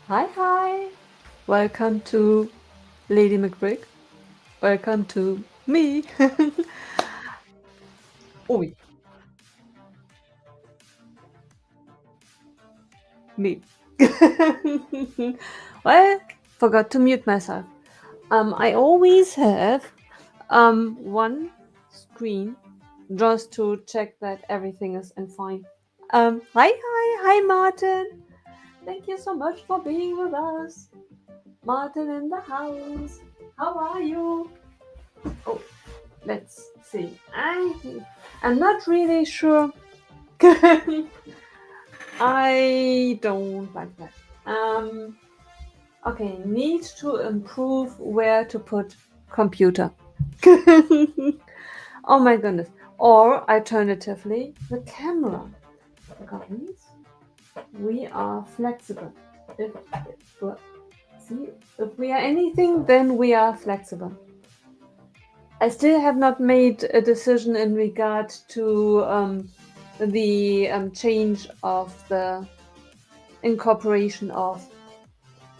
Hi, hi. Welcome to Lady McBrick. Welcome to me. Oi, me. Well, forgot to mute myself. I always have one screen just to check that everything is in fine. Hi, Martin. Thank you so much for being with us. Martin in the house. How are you? Oh, let's see. I'm not really sure. I don't like that. Okay, need to improve where to put computer. Oh my goodness. Or alternatively, the camera. Guys, we are flexible. If, see, if we are anything, then we are flexible. I still have not made a decision in regard to the change of the incorporation of.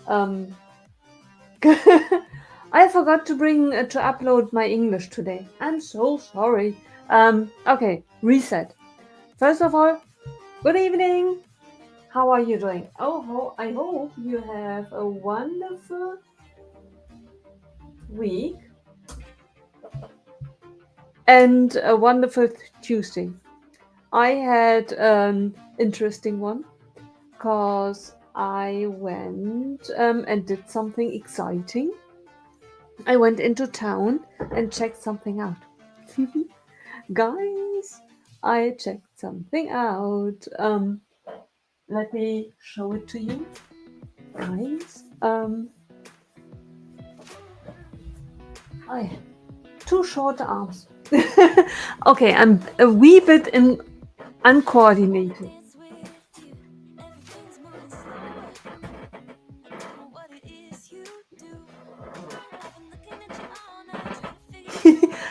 Um, I forgot to bring to upload my English today. I'm so sorry. Okay, reset. First of all, good evening. How are you doing? I hope you have a wonderful week and a wonderful Tuesday. I had an interesting one because I went and did something exciting. I went into town and checked something out. Guys, I checked something out. Let me show it to you. Guys, I have two short arms. Okay, I'm a wee bit uncoordinated.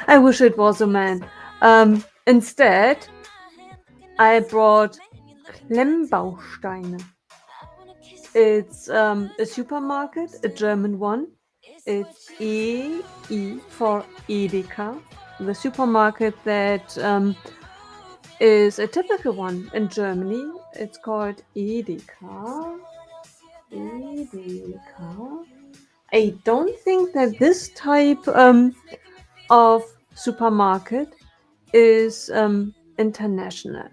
I wish it was a man. Instead, I brought Klemmbausteine. It's a supermarket, a German one. It's EE for Edeka, the supermarket that is a typical one in Germany. It's called Edeka. Edeka. I don't think that this type of supermarket is international.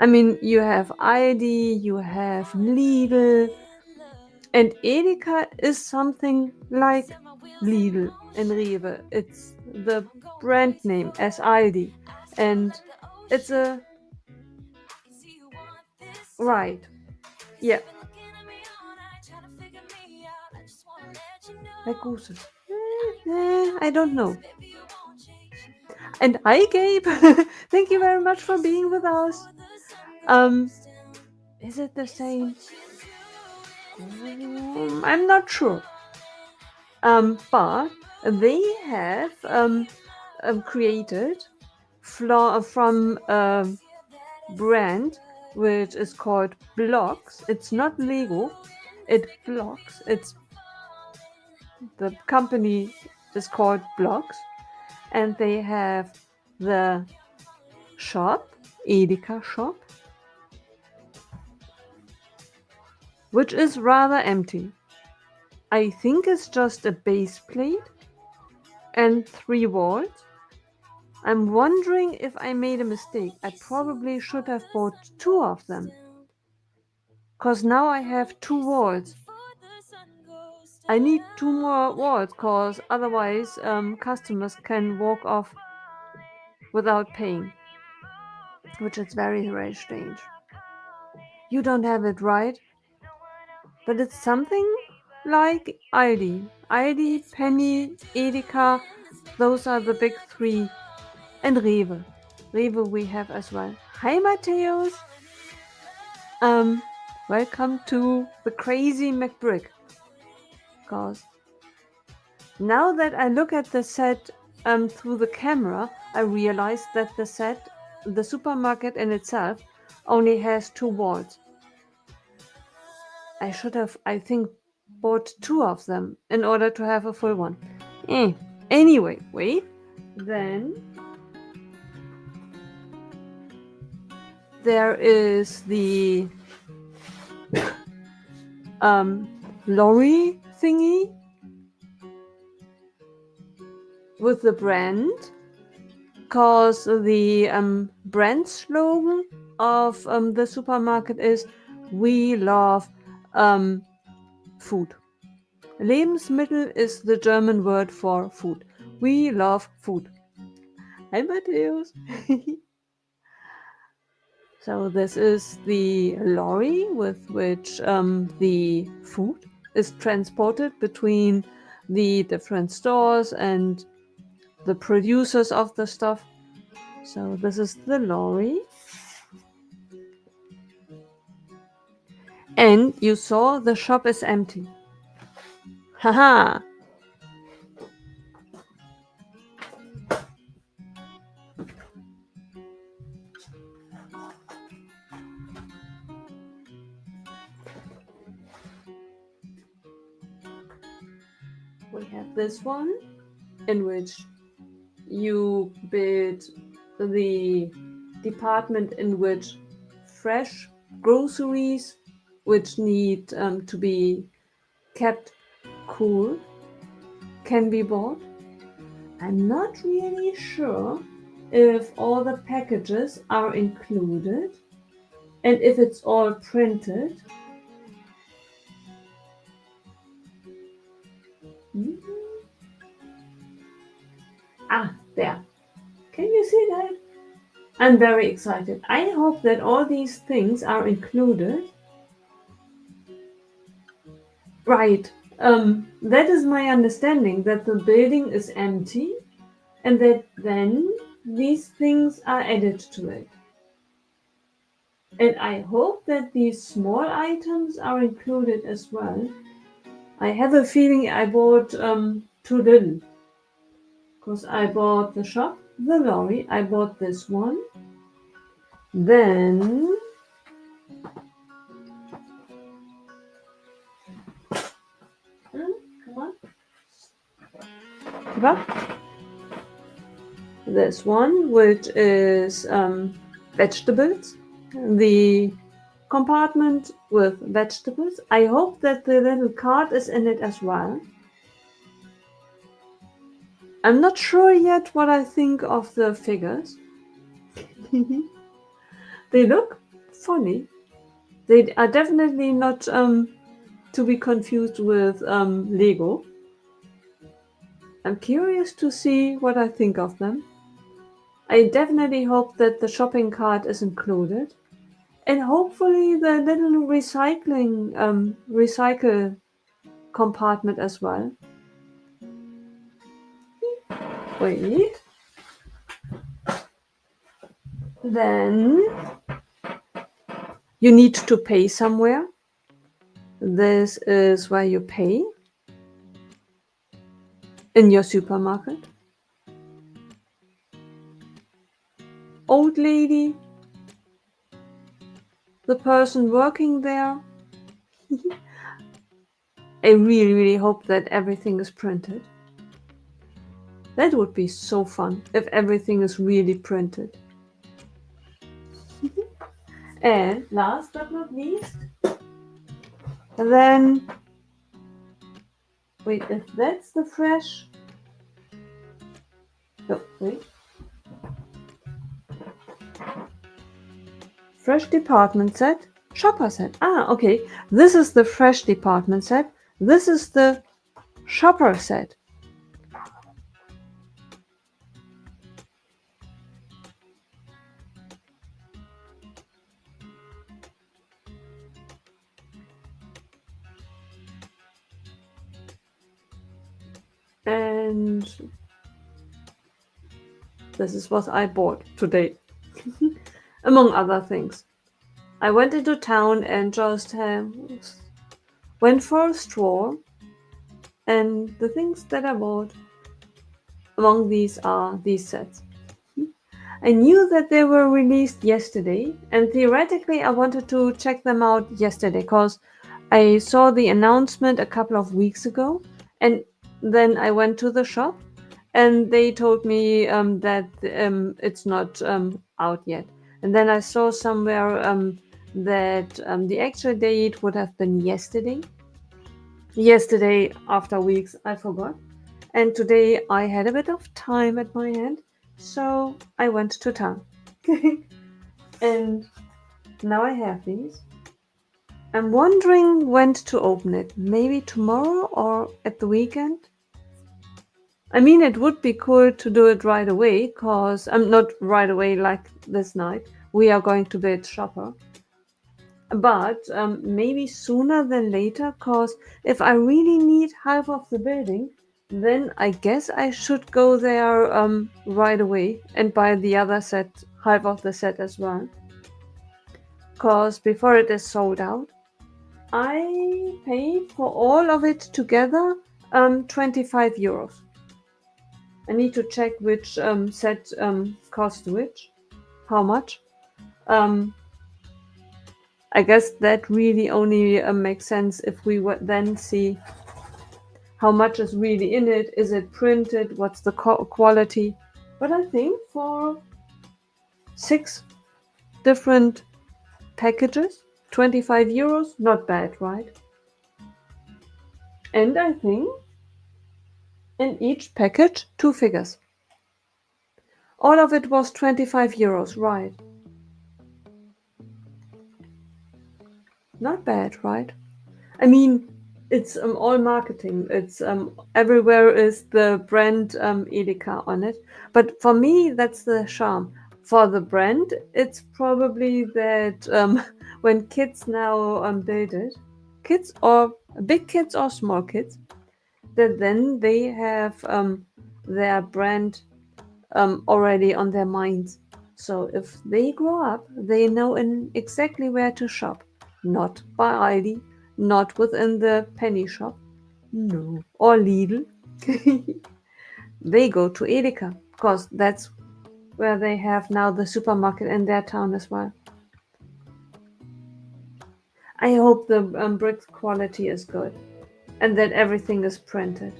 I mean, you have Aldi, you have Lidl, and Edeka is something like Lidl and Rewe. It's the brand name as Aldi, and it's a right. Yeah, like gooses. I don't know. And hi, Gabe. Thank you very much for being with us. Um, is it the same? I'm not sure. But they have created from a brand which is called Blocks. It's not Lego. It Blocks. It's the company is called Blocks, and they have the shop, Edeka shop, which is rather empty. I think it's just a base plate and 3 walls. I'm wondering if I made a mistake. I probably should have bought two of them. Cause now I have 2 walls. I need 2 more walls, cause otherwise customers can walk off without paying, which is very, very strange. You don't have it right, but it's something like Aldi. Aldi, Penny, Edeka, those are the big three. And Rewe. Rewe we have as well. Hi, Matthäus. Um, welcome to the crazy McBrick. Cause now that I look at the set through the camera, I realize that the supermarket in itself, only has 2 walls. I should have, I think, bought two of them in order to have a full one. Eh. Anyway, wait. Then there is the lorry thingy with the brand, because the brand slogan of the supermarket is "We love food." Lebensmittel is the German word for food. We love food. Hi, Matthäus. So this is the lorry with which the food is transported between the different stores and the producers of the stuff. So this is the lorry. And you saw the shop is empty. Haha! We have this one in which you bid the department in which fresh groceries which need to be kept cool can be bought. I'm not really sure if all the packages are included and if it's all printed. Ah, there. Can you see that? I'm very excited. I hope that all these things are included. Right. That is my understanding, that the building is empty and that then these things are added to it. And I hope that these small items are included as well. I have a feeling I bought too little. Because I bought the shop, the lorry, I bought this one. Then come on. Keep up. This one, which is vegetables. The compartment with vegetables. I hope that the little cart is in it as well. I'm not sure yet what I think of the figures. They look funny. They are definitely not to be confused with Lego. I'm curious to see what I think of them. I definitely hope that the shopping cart is included. And hopefully the little recycle compartment as well. Wait. Then you need to pay somewhere. This is where you pay. In your supermarket. Old lady. The person working there. I really, really hope that everything is printed. That would be so fun if everything is really printed. And last but not least, then, wait, if that's the fresh, oh, wait. Fresh department set, shopper set. Ah, okay. This is the fresh department set. This is the shopper set. And this is what I bought today. Among other things. I went into town and just went for a stroll. And the things that I bought, among these are these sets. I knew that they were released yesterday, and theoretically I wanted to check them out yesterday, because I saw the announcement a couple of weeks ago, and then I went to the shop, and they told me that it's not out yet. And then I saw somewhere that the actual date would have been yesterday. Yesterday, after weeks, I forgot. And today I had a bit of time at my hand, so I went to town. And now I have these. I'm wondering when to open it. Maybe tomorrow or at the weekend? I mean, it would be cool to do it right away, cause I'm not right away like this night. We are going to build shopper, but maybe sooner than later. Cause if I really need half of the building, then I guess I should go there right away and buy the other set, half of the set as well. Cause before it is sold out, I paid for all of it together 25 euros. I need to check which set cost which, how much. Um, I guess that really only makes sense if we would then see how much is really in it. Is it printed? What's the quality? But I think for 6 different packages, 25 euros, not bad, right? And I think in each package, 2 figures. All of it was 25 euros, right? Not bad, right? I mean, it's all marketing. It's everywhere is the brand Edeka on it. But for me, that's the charm. For the brand, it's probably that when kids now build it, kids or big kids or small kids, that then they have their brand already on their minds. So if they grow up, they know exactly where to shop. Not by Aldi, not within the penny shop, no, or Lidl. They go to Edeka because that's where they have now the supermarket in their town as well. I hope the brick quality is good and that everything is printed.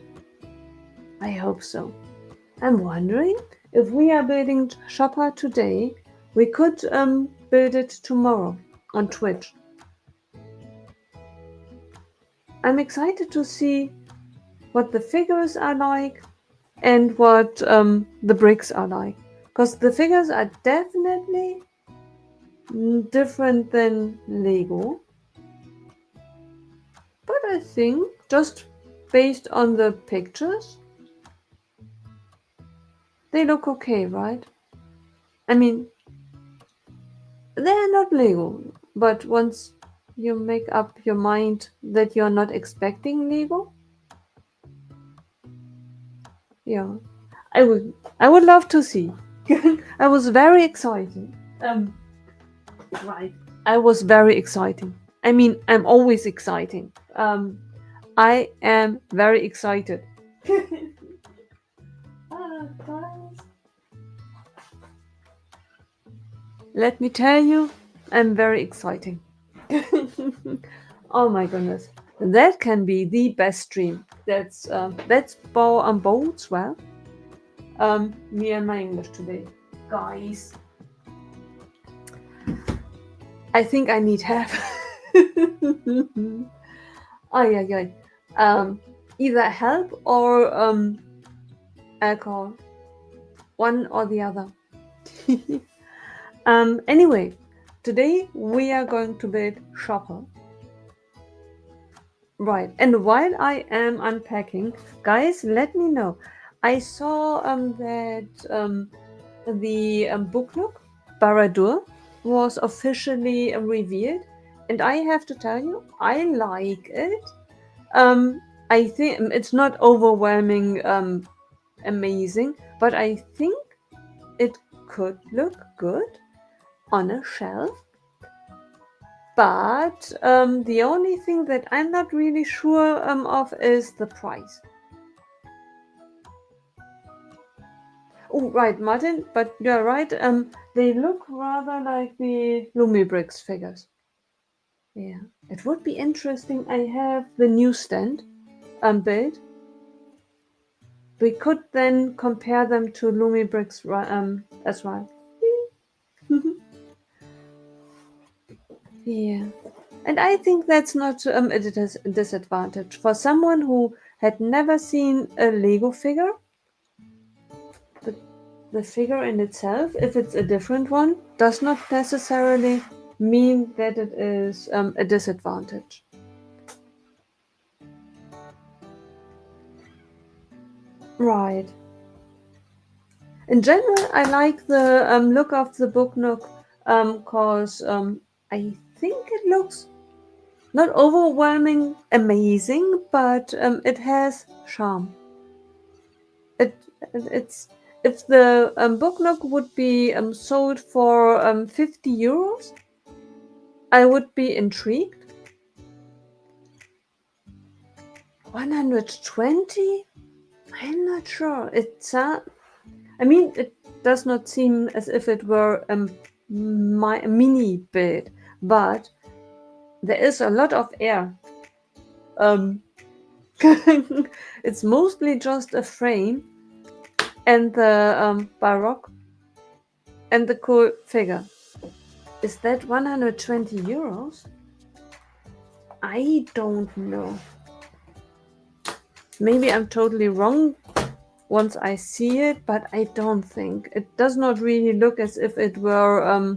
I hope so. I'm wondering if we are building Shopper today, we could build it tomorrow on Twitch. I'm excited to see what the figures are like and what the bricks are like. Because the figures are definitely different than Lego. But I think just based on the pictures, they look okay, right? I mean, they're not Lego, but once you make up your mind that you're not expecting Lego, yeah, I would love to see. I was very excited. Right. I was very exciting. I mean, I'm always exciting. I am very excited. Guys. Let me tell you, I'm very exciting. Oh my goodness, that can be the best stream. That's bodes well. Me and my English today, guys. I think I need help. Ay, ay, ay. Either help or alcohol. One or the other. Anyway, today we are going to build Shopper. Right, and while I am unpacking, guys, let me know. I saw that the book look Baradur was officially revealed, and I have to tell you, I like it. I think it's not overwhelming, amazing, but I think it could look good on a shelf. But the only thing that I'm not really sure of is the price. Oh, right, Martin, but you're right. They look rather like the Lumibrix figures. Yeah, it would be interesting. I have the newsstand built. We could then compare them to Lumibricks as well. Yeah, and I think that's not a disadvantage for someone who had never seen a Lego figure. The, the figure in itself, if it's a different one, does not necessarily mean that it is a disadvantage. Right. In general, I like the look of the Book Nook because I think it looks not overwhelming, amazing, but it has charm. It it's if the Book Nook would be sold for €50, I would be intrigued. 120? I'm not sure. I mean, it does not seem as if it were my mini build, but there is a lot of air. Um, it's mostly just a frame and the baroque and the cool figure. Is that €120? I don't know. Maybe I'm totally wrong once I see it, but I don't think. It does not really look as if it were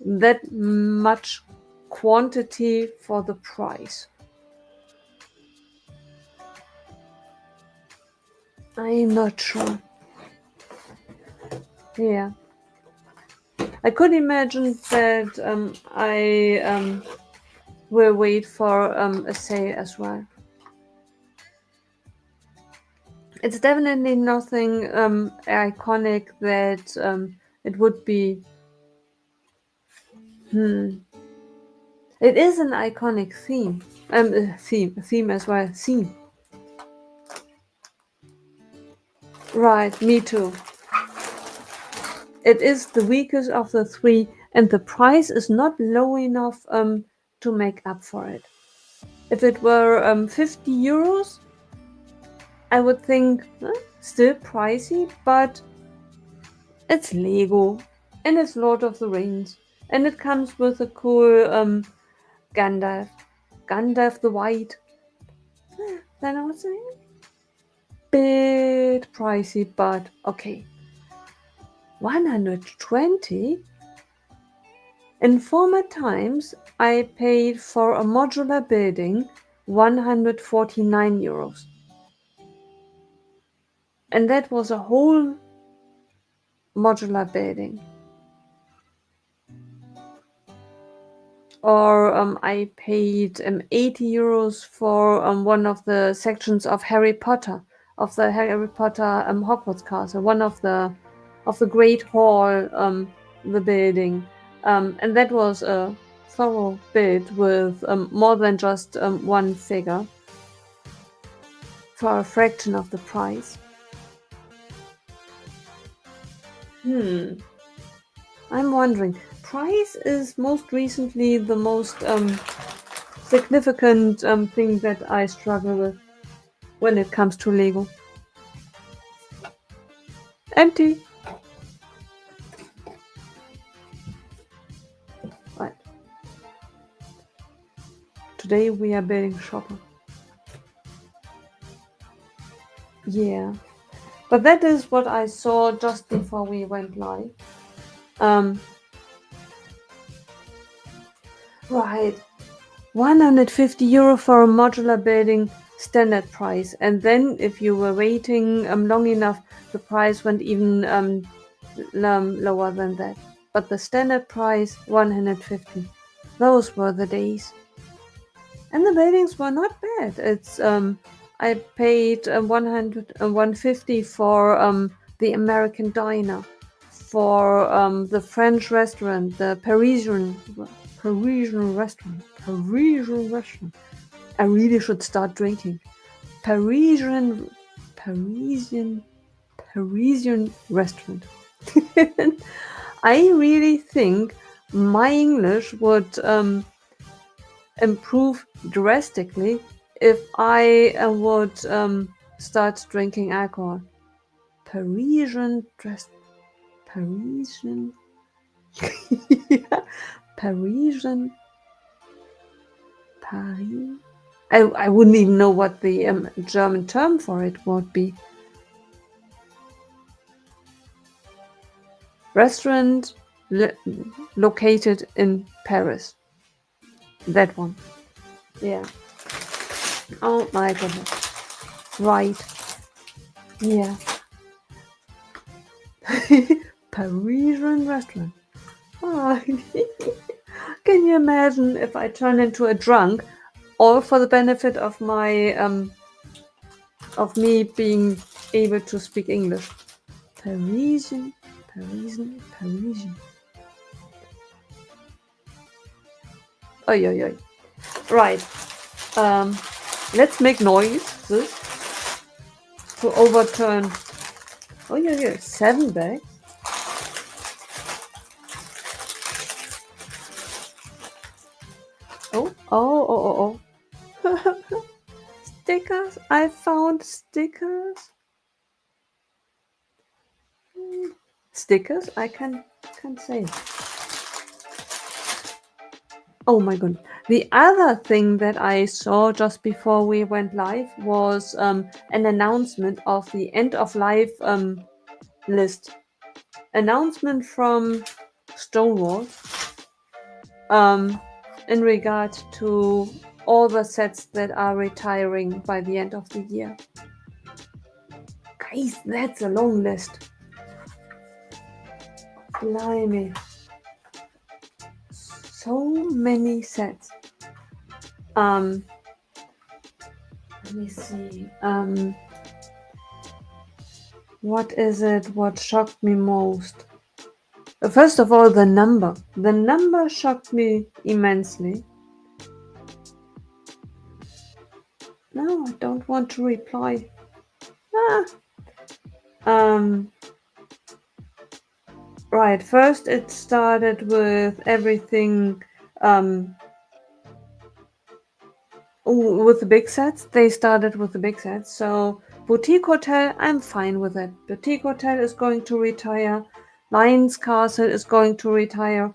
that much quantity for the price. I'm not sure. Yeah. I could imagine that I will wait for a sale as well. It's definitely nothing iconic that it would be. It is an iconic theme. Theme as well. Theme. Right, me too. It is the weakest of the three, and the price is not low enough to make up for it. If it were €50, I would think still pricey, but it's Lego and it's Lord of the Rings, and it comes with a cool Gandalf, Gandalf the White. Then I would say bit pricey, but okay. 120? In former times, I paid for a modular building €149. And that was a whole modular building. Or I paid €80 for one of the sections of Harry Potter, of the Harry Potter Hogwarts Castle, one of the Great Hall, the building. And that was a thorough build with more than just one figure for a fraction of the price. I'm wondering, price is most recently the most significant thing that I struggle with when it comes to Lego. Empty. Right. Today we are building shopper. Yeah. But that is what I saw just before we went live. Right. €150 for a modular building, standard price. And then if you were waiting long enough, the price went even lower than that. But the standard price, 150. Those were the days. And the buildings were not bad. It's I paid 150 for the American diner, for the French restaurant, the Parisian restaurant. I really should start drinking. Parisian restaurant. I really think my English would improve drastically if I would start drinking alcohol. Parisian dress. Parisian. Parisian. Paris. I wouldn't even know what the German term for it would be. Restaurant located in Paris. That one. Yeah. Oh my goodness. Right. Yeah. Parisian restaurant. Oh. Can you imagine if I turn into a drunk, all for the benefit of my of me being able to speak English? Parisian, Parisian, Parisian. Oi, oi, oi. Right. Let's make noises to overturn. Oh, yeah. 7 bags. Oh. Stickers. I found stickers. Stickers. I can say. Oh my god. The other thing that I saw just before we went live was an announcement of the end of life list. Announcement from Stonewall in regard to all the sets that are retiring by the end of the year. Guys, that's a long list. Blimey. So many sets. Let me see. What is it? What shocked me most? First of all, the number. The number shocked me immensely. No, I don't want to reply. Right. First, it started with everything. With the big sets, they started with the big sets. So Boutique Hotel, I'm fine with it. Boutique Hotel is going to retire. Lions Castle is going to retire.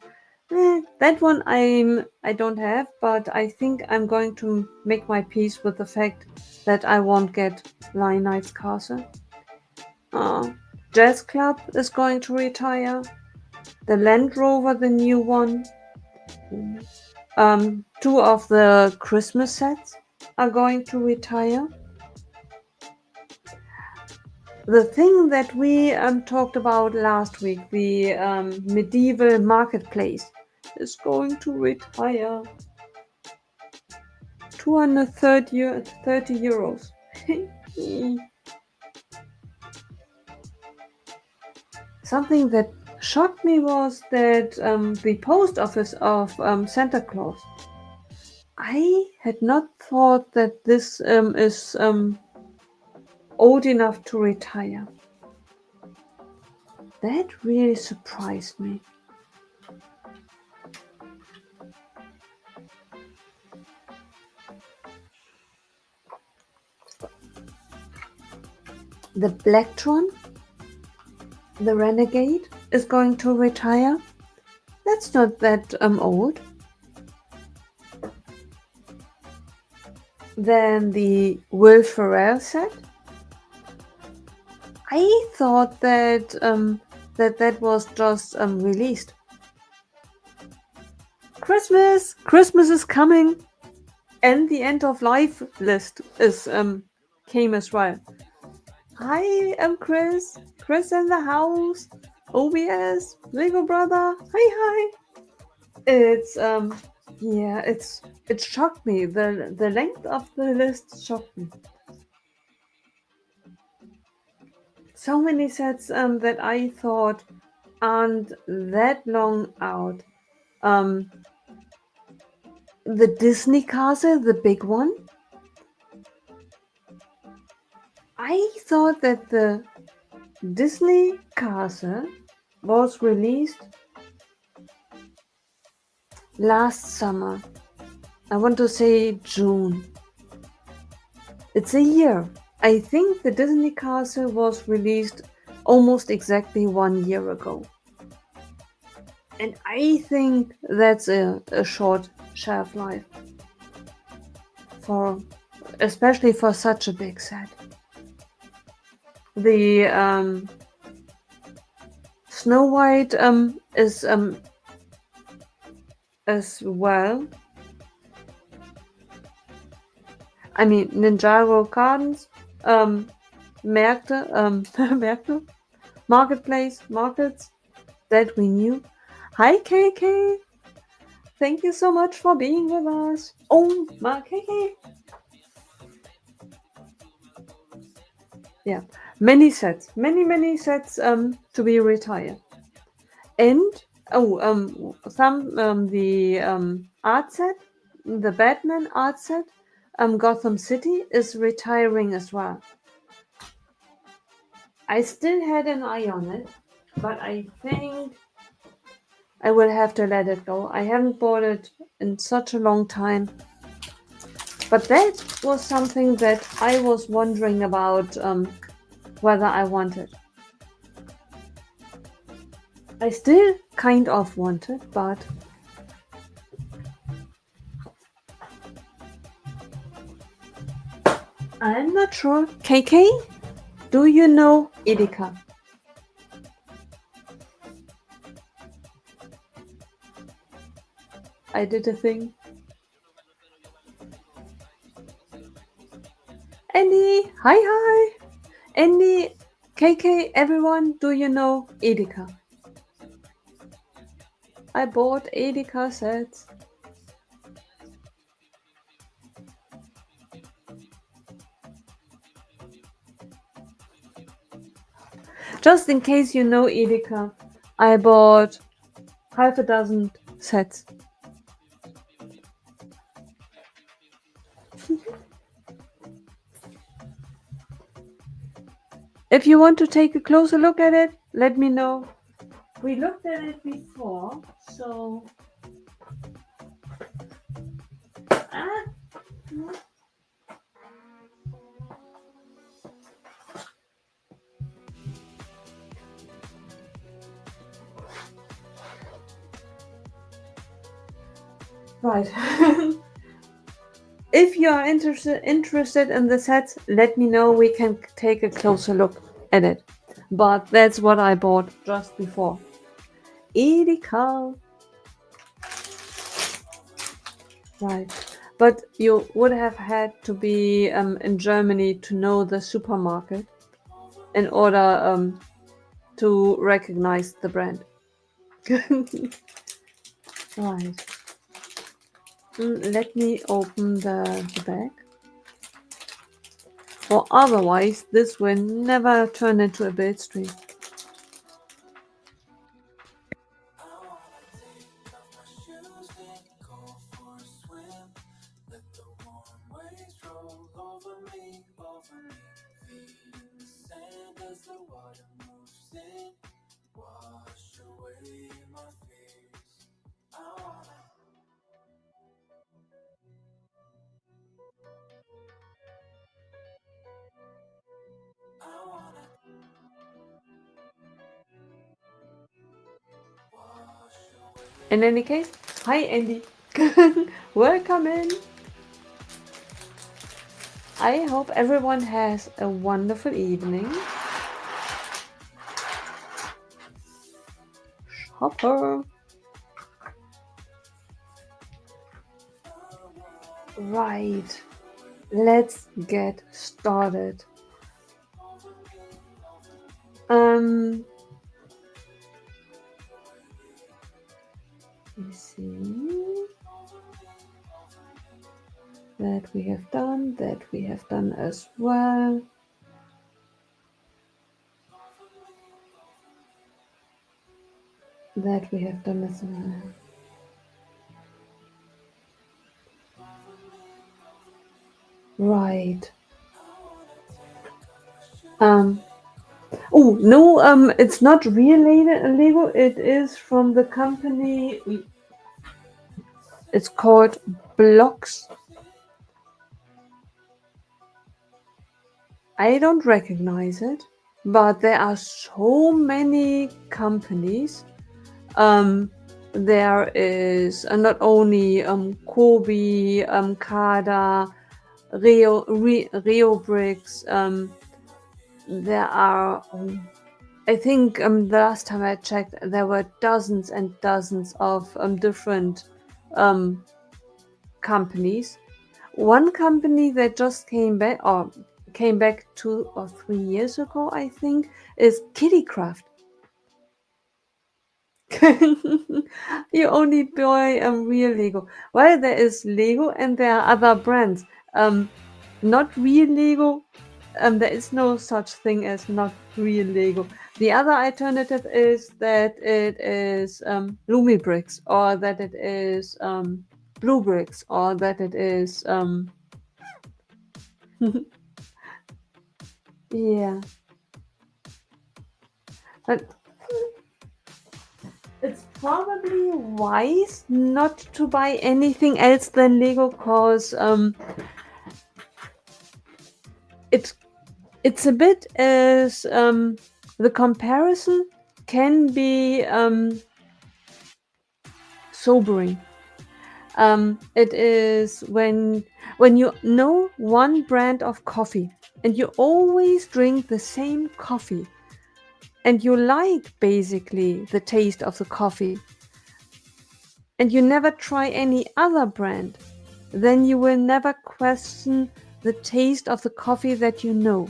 That one I don't have, but I think I'm going to make my peace with the fact that I won't get Lions Castle. Jazz Club is going to retire. The Land Rover, the new one. 2 of the Christmas sets are going to retire. The thing that we talked about last week, the medieval marketplace, is going to retire. 230 euros. Something that shocked me was that the post office of Santa Claus. I had not thought that this is old enough to retire. That really surprised me. The Blacktron, the Renegade, is going to retire. That's not that old. Then the Will Ferrell set. I thought that that was just released. Christmas is coming, and the end of life list is came as well. Hi, I'm Chris. Chris in the house. OBS, Lego Brother. Hi. It's yeah, it shocked me. The length of the list shocked me. So many sets that I thought aren't that long out. The Disney castle, the big one. I thought that the Disney castle was released last summer. I want to say June. It's a year. I think the Disney Castle was released almost exactly 1 year ago. And I think that's a short shelf life for, especially for such a big set. The Snow White is as well. I mean, Ninjago Gardens, Märkte, Märkte, markets that we knew. Hi, KK. Thank you so much for being with us. Oh, my KK. Yeah, many sets to be retired. And some the art set, the Batman art set, Gotham City is retiring as well. I still had an eye on it, but I think I will have to let it go. I haven't bought it in such a long time. But that was something that I was wondering about whether I wanted. I still kind of want it, but I'm not sure. KK, do you know Edeka? I did a thing. Andy, hi. Andy, KK, everyone, do you know Edeka? I bought Edeka sets. Just in case you know Edeka, I bought half a dozen sets. If you want to take a closer look at it, let me know. We looked at it before, so. Ah, right. If you are interested in the sets, let me know. We can take a closer look at it. But that's what I bought just before. Edeka. Right. But you would have had to be in Germany to know the supermarket in order to recognize the brand. Right. Let me open the bag. Or otherwise, this will never turn into a build stream. In any case, hi Andy. Welcome in. I hope everyone has a wonderful evening. Shopper. Right. Let's get started. Um let me see. That we have done as well. That we have done as well. Right. Oh no, it's not real Lego. It is from the company. It's called Blocks. I don't recognize it, but there are so many companies. There is not only Kobe, Kada, Rio Bricks. There are, I think the last time I checked, there were dozens and dozens of different companies. One company that just came back 2 or 3 years ago, I think, is Kittycraft. You only buy real Lego. Well, there is Lego and there are other brands. Not real Lego. There is no such thing as not real Lego. The other alternative is that it is Lumibricks, or that it is Blue Bricks, or that it is yeah. But it's probably wise not to buy anything else than Lego, cause it's it's a bit as the comparison can be sobering. It is when you know one brand of coffee and you always drink the same coffee and you like basically the taste of the coffee and you never try any other brand, then you will never question the taste of the coffee that you know.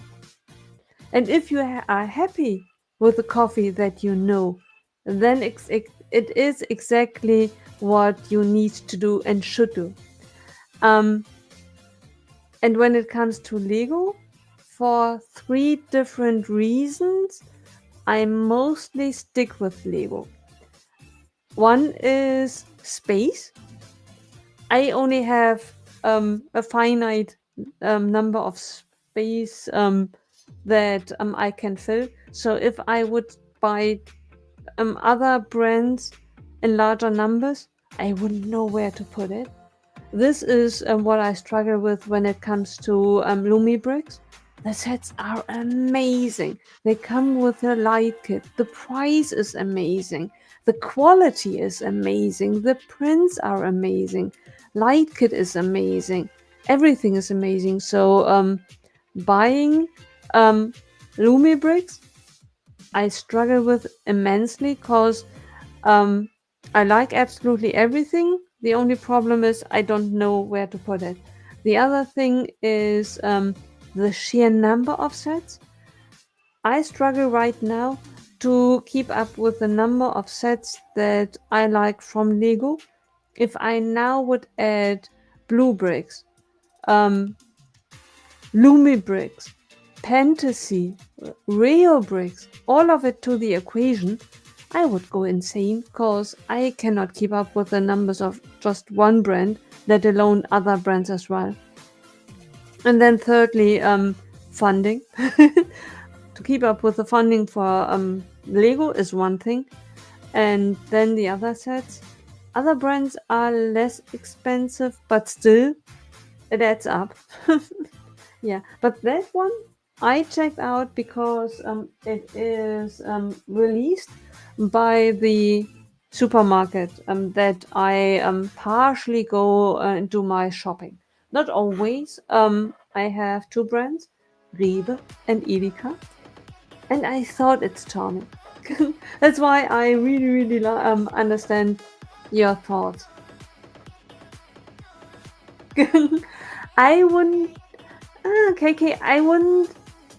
And if you are happy with the coffee that you know, then it is exactly what you need to do and should do. Um, and when it comes to Lego, for three different reasons, I mostly stick with Lego. One is space. I only have a finite number of space that I can fill. So if I would buy other brands in larger numbers, I wouldn't know where to put it. This is what I struggle with when it comes to Lumibricks. The sets are amazing. They come with a light kit. The price is amazing. The quality is amazing. The prints are amazing. Light kit is amazing. Everything is amazing. So buying Lumibricks, I struggle with immensely because I like absolutely everything. The only problem is I don't know where to put it. The other thing is the sheer number of sets. I struggle right now to keep up with the number of sets that I like from Lego. If I now would add Blue Bricks, um, Lumi Bricks, Fantasy, Rio Bricks, all of it to the equation, I would go insane because I cannot keep up with the numbers of just one brand, let alone other brands as well. And then thirdly, funding. To keep up with the funding for Lego is one thing, and then the other sets. Other brands are less expensive, but still, it adds up. Yeah, but that one I checked out because it is released by the supermarket that I partially go and do my shopping. Not always. I have two brands, Rewe and Edeka, and I thought it's charming. That's why I really, really understand your thoughts. I wouldn't KK, I wouldn't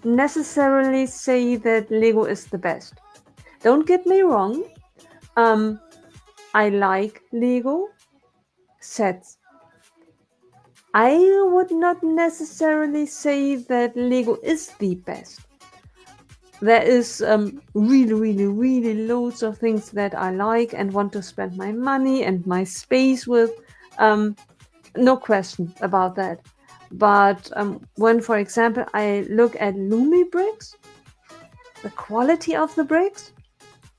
necessarily say that Lego is the best. Don't get me wrong. Um, I like Lego sets. I would not necessarily say that Lego is the best. There is really, really, really loads of things that I like and want to spend my money and my space with. No question about that. But when, for example, I look at Lumi bricks, the quality of the bricks,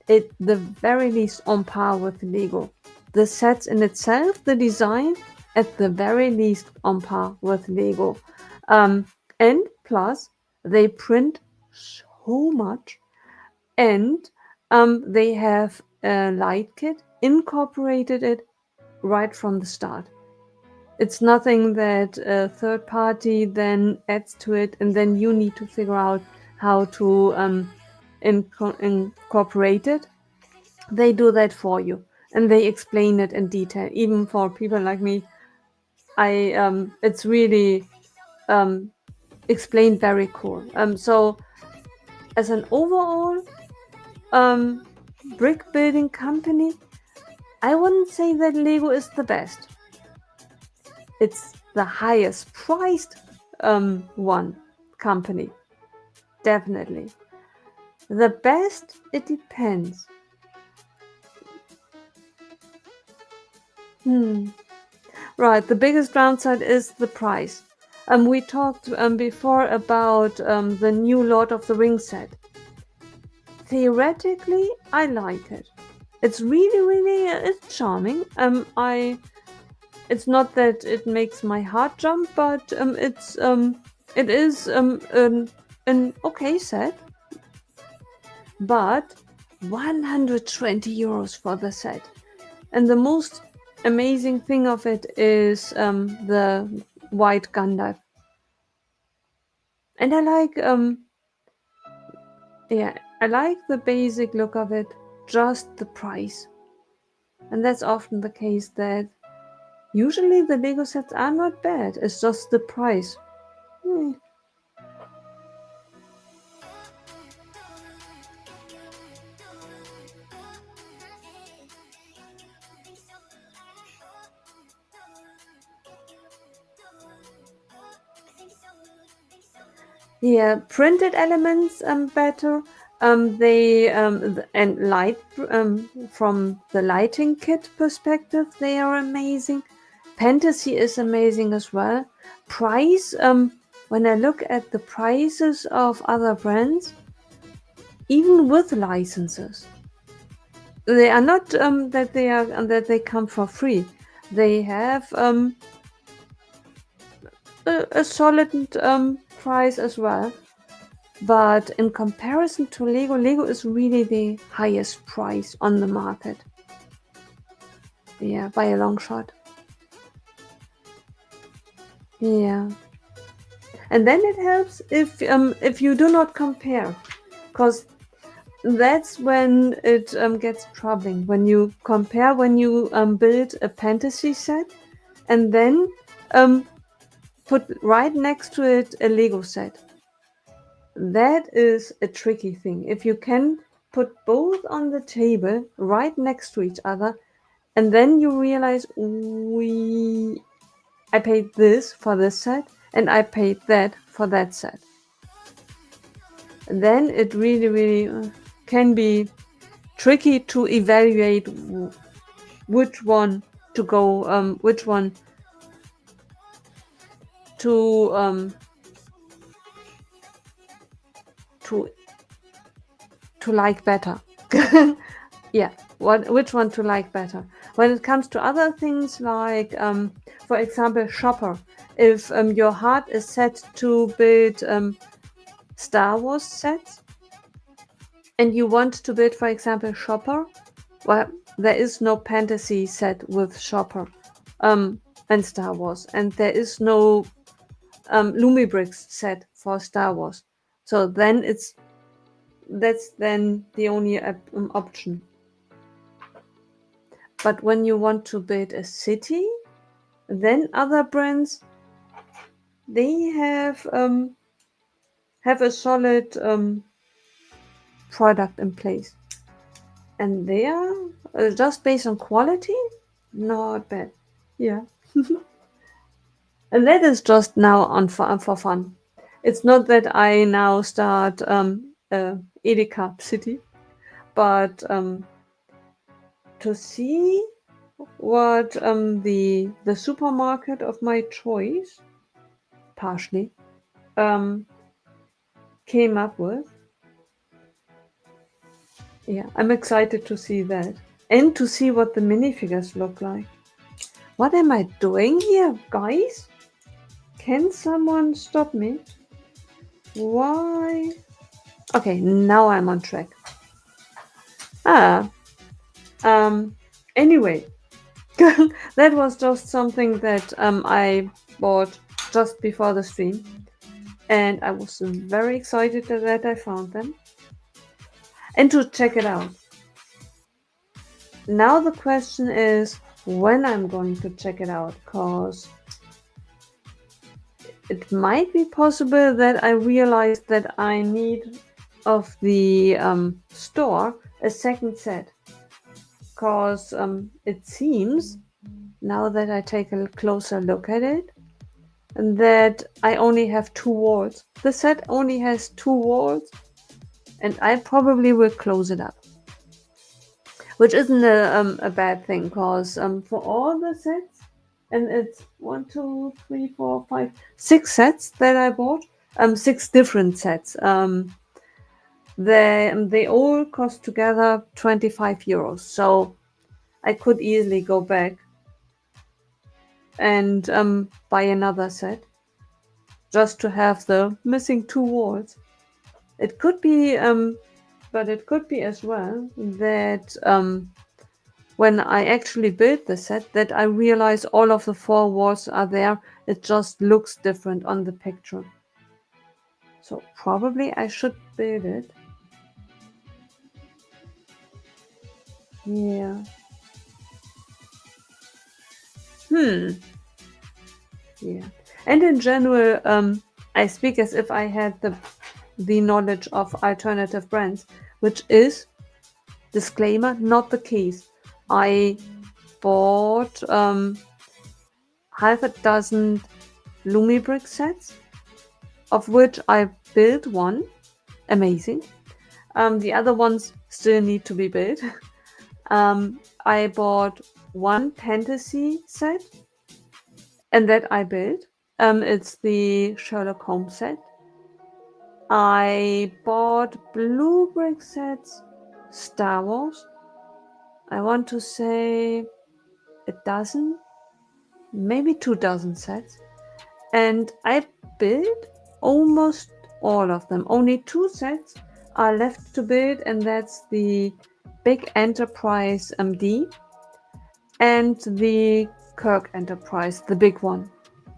it the very least on par with Lego. The sets in itself, the design, at the very least on par with Lego. And plus, they print so much, and they have a light kit, incorporated it right from the start. It's nothing that a third party then adds to it, and then you need to figure out how to incorporate it. They do that for you, and they explain it in detail. Even for people like me, it's really explained very cool. So as an overall um, brick building company, I wouldn't say that Lego is the best. It's the highest priced one company, definitely. The best, it depends. Right, the biggest downside is the price. We talked before about the new Lord of the Rings set. Theoretically, I like it. It's really, it's charming. It's not that it makes my heart jump, but it is an okay set. But 120 euros for the set. And the most amazing thing of it is the white Gandalf. And I like the basic look of it, just the price. And that's often the case that usually the Lego sets are not bad, it's just the price. Hmm. Yeah, printed elements better. They and light from the lighting kit perspective, they are amazing. Fantasy is amazing as well. Price, when I look at the prices of other brands, even with licenses, they are not that they come for free. They have a solid price as well. But in comparison to Lego, Lego is really the highest price on the market. Yeah, by a long shot. Yeah. And then it helps if you do not compare, because that's when it gets troubling. When you compare, when you build a fantasy set, and then um, put right next to it a Lego set. That is a tricky thing. If you can put both on the table right next to each other, and then you realize I paid this for this set and I paid that for that set. Then it really can be tricky to evaluate which one to go, which one to to to like better. Yeah, which one to like better. When it comes to other things like, for example, shopper. If your heart is set to build Star Wars sets, and you want to build, for example, shopper, well, there is no fantasy set with shopper and Star Wars, and there is no Lumibricks set for Star Wars. So then that's then the only option. But when you want to build a city, then other brands, they have a solid product in place, and they are just based on quality, not bad. Yeah, and that is just now on for fun. It's not that I now start Edeka City, but to see what the supermarket of my choice partially um, came up with. Yeah, I'm excited to see that. and to see what the minifigures look like. What am I doing here, guys? Can someone stop me? Why? Okay, now I'm on track. Ah, anyway, that was just something that I bought just before the stream, and I was very excited that I found them and to check it out. Now the question is when I'm going to check it out, because it might be possible that I realize that I need of the store a second set, because it seems, now that I take a closer look at it, that I only have 2 walls. The set only has 2 walls, and I probably will close it up. Which isn't a bad thing, because for all the sets, and it's 1, 2, 3, 4, 5, 6 sets that I bought, 6 different sets. They all cost together 25 euros, so I could easily go back and buy another set just to have the missing 2 walls. It could be, but it could be as well that when I actually build the set, that I realize all of the 4 walls are there. It just looks different on the picture. So probably I should build it. Yeah. Yeah. And in general, I speak as if I had the knowledge of alternative brands, which is, disclaimer, not the case. I bought half a dozen Lumibrick sets, of which I built one. Amazing. The other ones still need to be built. I bought one fantasy set, and that I built. It's the Sherlock Holmes set. I bought blue brick sets, Star Wars. I want to say a dozen, maybe 2 dozen sets. And I built almost all of them. Only 2 sets are left to build, and that's the Big Enterprise MD and the Kirk Enterprise, the big one,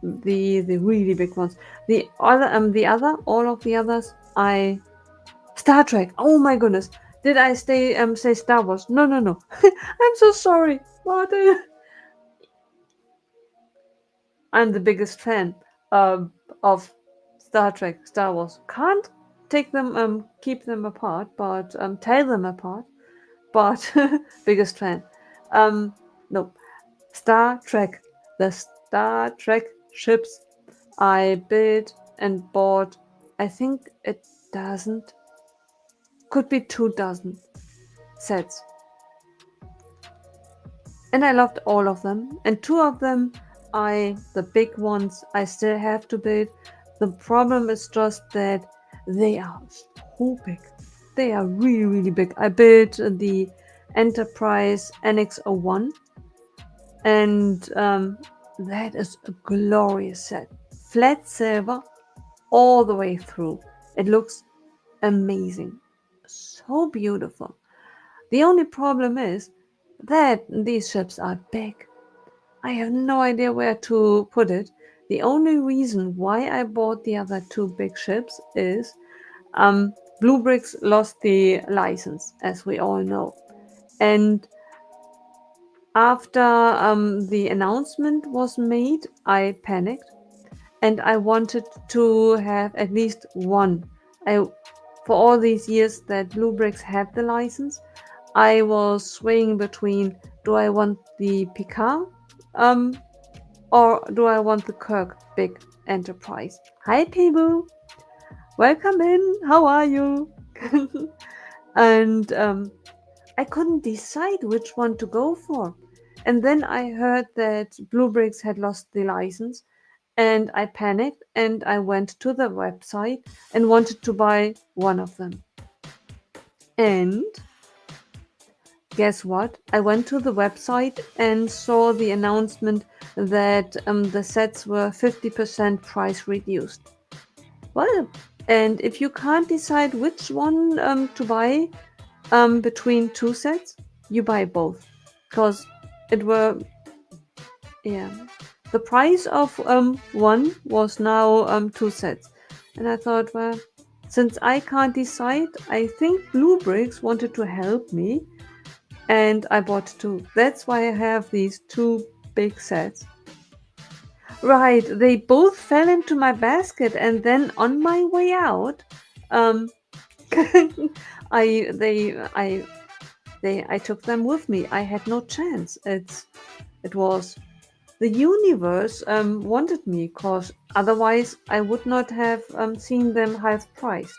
the really big ones. All of the others, Star Trek. Oh my goodness, did I say Star Wars? No. I'm so sorry. What? I'm the biggest fan of Star Trek, Star Wars. Can't keep them apart, but tell them apart. But biggest fan. No, Star Trek, the Star Trek ships. I built and bought, I think a dozen, could be 2 dozen sets. And I loved all of them. And 2 of them, the big ones, I still have to build. The problem is just that they are so big. They are really, really big. I built the Enterprise NX-01, and that is a glorious set. Flat silver all the way through. It looks amazing. So beautiful. The only problem is that these ships are big. I have no idea where to put it. The only reason why I bought the other 2 big ships is Blue Bricks lost the license, as we all know. And after the announcement was made, I panicked and I wanted to have at least one. For all these years that Blue Bricks had the license, I was swaying between, do I want the Picard or do I want the Kirk Big Enterprise? Hi, Pebu. Welcome in. How are you? And I couldn't decide which one to go for. And then I heard that Blue Bricks had lost the license, and I panicked and I went to the website and wanted to buy one of them. And Guess what? I went to the website and saw the announcement that the sets were 50% price reduced. Well, and if you can't decide which one to buy between two sets, you buy both. Because it were, yeah, the price of one was now two sets. And I thought, well, since I can't decide, I think Blue Bricks wanted to help me and I bought two. That's why I have these two big sets. Right, they both fell into my basket, and then on my way out, um, I they I took them with me. I had no chance. It was the universe wanted me, cause otherwise I would not have seen them half priced.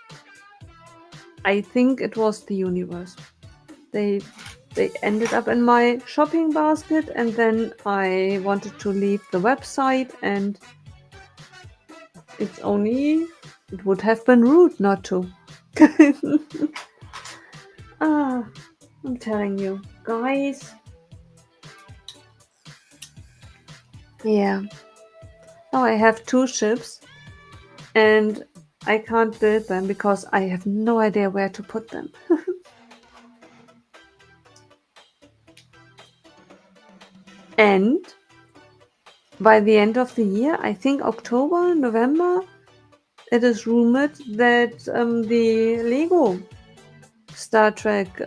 I think it was the universe. They they ended up in my shopping basket, and then I wanted to leave the website, and it's only it would have been rude not to. Ah, I'm telling you, guys. Yeah. Now I have two ships, and I can't build them because I have no idea where to put them. And by the end of the year, I think October, November, it is rumored that the Lego Star Trek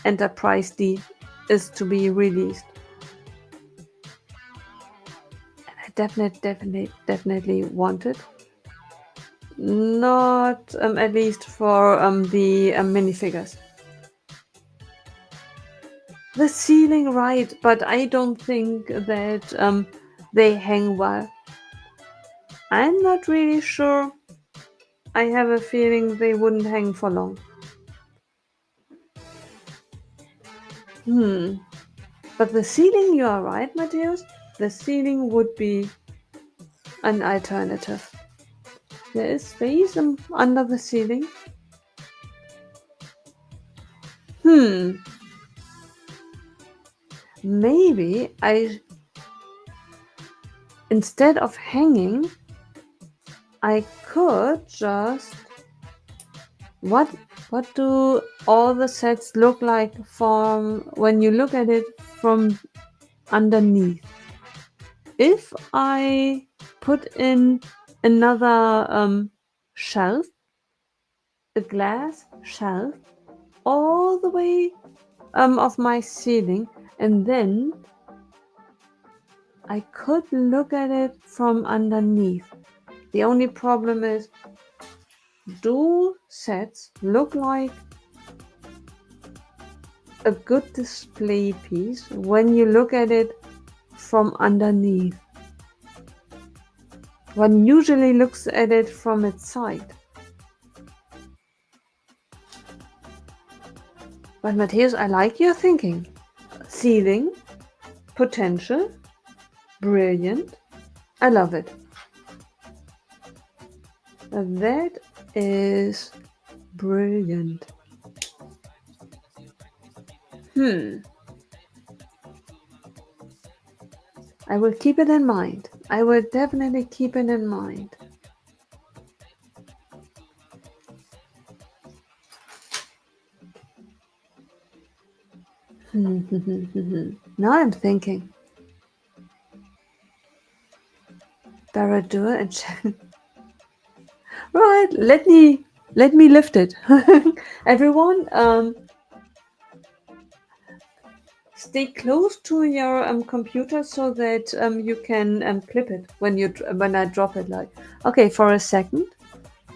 Enterprise D is to be released. And I definitely want it. Not at least for the minifigures. The ceiling, right, but I don't think that they hang well. I'm not really sure. I have a feeling they wouldn't hang for long. But the ceiling, you are right, Matthias. The ceiling would be an alternative. There is space under the ceiling. Maybe instead of hanging, I could just what do all the sets look like from when you look at it from underneath? If I put in another shelf, a glass shelf, all the way of my ceiling, and then I could look at it from underneath. The only problem is, do sets look like a good display piece when you look at it from underneath? One usually looks at it from its side. But Matthias, I like your thinking. Ceiling, potential, brilliant. I love it. That is brilliant. I will keep it in mind. I will definitely keep it in mind. Now I'm thinking. Baradur and right, let me lift it. Everyone, stay close to your computer so that you can clip it when I drop it. Like, okay, for a second.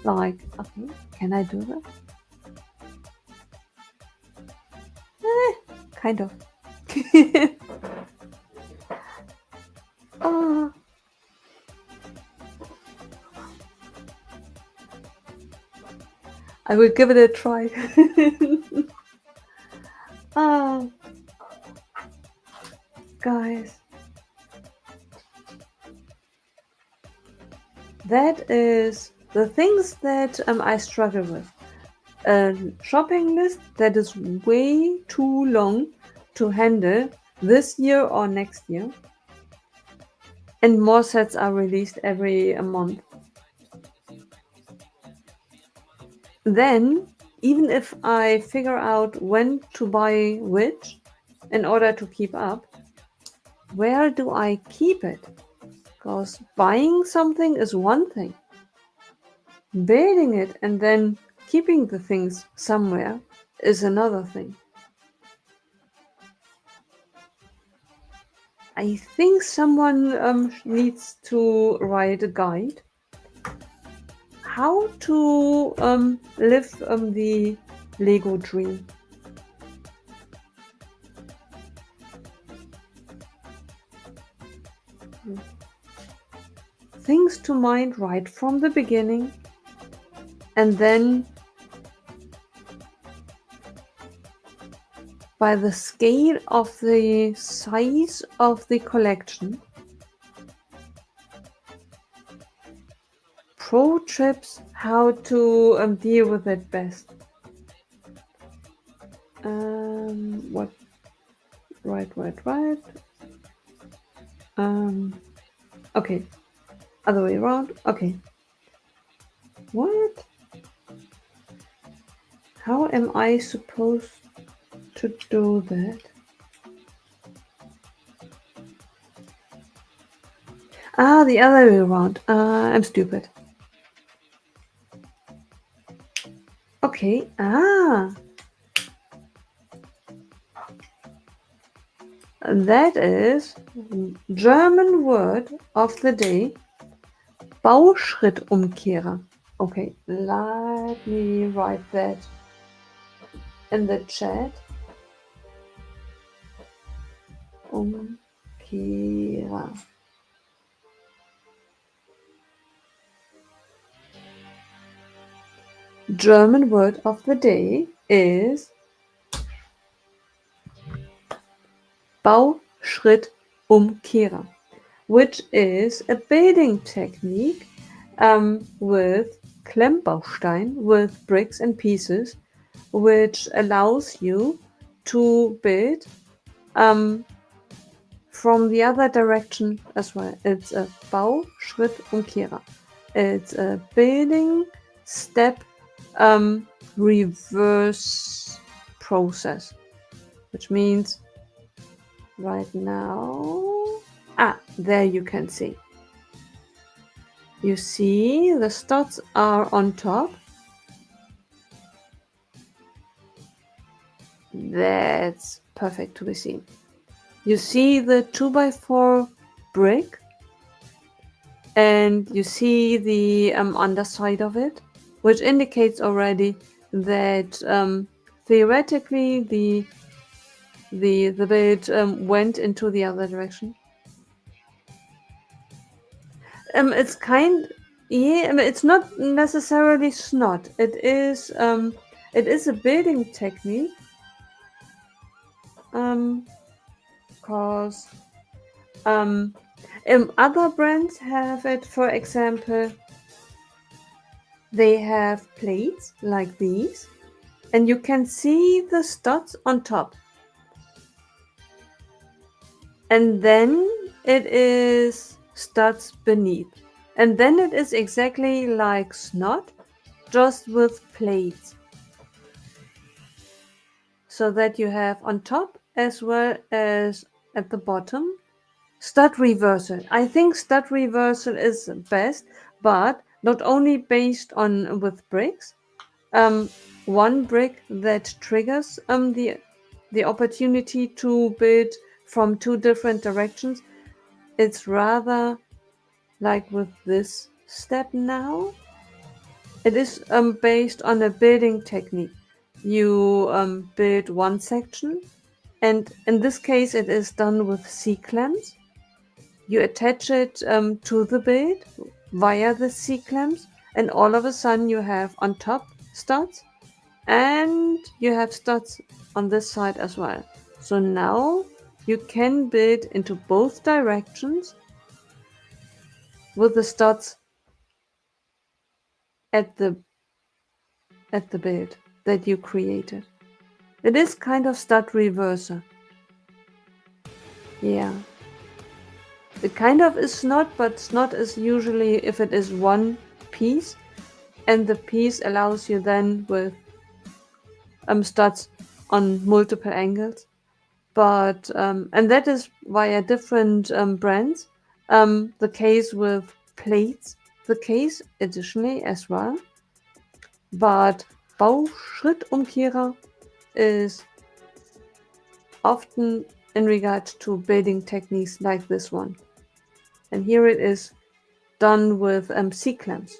Like, okay, can I do that? Kind of. Ah. I will give it a try. Ah, guys, that is the things that I struggle with. a shopping list that is way too long to handle this year or next year. And more sets are released every month. Then, even if I figure out when to buy which in order to keep up, where do I keep it? Because buying something is one thing. Building it and then keeping the things somewhere is another thing. I think someone needs to write a guide how to live the Lego dream. Things to mind right from the beginning, and then by the scale of the size of the collection, pro tips how to deal with it best. What? Right. Okay. Other way around. Okay. What? How am I supposed to do that? Ah, the other way around. I'm stupid. Okay. That is German word of the day. Bauschrittumkehrer. Okay, let me write that in the chat. Umkehrer. German word of the day is Bauschrittumkehrer, which is a building technique with Klemmbaustein, with bricks and pieces, which allows you to build from the other direction as well. It's a Bauschrittumkehrer. It's a building step reverse process, which means right now, there you can see. You see the studs are on top. That's perfect to be seen. You see the 2x4 brick, and you see the underside of it, which indicates already that theoretically the build went into the other direction. It's it's not necessarily snot. It is a building technique. Cause other brands have it. For example, they have plates like these, and you can see the studs on top. And then it is studs beneath. And then it is exactly like snot, just with plates. So that you have on top as well as at the bottom stud reversal. I think stud reversal is best, but not only based on with bricks. One brick that triggers the opportunity to build from two different directions. It's rather like with this step now. It is based on a building technique. You build one section, and in this case it is done with C-clamps. You attach it to the build via the C-clamps, and all of a sudden you have on top studs, and you have studs on this side as well. So now you can build into both directions with the studs at the build. that you created. It is kind of stud reverser. Yeah. It kind of is snot, but snot is usually if it is one piece, and the piece allows you then with studs on multiple angles. But and that is via different brands. The case with plates, the case additionally as well. But Bauschrittumkehrer is often in regard to building techniques like this one. And here it is done with C-clamps,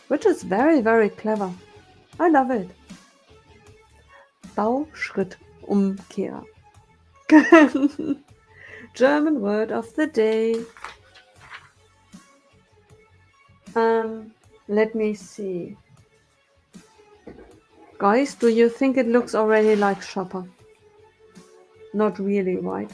which is very, very clever. I love it. Bauschrittumkehrer. German word of the day. Let me see. Guys, do you think it looks already like shopper? Not really, right?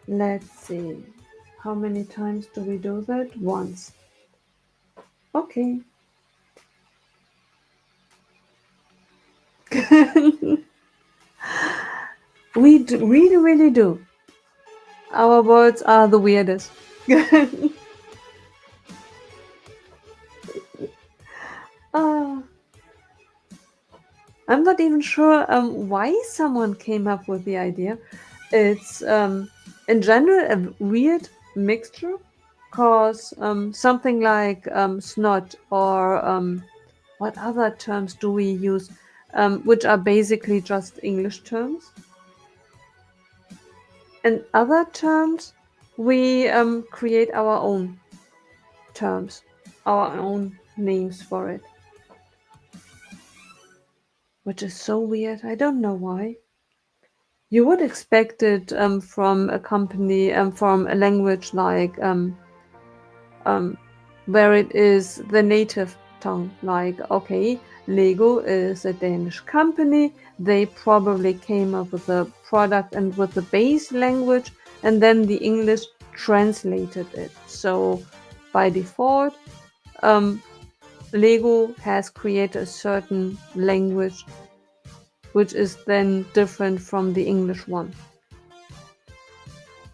Let's see. How many times do we do that? Once. Okay. We really, really do. Our words are the weirdest. Ah, I'm not even sure why someone came up with the idea. It's in general a weird mixture, cause something like snot or what other terms do we use, which are basically just English terms. And other terms, we create our own terms, our own names for it. Which is so weird. I don't know why. You would expect it from a company, from a language like where it is the native tongue. Like, okay, Lego is a Danish company. They probably came up with a product and with the base language, and then the English translated it. So by default, Lego has created a certain language which is then different from the English one.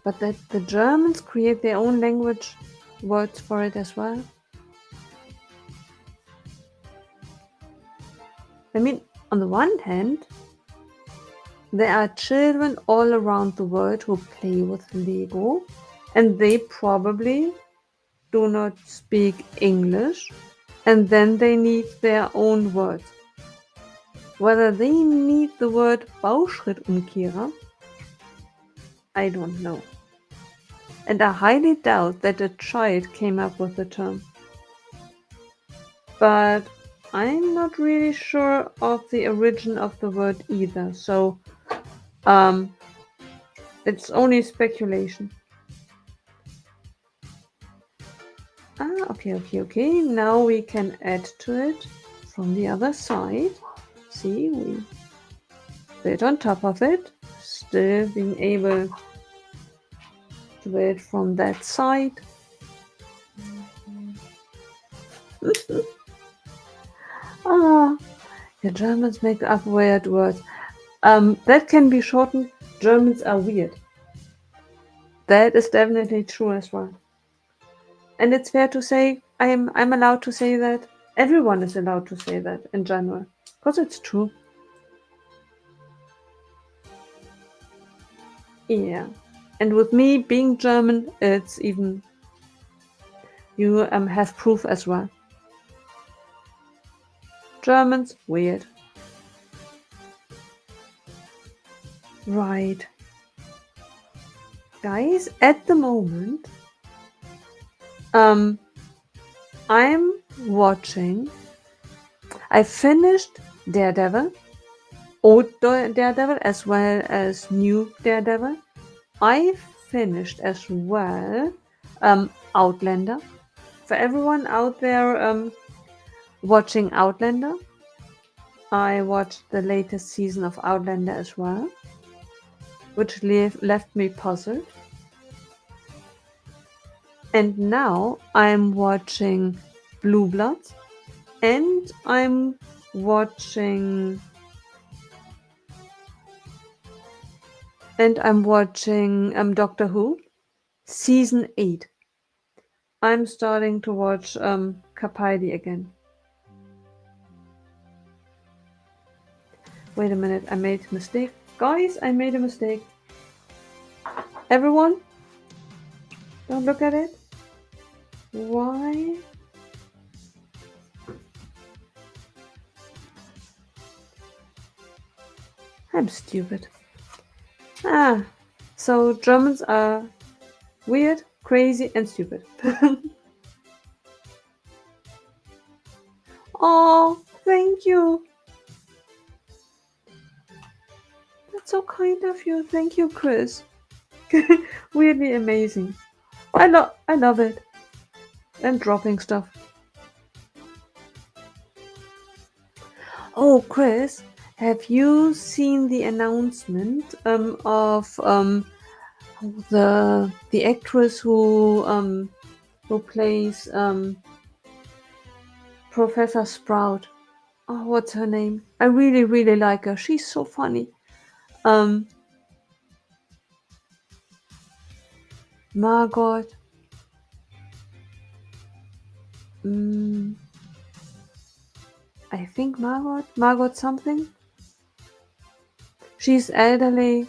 But that the Germans create their own language words for it as well. I mean, on the one hand, there are children all around the world who play with Lego, and they probably do not speak English, and then they need their own words. Whether they need the word Bauschrittumkehrer, I don't know. And I highly doubt that a child came up with the term. But I'm not really sure of the origin of the word either, so it's only speculation. Okay. Now we can add to it from the other side. See, we build on top of it, still being able to build from that side. The Germans make up weird words. That can be shortened. Germans are weird. That is definitely true as well. And it's fair to say, I'm allowed to say that. Everyone is allowed to say that in general. Because it's true. Yeah. And with me being German, it's even... You have proof as well. Germans, weird. Right. Guys, at the moment, I'm watching. I finished Daredevil, old Daredevil as well as new Daredevil. I finished as well Outlander. For everyone out there watching Outlander, I watched the latest season of Outlander as well, which left me puzzled. And now I'm watching Blue Bloods, and I'm watching Doctor Who season 8. I'm starting to watch Capaldi again. Wait a minute, I made a mistake. Guys, I made a mistake. Everyone, don't look at it. Why? I'm stupid. So Germans are weird, crazy, and stupid. Oh, thank you. That's so kind of you. Thank you, Chris. Weirdly amazing. I love it. And dropping stuff. Oh, Chris, have you seen the announcement of the actress who plays Professor Sprout? Oh, what's her name? I really, really like her. She's so funny. Margot. I think Margot something. She's elderly,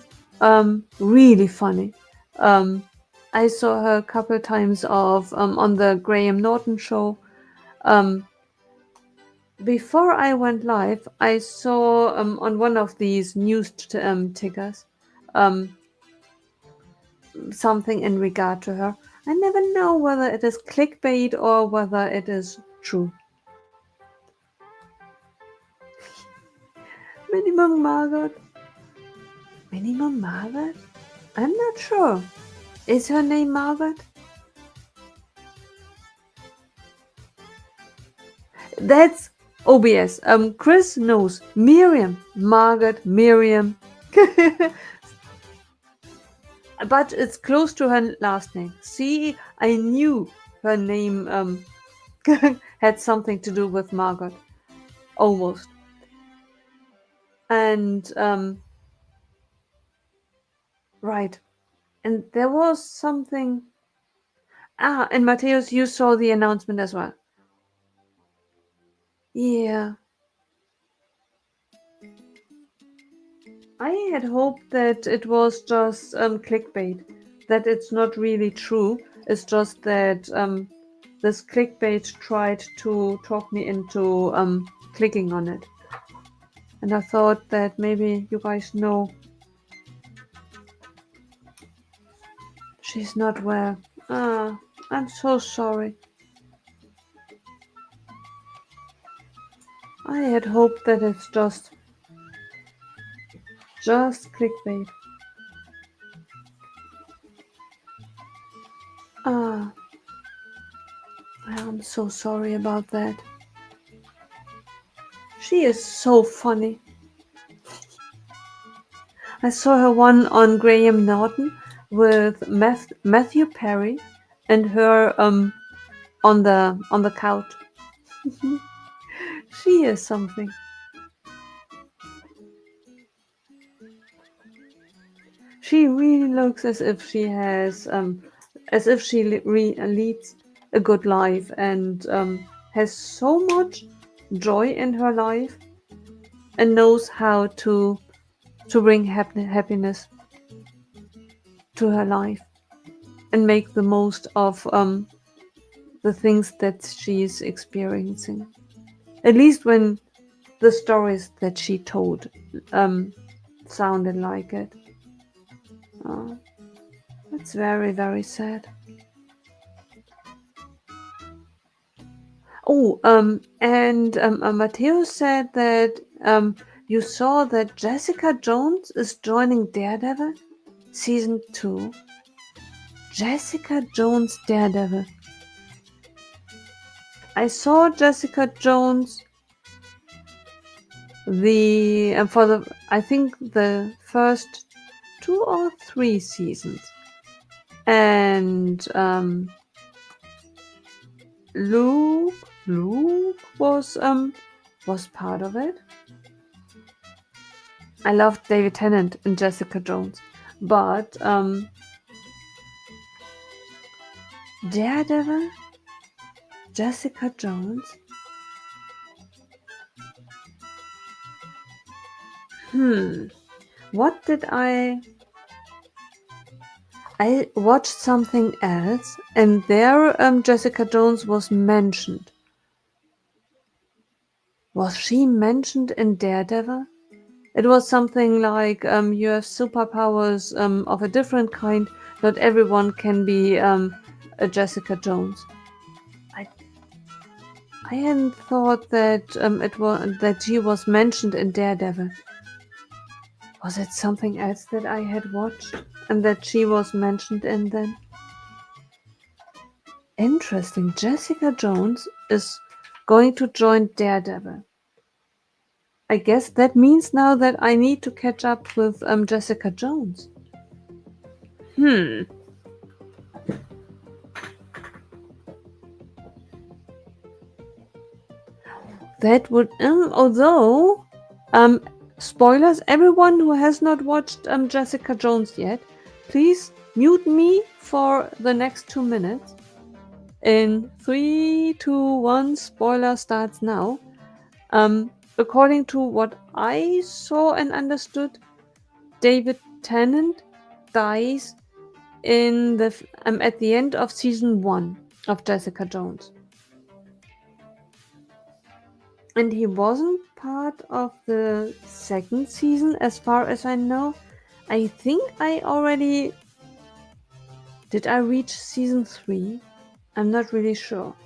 really funny. I saw her a couple times on the Graham Norton show. Before I went live, I saw on one of these news tickers something in regard to her. I never know whether it is clickbait or whether it is true. Minimum Margot? Minimum Margaret? I'm not sure. Is her name Margaret? That's OBS. Chris knows. Miriam. Margaret. Miriam. But it's close to her last name. See, I knew her name had something to do with Margaret. Almost. And right. And there was something. And Matthias, you saw the announcement as well. Yeah. I had hoped that it was just clickbait, that it's not really true. It's just that this clickbait tried to talk me into clicking on it. And I thought that maybe you guys know she's not well. I'm so sorry. I had hoped that it's just clickbait. I'm so sorry about that. She is so funny. I saw her one on Graham Norton with Matthew Perry and her on the couch. She is something. She really looks as if she has leads a good life and has so much joy in her life and knows how to bring happiness to her life and make the most of the things that she's experiencing. At least when the stories that she told sounded like it. Oh, it's very, very sad. Oh, and Matteo said that you saw that Jessica Jones is joining Daredevil season 2. Jessica Jones Daredevil. I saw Jessica Jones for the I think the first 2 or 3 seasons, and Luke was part of it. I loved David Tennant in Jessica Jones, but Daredevil, Jessica Jones. What did I watched something else, and there Jessica Jones was mentioned. Was she mentioned in Daredevil? It was something like you have superpowers of a different kind. Not everyone can be a Jessica Jones. I hadn't thought that that she was mentioned in Daredevil. Was it something else that I had watched and that she was mentioned in then? Interesting. Jessica Jones is going to join Daredevil. I guess that means now that I need to catch up with Jessica Jones. That would, although, spoilers, everyone who has not watched Jessica Jones yet, please mute me for the next 2 minutes. In 3, 2, 1, spoiler starts now. According to what I saw and understood, David Tennant dies in the at the end of season 1 of Jessica Jones. And he wasn't part of the second season, as far as I know. I think I already... Did I reach season 3? I'm not really sure.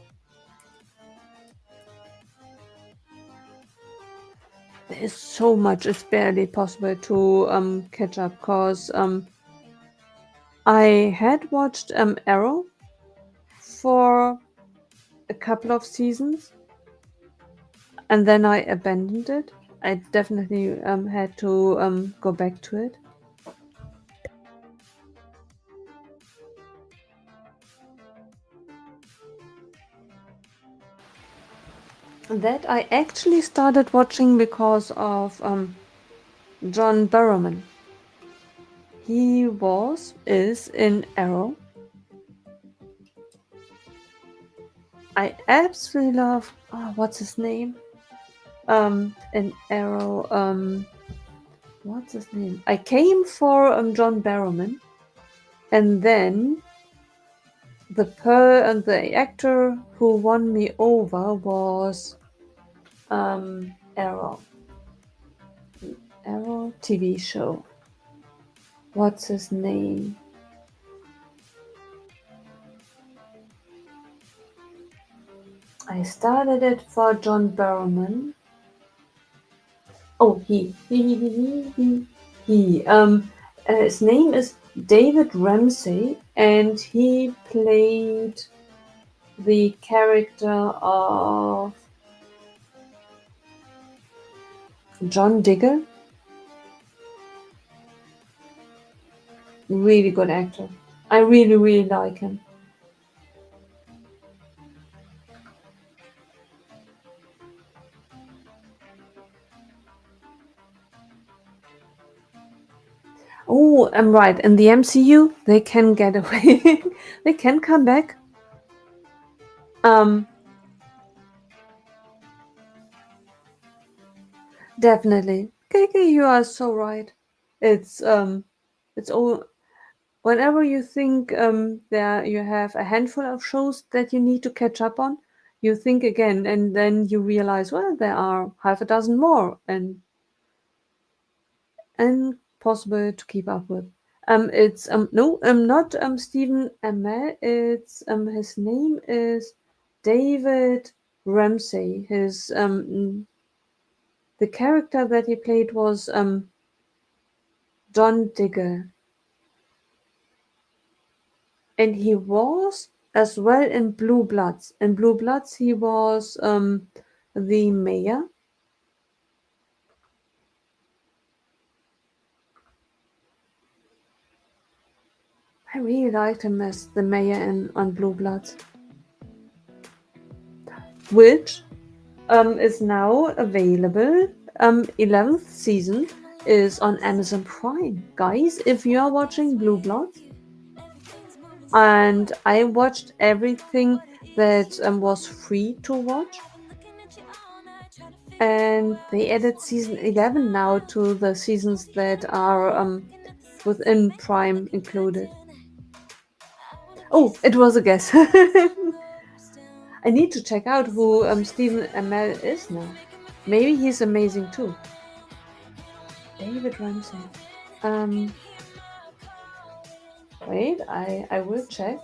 There's so much, it's barely possible to catch up, because I had watched Arrow for a couple of seasons, and then I abandoned it. I definitely had to go back to it. That I actually started watching because of John Barrowman. He is in Arrow. I absolutely love, what's his name? In Arrow, what's his name? I came for John Barrowman, and then the actor who won me over was Arrow TV show. What's his name? I started it for John Barrowman. Oh, he. His name is David Ramsey, and he played the character of John Diggle. Really good actor. I really, really like him. Oh, I'm right. In the MCU, they can get away. They can come back. Definitely. KK, you are so right. It's all. Whenever you think there you have a handful of shows that you need to catch up on, you think again, and then you realize, well, there are half a dozen more, and possible to keep up with. It's no, not Stephen Amell. It's his name is David Ramsey. His the character that he played was John Diggle. And he was as well in Blue Bloods. In Blue Bloods, he was the mayor. I really liked him as the mayor on Blue Bloods. which is now available. 11th season is on Amazon Prime. Guys, if you are watching Blue Bloods, and I watched everything that was free to watch, and they added season 11 now to the seasons that are within Prime included. Oh, it was a guess. I need to check out who Stephen Amell is now. Maybe he's amazing too. David Ramsey. Um, Wait, I will check.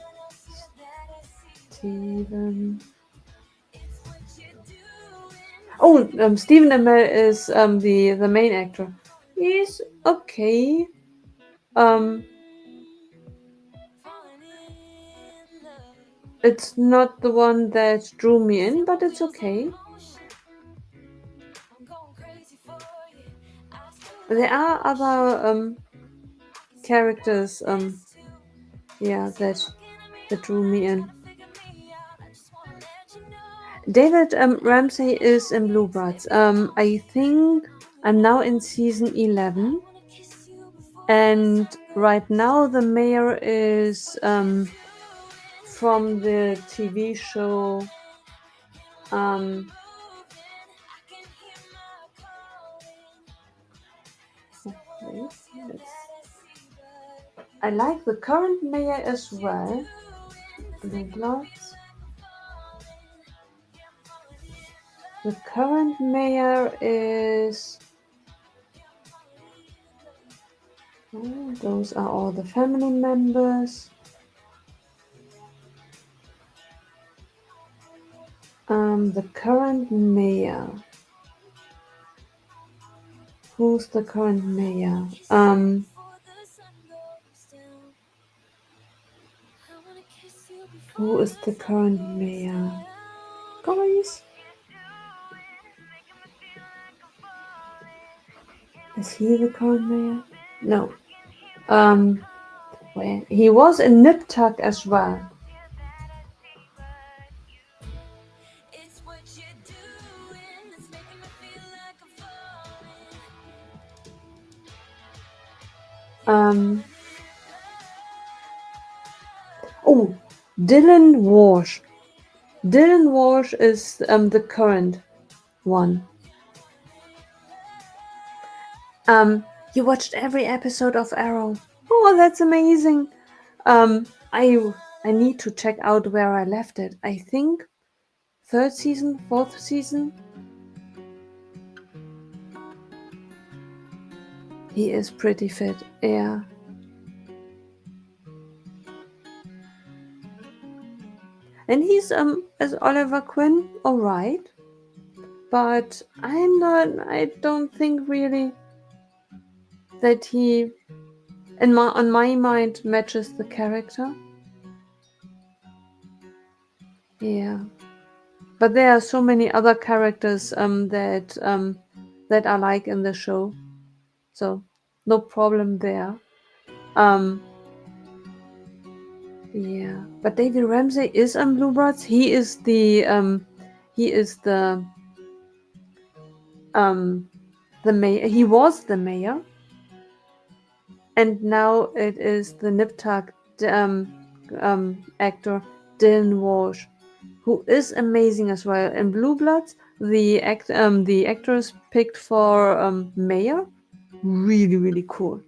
Stephen. Oh, Stephen Amell is the main actor. He's okay. Um, it's not the one that drew me in, but it's okay. There are other characters, yeah, that drew me in. David Ramsey is in Blue Bloods. I think I'm now in season 11, and right now the mayor is from the TV show. Wait, I like the current mayor as well. Blue Bloods. The current mayor is. Oh, those are all the family members. The current mayor. Who's the current mayor? Who is the current mayor? Guys? Is he the current mayor? No. Well, he was in Nip Tuck as well. Oh, Dylan Walsh. Dylan Walsh is the current one. You watched every episode of Arrow. Oh, that's amazing. I need to check out where I left it. I think third season, fourth season. He is pretty fit, yeah. And he's as Oliver Queen, alright. But I don't think really that he on my mind matches the character. Yeah. But there are so many other characters that I like in the show. So no problem there. Yeah, but David Ramsey is on Blue Bloods. He is the mayor. He was the mayor, and now it is the Nip Tuck actor Dylan Walsh, who is amazing as well. In Blue Bloods, the actress picked for mayor, really cool.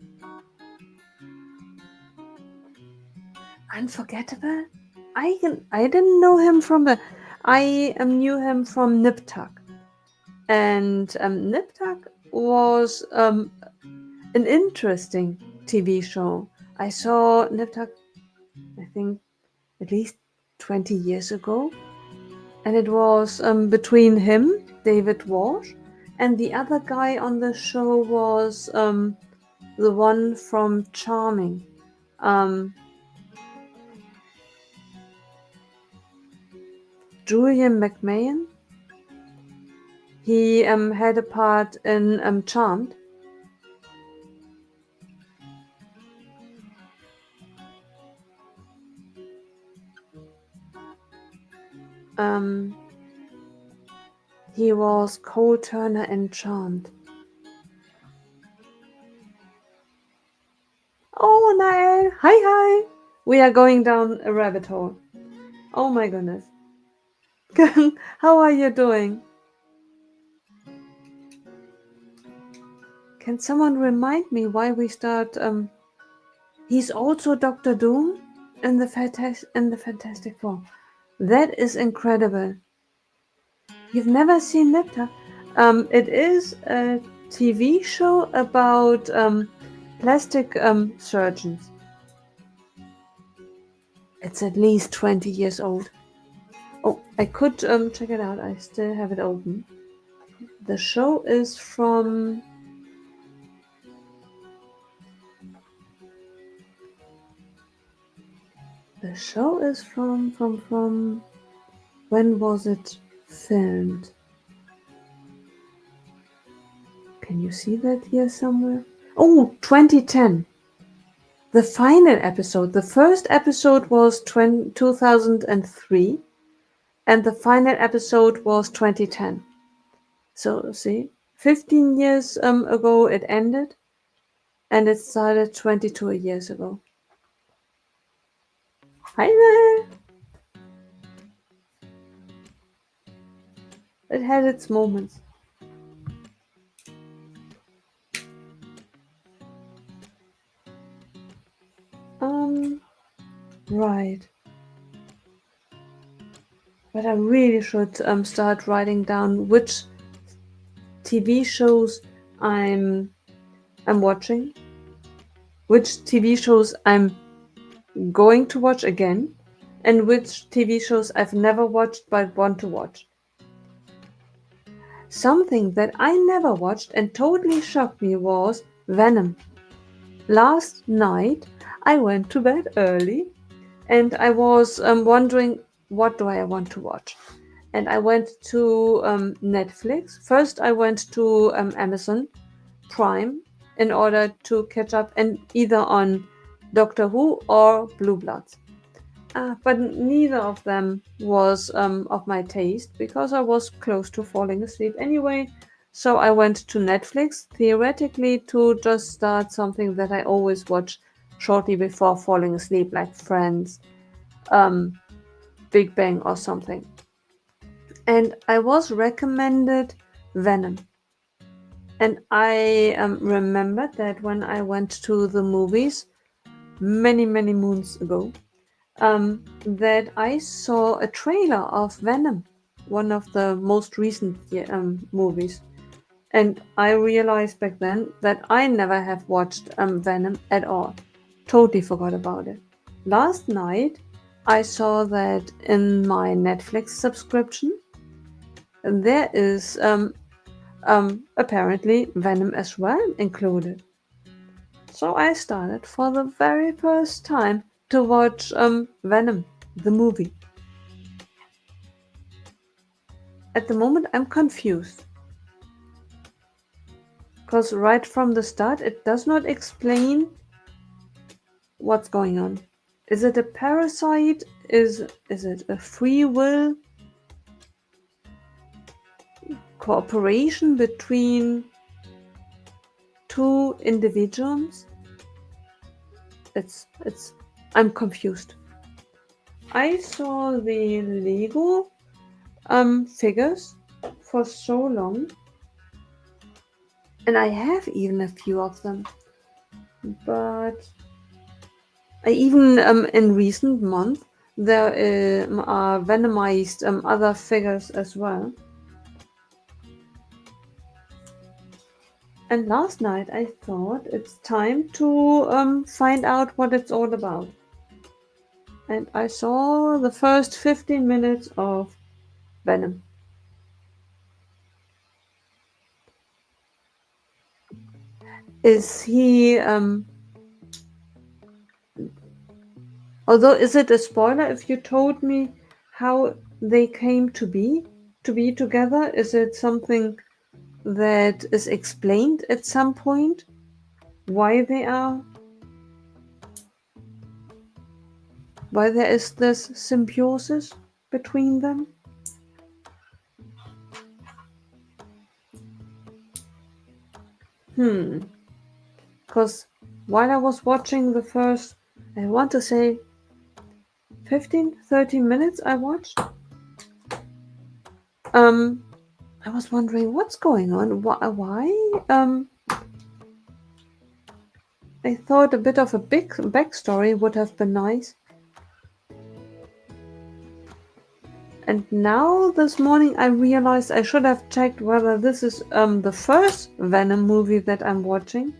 Unforgettable. I didn't know him from the. I knew him from Nip Tuck. And Nip Tuck was an interesting TV show. I saw Nip Tuck, I think, at least 20 years ago. And it was between him, David Walsh, and the other guy on the show was the one from Charming. Julian McMahon. He had a part in Charmed. He was Cole Turner in Charmed. Oh, Nael! Hi! We are going down a rabbit hole. Oh my goodness. How are you doing? Can someone remind me why we start? He's also Doctor Doom in the Fantastic Four. That is incredible. You've never seen Nepta? It is a TV show about plastic surgeons. It's at least 20 years old. Oh, I could check it out. I still have it open. The show is from. The show is from. When was it filmed? Can you see that here somewhere? Oh, 2010. The final episode. The first episode was 2003, and the final episode was 2010. So, see, 15 years ago it ended, and it started 22 years ago. Hi there! It had its moments. Right. But I really should start writing down which TV shows I'm watching, which TV shows I'm going to watch again, and which TV shows I've never watched but want to watch. Something that I never watched and totally shocked me was Venom. Last night I went to bed early and I was wondering what do I want to watch. And I went to Netflix. First, I went to Amazon Prime in order to catch up and either on Doctor Who or Blue Bloods. But neither of them was of my taste because I was close to falling asleep anyway. So I went to Netflix theoretically to just start something that I always watch shortly before falling asleep, like Friends, Big Bang, or something. And I was recommended Venom. And I remembered that when I went to the movies many moons ago, that I saw a trailer of Venom, one of the most recent movies. And I realized back then that I never have watched Venom at all. Totally forgot about it. Last night, I saw that in my Netflix subscription, there is apparently Venom as well included. So I started for the very first time to watch Venom, the movie. At the moment, I'm confused. Because right from the start, it does not explain what's going on. Is it a parasite? Is it a free will cooperation between two individuals? I'm confused. I saw the Lego figures for so long, and I have even a few of them, but I even in recent months there are Venomized other figures as well. And last night I thought it's time to find out what it's all about. And I saw the first 15 minutes of Venom. Is he although is it a spoiler if you told me how they came to be together? Is it something that is explained at some point? Why there is this symbiosis between them? Hmm. Because while I was watching the first, I want to say 15, 13 minutes I watched, um, I was wondering what's going on. Why? I thought a bit of a big backstory would have been nice. And now this morning I realized I should have checked whether this is the first Venom movie that I'm watching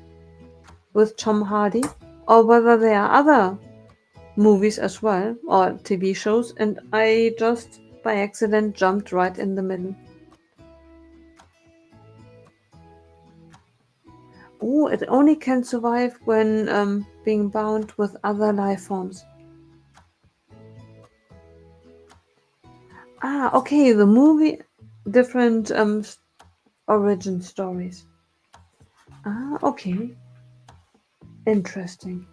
with Tom Hardy, or whether there are other movies as well, or TV shows, and I just by accident jumped right in the middle. Oh, it only can survive when being bound with other life forms. Ah, okay, the movie, different origin stories. Ah, okay, interesting.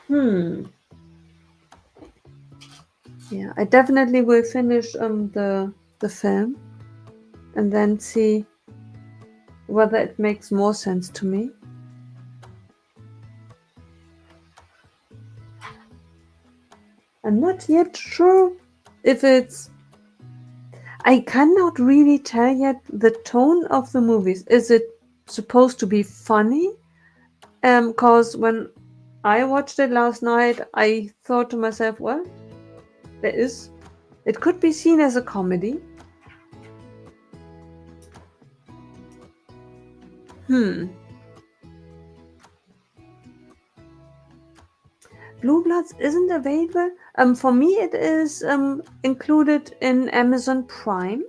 Hmm. Yeah, I definitely will finish the film and then see whether it makes more sense to me. I'm not yet sure if it's. I cannot really tell yet the tone of the movies. Is it supposed to be funny? Cause when I watched it last night, I thought to myself, well, there is. It could be seen as a comedy. Hmm. Blue Bloods isn't available. For me, it is included in Amazon Prime,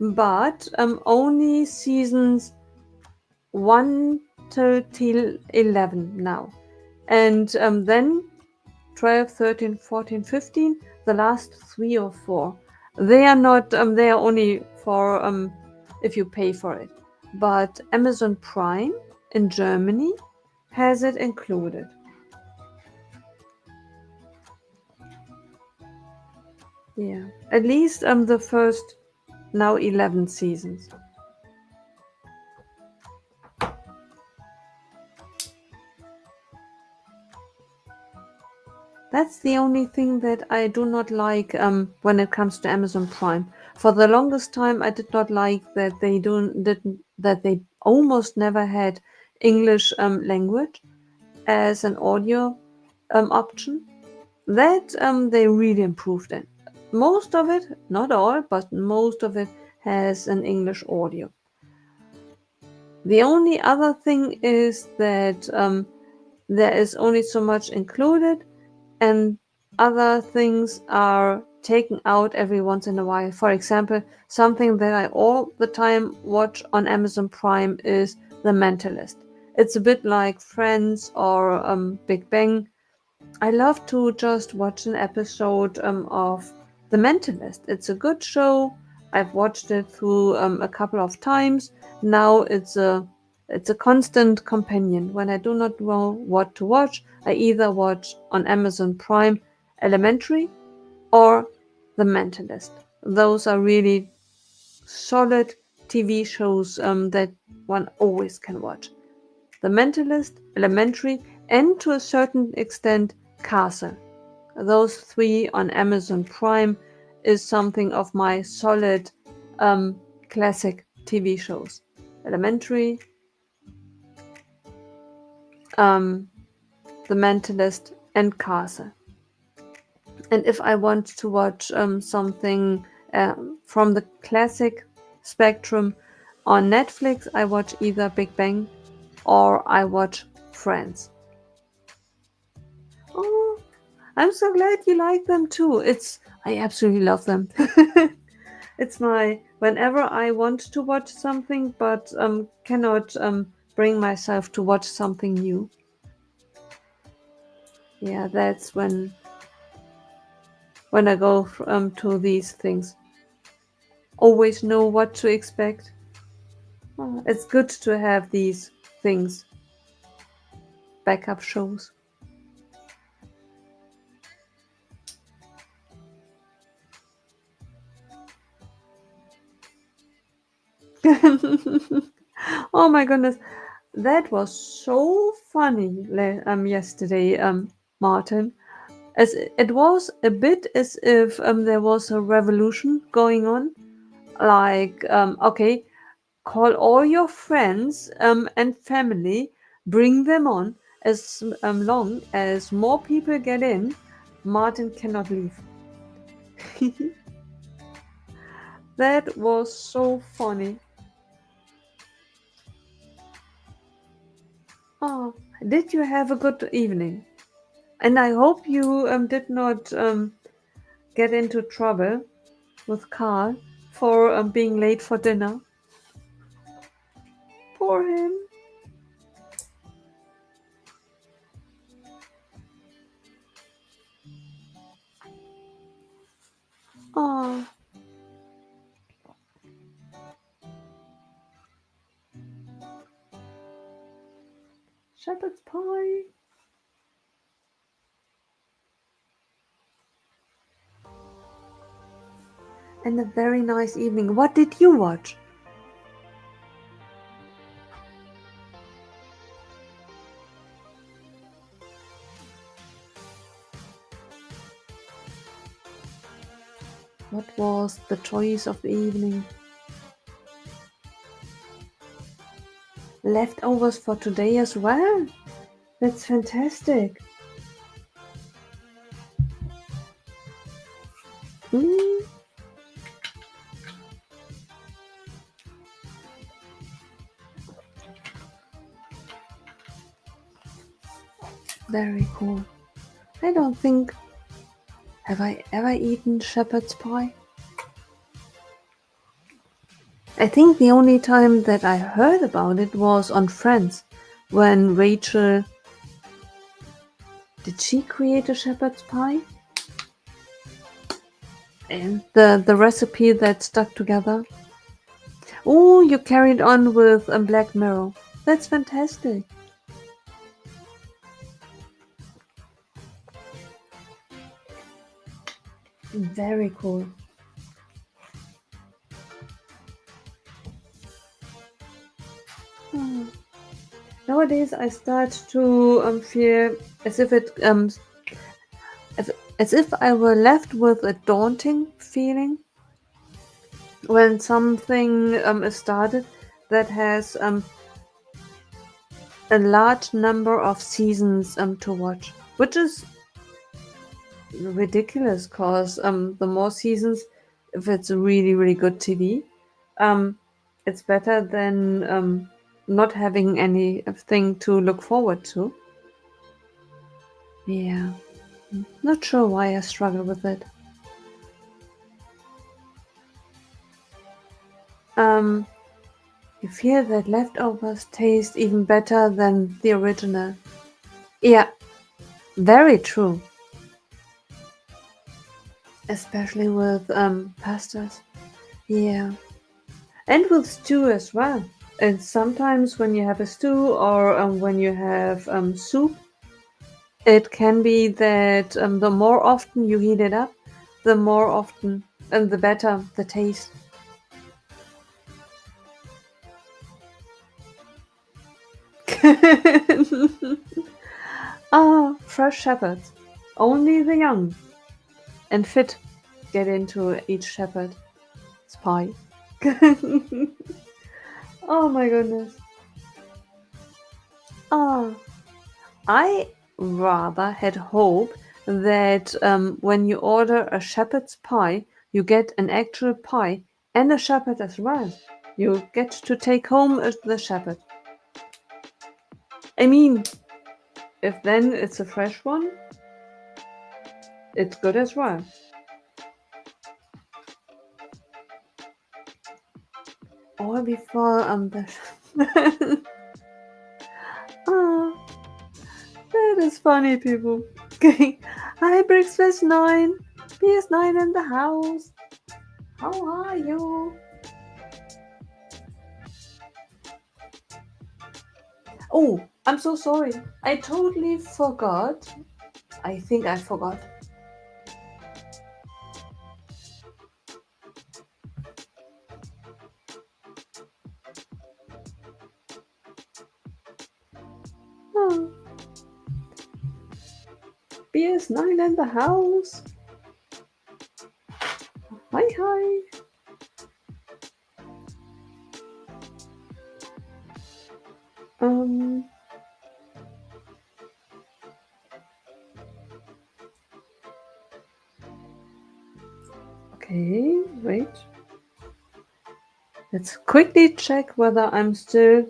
but only seasons 1 till 11 now. And then 12, 13, 14, 15, the last 3 or 4. They are not, they are only for if you pay for it. But Amazon Prime in Germany has it included. Yeah, at least the first now 11 seasons. That's the only thing that I do not like when it comes to Amazon Prime. For the longest time, I did not like that they don't didn't that they almost never had English language as an audio option. That they really improved it. Most of it, not all, but most of it has an English audio. The only other thing is that there is only so much included, and other things are taken out every once in a while. For example, something that I all the time watch on Amazon Prime is The Mentalist. It's a bit like Friends or Big Bang. I love to just watch an episode of The Mentalist. It's a good show. I've watched it through a couple of times. Now it's a constant companion. When I do not know what to watch, I either watch on Amazon Prime Elementary or The Mentalist. Those are really solid TV shows that one always can watch. The Mentalist, Elementary, and to a certain extent, Castle. Those three on Amazon Prime is something of my solid classic TV shows. Elementary, um, The Mentalist, and Castle. And if I want to watch something from the classic spectrum on Netflix, I watch either Big Bang or I watch Friends. Oh, I'm so glad you like them too. I absolutely love them. It's my whenever I want to watch something but cannot bring myself to watch something new. Yeah, that's when I go to these things. Always know what to expect. Oh, it's good to have these things, backup shows. Oh my goodness, that was so funny yesterday, Martin. As it was a bit as if there was a revolution going on. Like, okay, call all your friends and family, bring them on. As long as more people get in, Martin cannot leave. That was so funny. Oh, did you have a good evening? And I hope you did not get into trouble with Carl for being late for dinner. Poor him. Oh, shepherd's pie. And a very nice evening. What did you watch? What was the choice of the evening? Leftovers for today as well? That's fantastic. Mm, very cool. I don't think have I ever eaten shepherd's pie? I think the only time that I heard about it was on Friends when Rachel did she create a shepherd's pie? And the recipe that stuck together. Oh, you carried on with a Black Mirror. That's fantastic. Very cool. Hmm. Nowadays, I start to feel as if as, as if I were left with a daunting feeling when something is started that has a large number of seasons to watch, which is ridiculous because the more seasons, if it's really really good TV, um, it's better than not having anything to look forward to. Yeah, not sure why I struggle with it. Um, you feel that leftovers taste even better than the original. Yeah, very true. Especially with pastas. Yeah, and with stew as well. And sometimes when you have a stew or when you have soup, it can be that the more often you heat it up, the more often and the better the taste. Ah, fresh shepherds. Only the young and fit get into each shepherd's pie. Oh my goodness. Ah, I rather had hoped that when you order a shepherd's pie, you get an actual pie and a shepherd as well. You get to take home the shepherd. I mean, if then it's a fresh one, it's good as well. Or before the ah, that is funny, people. Okay, hi, Breakfast 9. PS9 in the house. How are you? Oh, I'm so sorry. I totally forgot. I think I forgot. BS9 in the house. Hi, hi. Okay, wait. Let's quickly check whether I'm still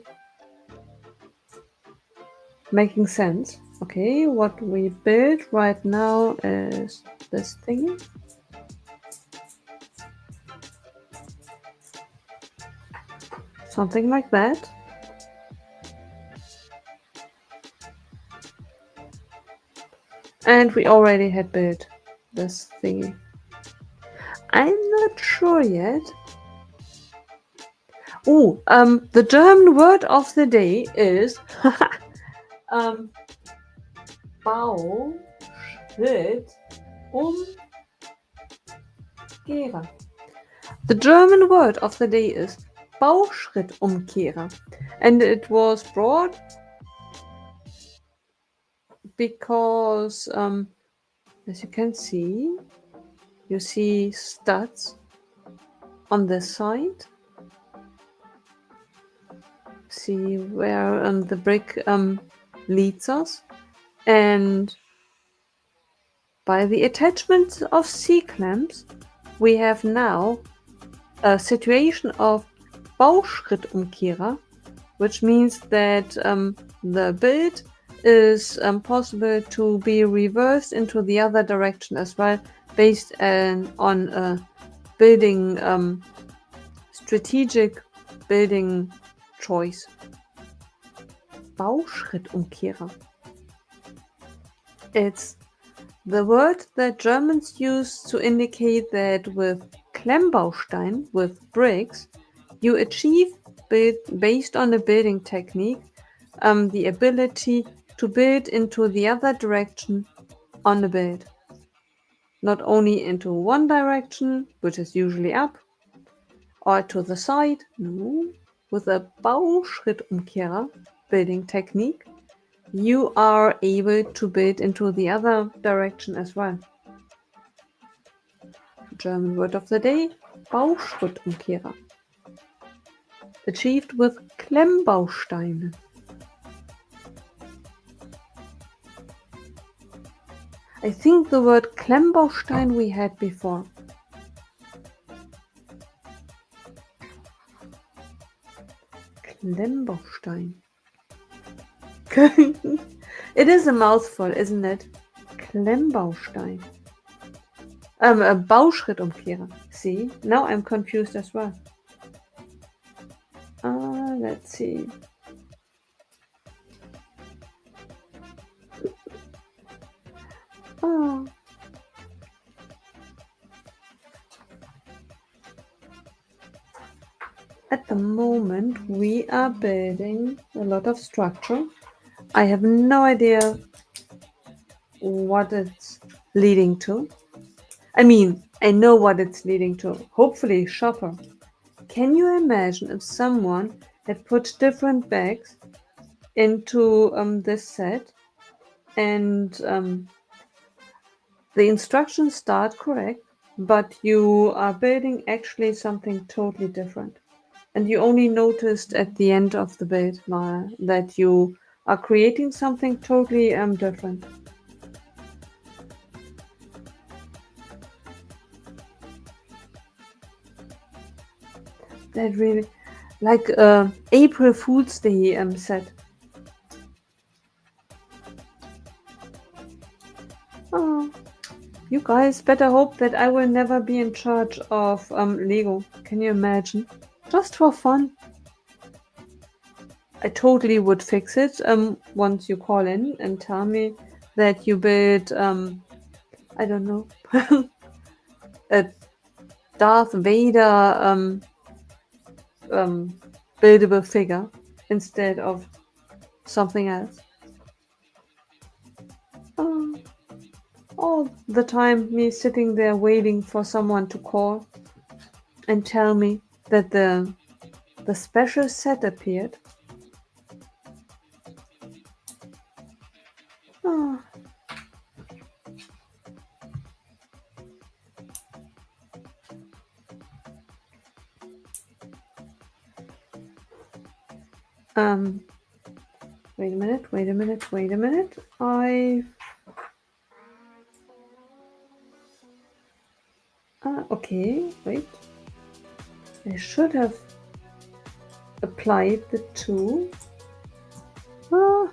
making sense. Okay, what we build right now is this thingy. Something like that. And we already had built this thingy. I'm not sure yet. Oh, the German word of the day is Bauschrittumkehrer. The German word of the day is Bauschrittumkehrer, and it was brought because, as you can see, you see studs on the side. See where the brick leads us, and by the attachment of C-clamps, we have now a situation of Bauschrittumkehrer, which means that the build is possible to be reversed into the other direction as well, based on a building strategic building choice. Bauschrittumkehrer. It's the word that Germans use to indicate that with Klemmbaustein, with bricks, you achieve, based on a building technique, the ability to build into the other direction on the build. Not only into one direction, which is usually up, or to the side, no. With a Bauschrittumkehrer building technique, you are able to build into the other direction as well. German word of the day, Bauschrittumkehrer. Achieved with Klemmbausteine. I think the word Klemmbaustein we had before. Klemmbaustein. It is a mouthful, isn't it? Klemmbaustein. A Bauschrittumkehrer. See, now I'm confused as well. Let's see. Oh. At the moment, we are building a lot of structure. I have no idea what it's leading to. I mean, I know what it's leading to. Hopefully, shopper. Can you imagine if someone had put different bags into this set and the instructions start correct, but you are building actually something totally different. And you only noticed at the end of the build that you are creating something totally different. That really, like April Fool's Day set. Oh, you guys better hope that I will never be in charge of Lego. Can you imagine? Just for fun. I totally would fix it once you call in and tell me that you build, I don't know, a Darth Vader buildable figure instead of something else. All the time, me sitting there waiting for someone to call and tell me that the special set appeared. Oh. Um, wait a minute, wait a minute, wait a minute. Okay, wait. I should have applied the two. Ah,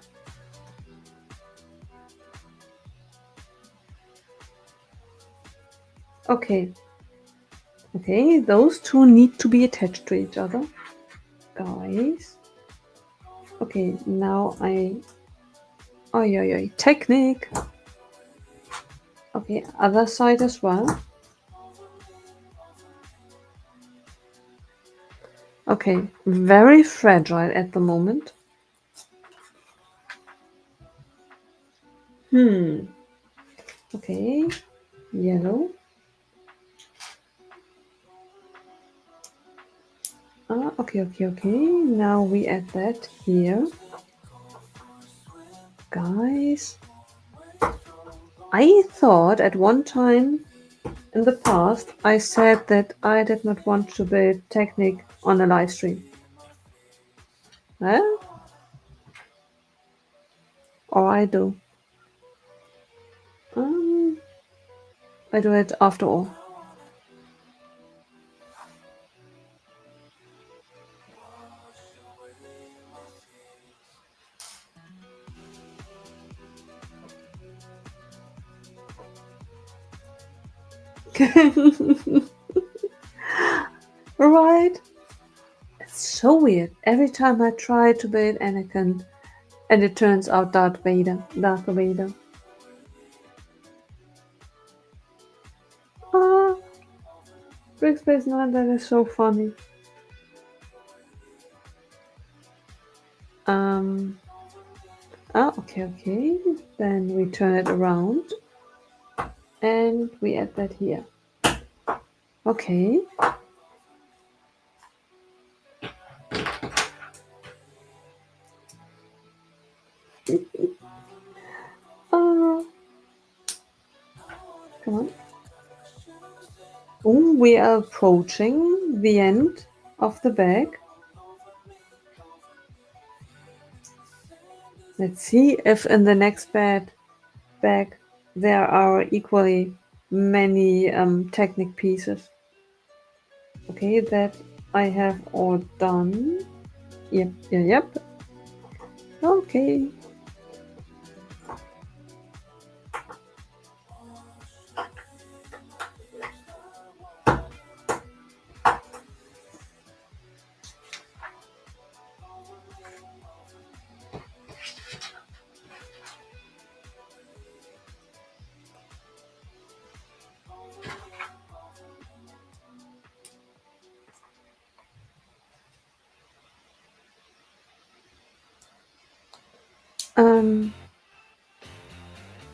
okay. Okay, those two need to be attached to each other. Guys. Okay, now Oi, oi, oi. Technique. Okay, other side as well. Okay, very fragile at the moment. Okay, yellow. Okay, okay, okay. Now we add that here. Guys, I thought at one time in the past I said that I did not want to build Technic on a live stream. Well, or I do. I do it after all. Right? It's so weird. Every time I try to build Anakin, and it turns out Darth Vader. Darth Vader. Ah, Brickspace 9, that is so funny. Um. Okay, okay. Then we turn it around, and we add that here. Okay. Uh, come on. Oh, we are approaching the end of the bag. Let's see if in the next bag there are equally many Technic pieces. Okay, that I have all done. Yep, yep, yep. Okay.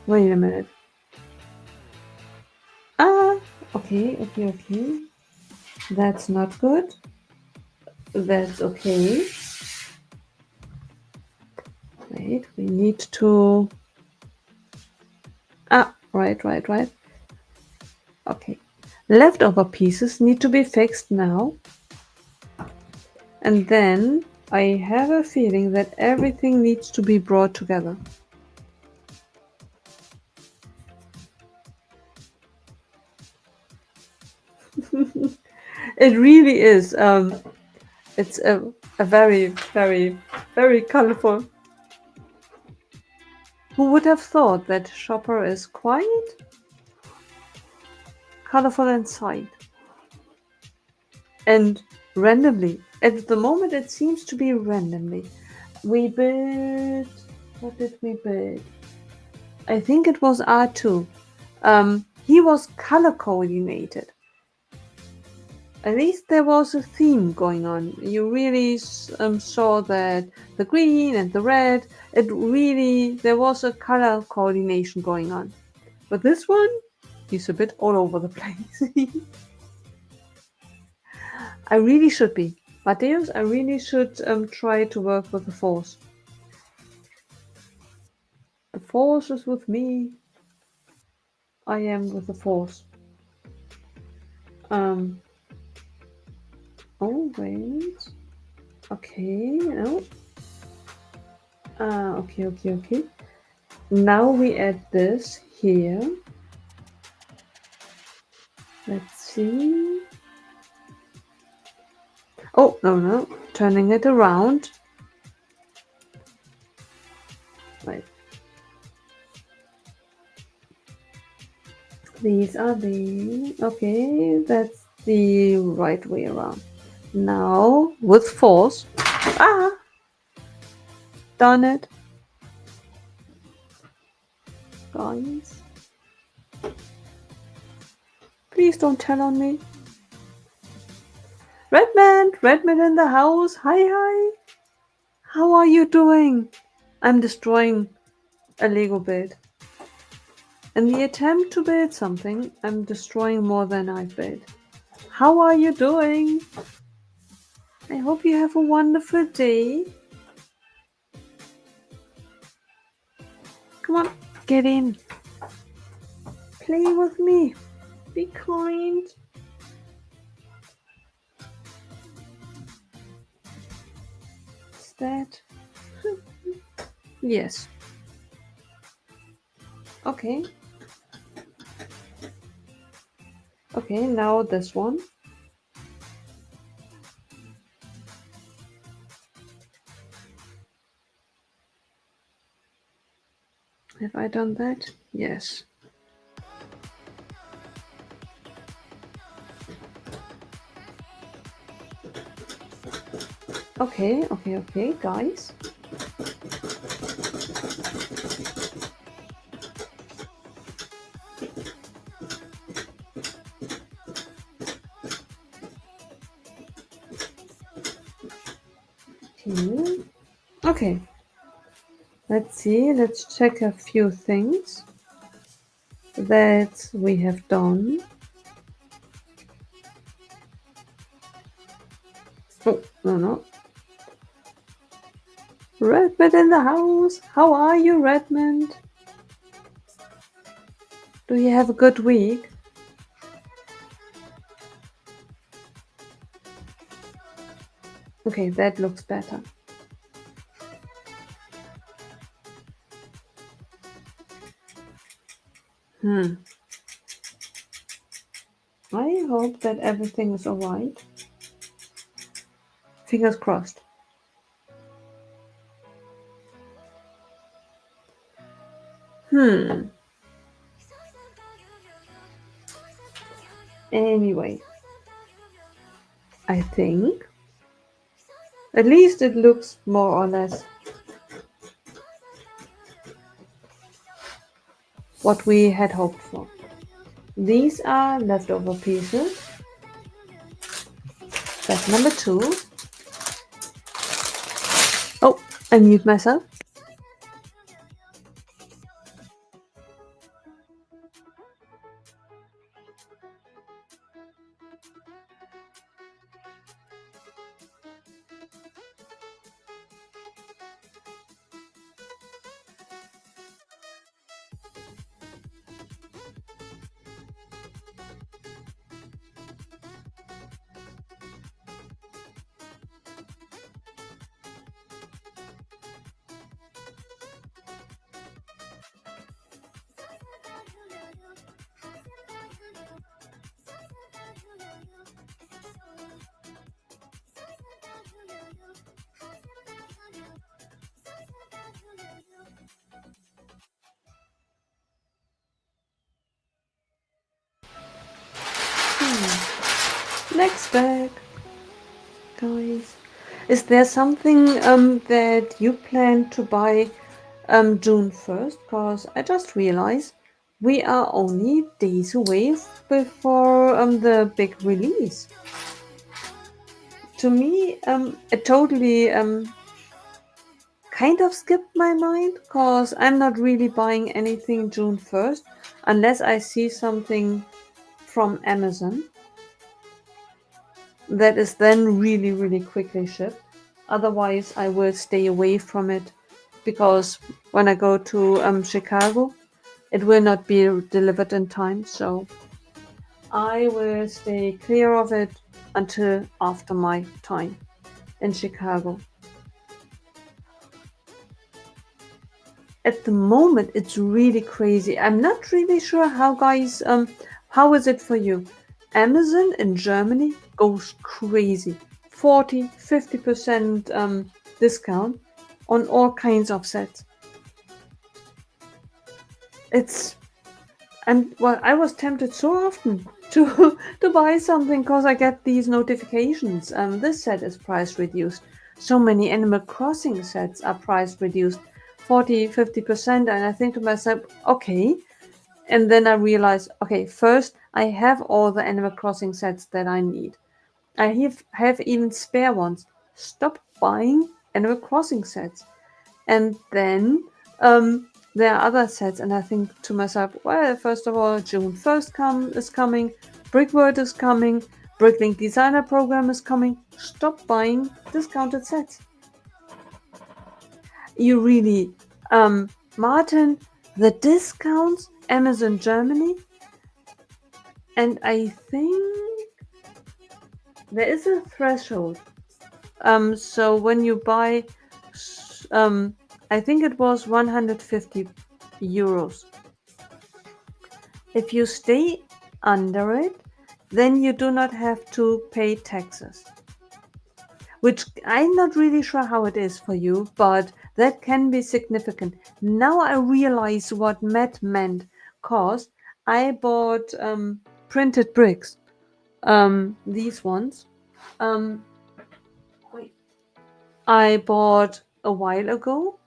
Wait a minute. Okay, okay, okay. That's not good. That's okay. Wait, we need to. Right, right, right. Okay. Leftover pieces need to be fixed now. And then I have a feeling that everything needs to be brought together. It really is. It's a very, very, very colorful. Who would have thought that Shopper is quite colorful inside? And randomly. At the moment, it seems to be randomly. We built. What did we build? I think it was R2. He was color coordinated. At least there was a theme going on. You really saw that the green and the red, there was a color coordination going on. But this one, he's a bit all over the place. I really should be. Mateus, I really should try to work with the Force. The Force is with me. I am with the Force. Oh, wait. Okay, no. Okay, okay, okay. Now we add this here. Let's see. Oh, no, no. Turning it around. Right. These are the... Okay, that's the right way around. Now, with force. Ah! Done it. Guys. Please don't tell on me. Redmond! Redmond in the house! Hi, hi! How are you doing? I'm destroying a Lego build. In the attempt to build something, I'm destroying more than I've built. How are you doing? I hope you have a wonderful day. Come on, get in. Play with me. Be kind. Is that? Yes. Okay. Okay, now this one. Have I done that? Yes. Okay, okay, okay, guys. Okay. Let's see. Let's check a few things that we have done. Oh, no, no. Redmond in the house. How are you, Redmond? Do you have a good week? Okay, that looks better. I hope that everything is alright. Fingers crossed. Anyway, I think at least it looks more or less what we had hoped for. These are leftover pieces. That's number 2. Oh, I mute myself. Next bag, guys. Is there something that you plan to buy June 1st? Because I just realized we are only days away before the big release. To me, it totally kind of skipped my mind because I'm not really buying anything June 1st unless I see something from Amazon that is then really, really quickly shipped. Otherwise, I will stay away from it because when I go to Chicago, it will not be delivered in time. So I will stay clear of it until after my time in Chicago. at the moment it's really crazy. I'm not really sure how, guys, how is it for you? Amazon in Germany goes crazy. 40-50% discount on all kinds of sets. It's and well, I was tempted so often to to buy something because I get these notifications. This set is price reduced. So many Animal Crossing sets are price reduced 40-50%, and I think to myself, okay. And then I realize, okay, first I have all the Animal Crossing sets that I need. I have even spare ones. Stop buying Animal Crossing sets. And then there are other sets, and I think to myself, well, first of all, June 1st is coming, Brickworld is coming, Bricklink Designer Program is coming. Stop buying discounted sets. You really, Martin, the discounts, Amazon Germany, and I think there is a threshold. So when you buy, I think it was 150 euros. If you stay under it, then you do not have to pay taxes. Which I'm not really sure how it is for you, but that can be significant. Now I realize what Matt meant, cause I bought printed bricks. These ones. Wait. I bought a while ago.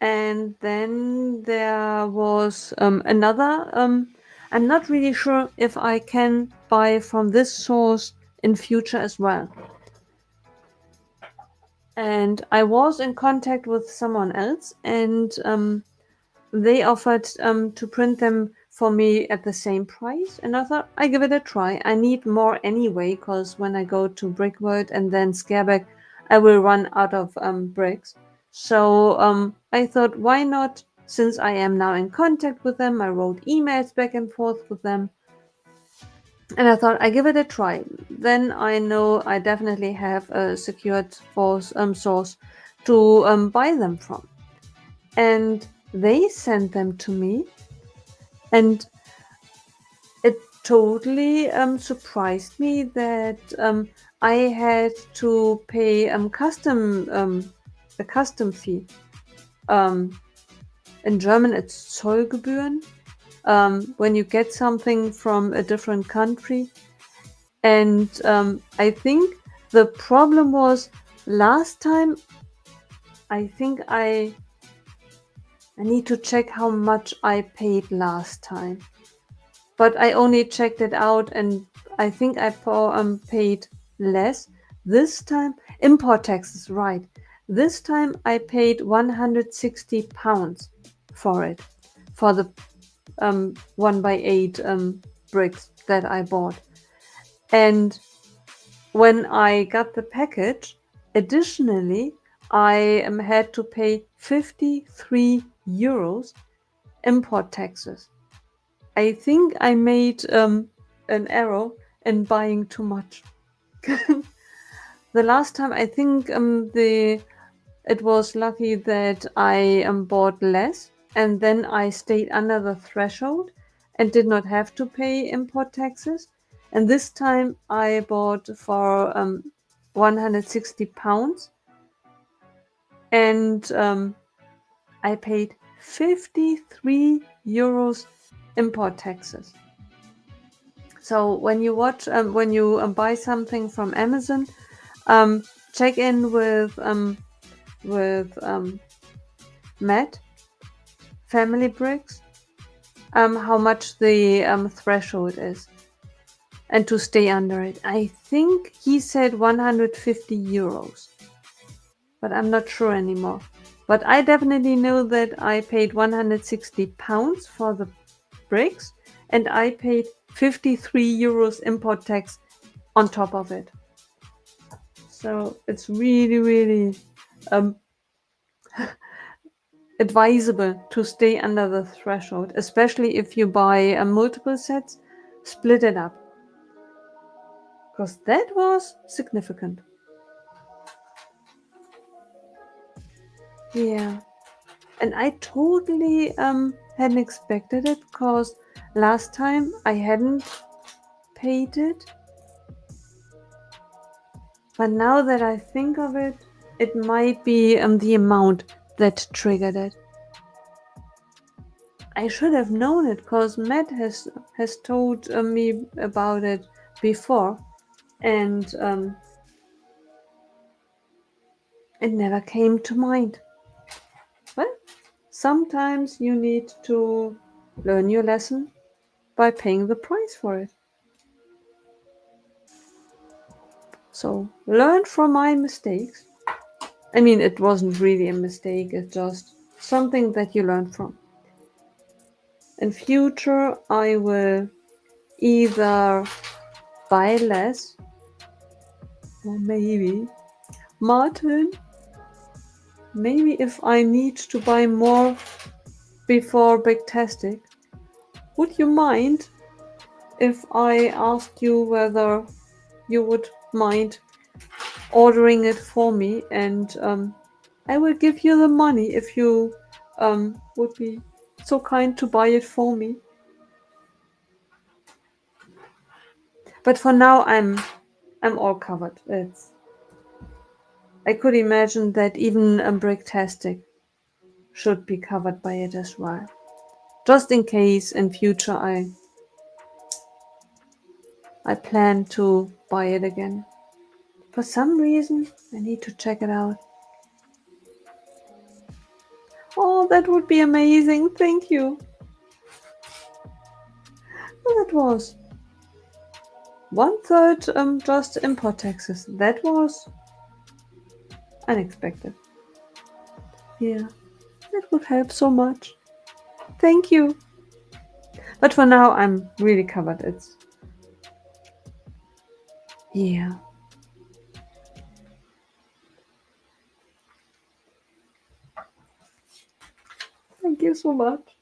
And then there was another. I'm not really sure if I can buy from this source in future as well. And I was in contact with someone else, and they offered to print them for me at the same price. And I thought, I give it a try. I need more anyway, because when I go to Brickworld and then Scareback, I will run out of bricks. So I thought, why not? Since I am now in contact with them, I wrote emails back and forth with them. And I thought, I give it a try. Then I know I definitely have a secured source to buy them from. And they sent them to me. And it totally surprised me that I had to pay a custom fee. In German, it's Zollgebühren. When you get something from a different country, and I think the problem was last time. I think I need to check how much I paid last time. But I only checked it out, and I think I paid less. This time, import taxes, right. This time I paid £160 for it, for the 1x8 bricks that I bought. And when I got the package, additionally, I had to pay 53 euros import taxes. I think I made an error in buying too much. The last time I think it was lucky that I bought less, and then I stayed under the threshold and did not have to pay import taxes. And this time I bought for £160, and I paid 53 euros import taxes. So when you buy something from Amazon, check in with Matt, Family Bricks, how much the threshold is, and to stay under it. I think he said 150 euros, but I'm not sure anymore. But I definitely know that I paid £160 for the bricks, and I paid 53 euros import tax on top of it. So it's really, really advisable to stay under the threshold, especially if you buy multiple sets, split it up. Because that was significant. Yeah. And I totally hadn't expected it because last time I hadn't paid it. But now that I think of it, it might be the amount that triggered it. I should have known it because Matt has told me about it before, and it never came to mind. Well, sometimes you need to learn your lesson by paying the price for it. So learn from my mistakes. I mean, it wasn't really a mistake, it's just something that you learn from. In future, I will either buy less or maybe, Martin, maybe if I need to buy more before Bigtastic, would you mind if I asked you whether you would mind ordering it for me, and I will give you the money if you would be so kind to buy it for me. But for now, I'm all covered. It's I could imagine that even a Bricktastic should be covered by it as well, just in case in future I plan to buy it again. For some reason, I need to check it out. Oh, that would be amazing! Thank you. Well, that was 1/3 just import taxes. That was unexpected. Yeah, that would help so much. Thank you. But for now, I'm really covered. It's yeah. Thank you so much.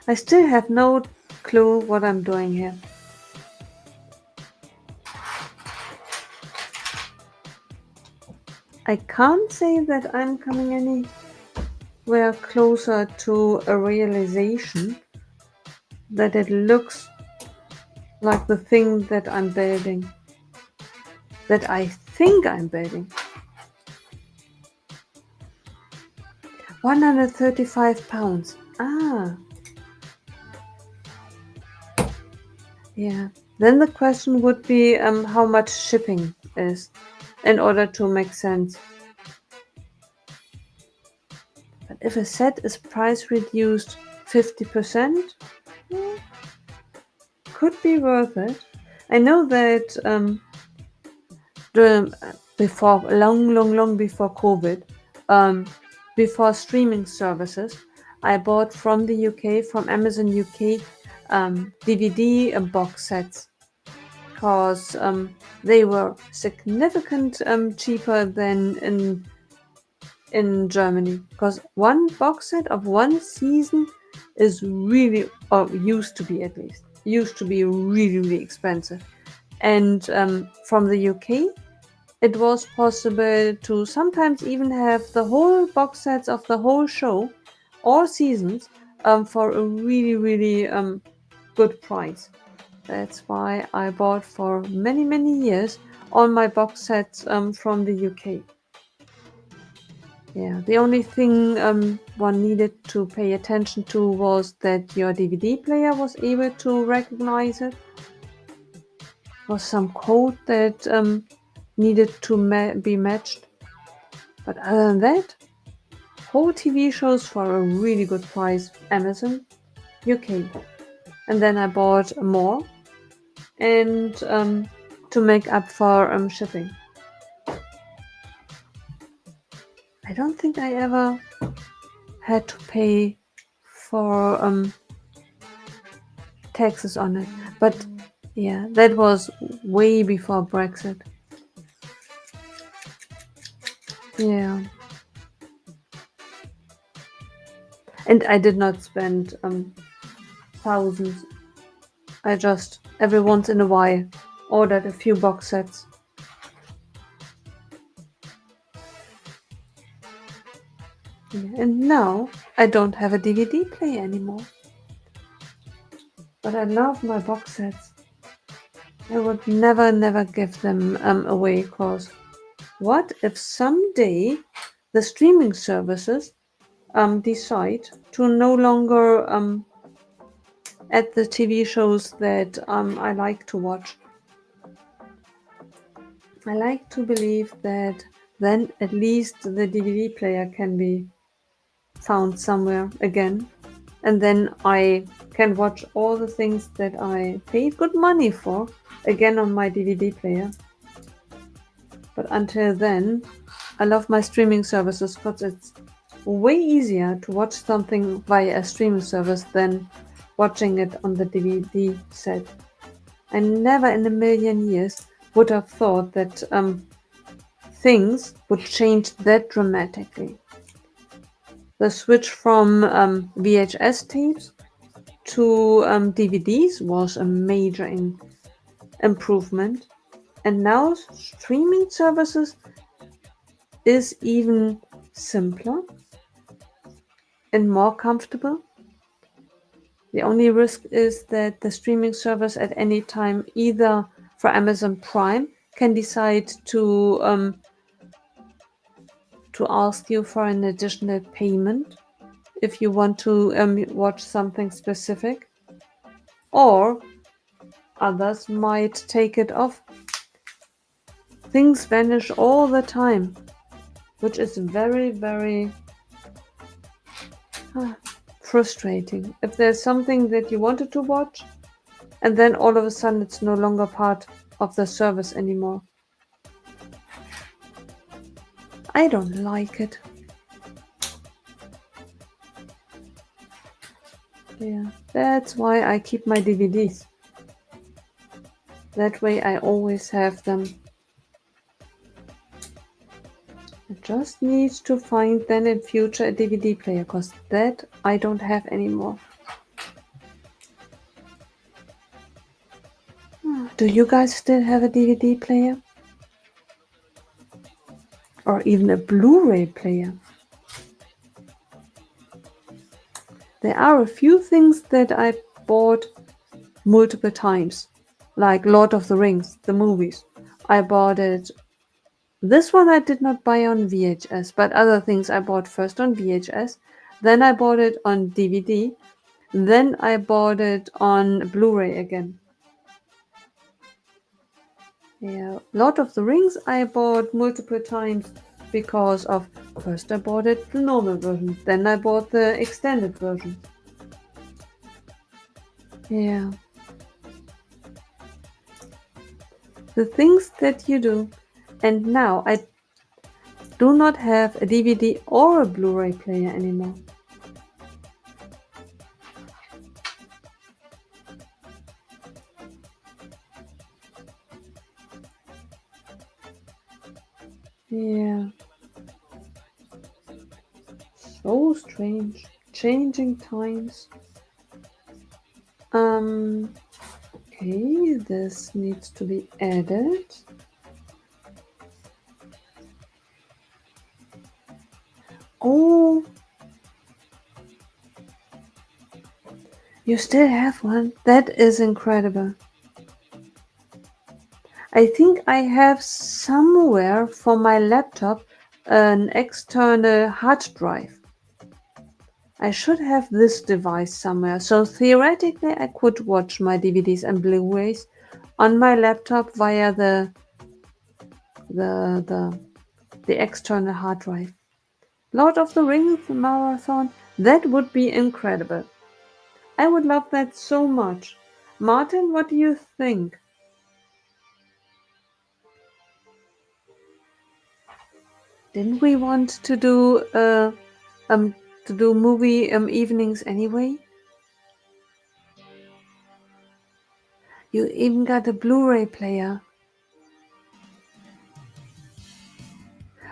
I still have no clue what I'm doing here. I can't say that I'm coming anywhere closer to a realization that it looks like the thing that I'm building, that I think I'm building. 135 pounds. Ah, yeah. Then the question would be how much shipping is in order to make sense. But if a set is price reduced 50%, could be worth it. I know that the before long before COVID, um, before streaming services, I bought from the UK, from Amazon UK, DVD box sets because they were significant cheaper than in Germany. Because one box set of one season is really, or used to be at least, used to be really expensive. And from the UK, it was possible to sometimes even have the whole box sets of the whole show, all seasons, for a really good price. That's why I bought for many years all my box sets from the UK. Yeah, the only thing one needed to pay attention to was that your DVD player was able to recognize it. Was some code that needed to be matched. But other than that, whole TV shows for a really good price, Amazon UK. And then I bought more and to make up for shipping. I don't think I ever had to pay for taxes on it. But yeah, that was way before Brexit. Yeah. And I did not spend thousands. I just every once in a while ordered a few box sets. And now I don't have a DVD player anymore. But I love my box sets. I would never give them away, cause what if someday the streaming services decide to no longer add the TV shows that I like to watch? I like to believe that then at least the DVD player can be found somewhere again, and then I can watch all the things that I paid good money for again on my DVD player. But until then, I love my streaming services because it's way easier to watch something via a streaming service than watching it on the DVD set. I never in a million years would have thought that things would change that dramatically. The switch from VHS tapes to DVDs was a major improvement, and now streaming services is even simpler and more comfortable. The only risk is that the streaming service at any time, either for Amazon Prime, can decide to ask you for an additional payment if you want to watch something specific, or others might take it off. Things vanish all the time, which is very frustrating. If there's something that you wanted to watch, and then all of a sudden it's no longer part of the service anymore. I don't like it. Yeah, that's why I keep my DVDs. That way I always have them. I just need to find then in future a DVD player, because that I don't have anymore. Do you guys still have a DVD player? Or even a Blu-ray player? There are a few things that I bought multiple times, like Lord of the Rings, the movies. I bought it. This one I did not buy on VHS, but other things I bought first on VHS, then I bought it on DVD, then I bought it on Blu-ray again. Yeah, Lord of the Rings I bought multiple times because of first I bought it the normal version, then I bought the extended version. Yeah. The things that you do. And now I do not have a DVD or a Blu-ray player anymore. Yeah. So strange. Changing times. Okay, this needs to be added. Oh, you still have one? That is incredible. I think I have somewhere for my laptop an external hard drive. I should have this device somewhere, so theoretically I could watch my DVDs and Blu-rays on my laptop via the external hard drive. Lord of the Rings marathon, that would be incredible. I would love that so much. Martin, what do you think? Didn't we want um to do movie evenings anyway? You even got a Blu-ray player.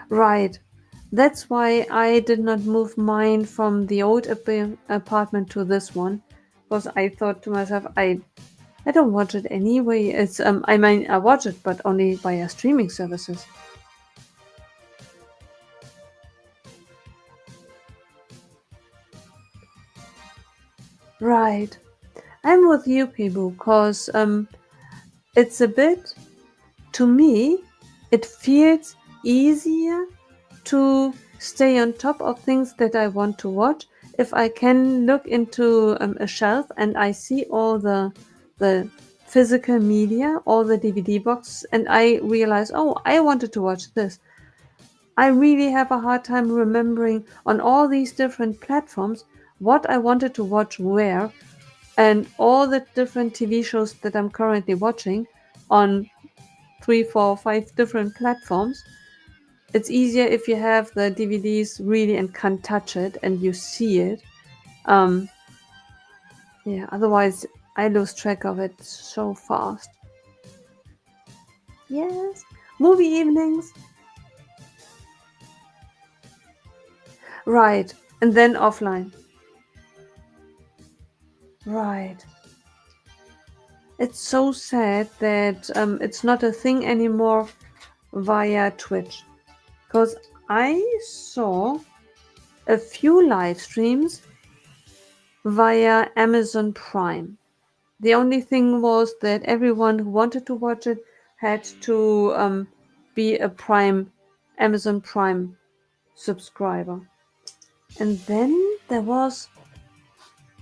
Right. That's why I did not move mine from the old apartment to this one, because I thought to myself, I don't watch it anyway. It's I mean I watch it, but only via streaming services. Right. I'm with you, Pibu, because it's a bit, to me, it feels easier to stay on top of things that I want to watch if I can look into a shelf and I see all the physical media, all the DVD boxes, and I realize, oh, I wanted to watch this. I really have a hard time remembering on all these different platforms what I wanted to watch where, and all the different TV shows that I'm currently watching on three, four, five different platforms. It's easier if you have the DVDs really and can't touch it and you see it. Um, yeah, otherwise I lose track of it so fast. Yes, movie evenings. Right, and then offline. Right. It's so sad that it's not a thing anymore via Twitch. Because I saw a few live streams via Amazon Prime. The only thing was that everyone who wanted to watch it had to be a Prime, Amazon Prime subscriber. And then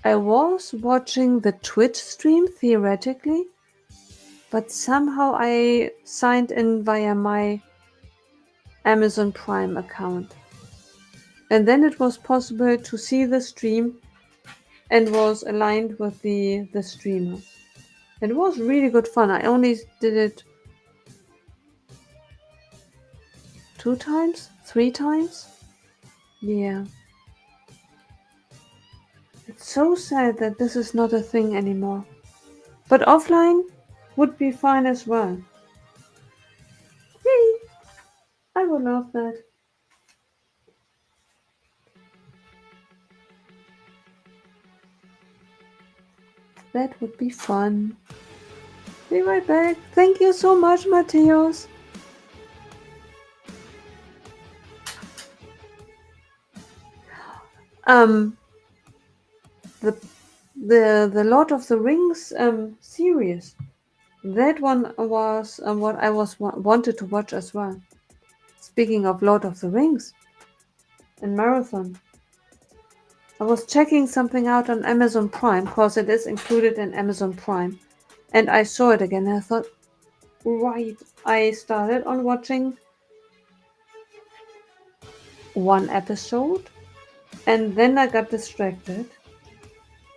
I was watching the Twitch stream theoretically, but somehow I signed in via my Amazon Prime account. And then it was possible to see the stream and was aligned with the streamer. It was really good fun. I only did it 2 times, 3 times. Yeah. It's so sad that this is not a thing anymore. But offline would be fine as well. Yay! I would love that. That would be fun. Be right back. Thank you so much, Matthias. Um, the the Lord of the Rings series. That one was what I wanted to watch as well. Speaking of Lord of the Rings and marathon, I was checking something out on Amazon Prime because it is included in Amazon Prime, and I saw it again. And I thought, right, I started on watching one episode, and then I got distracted.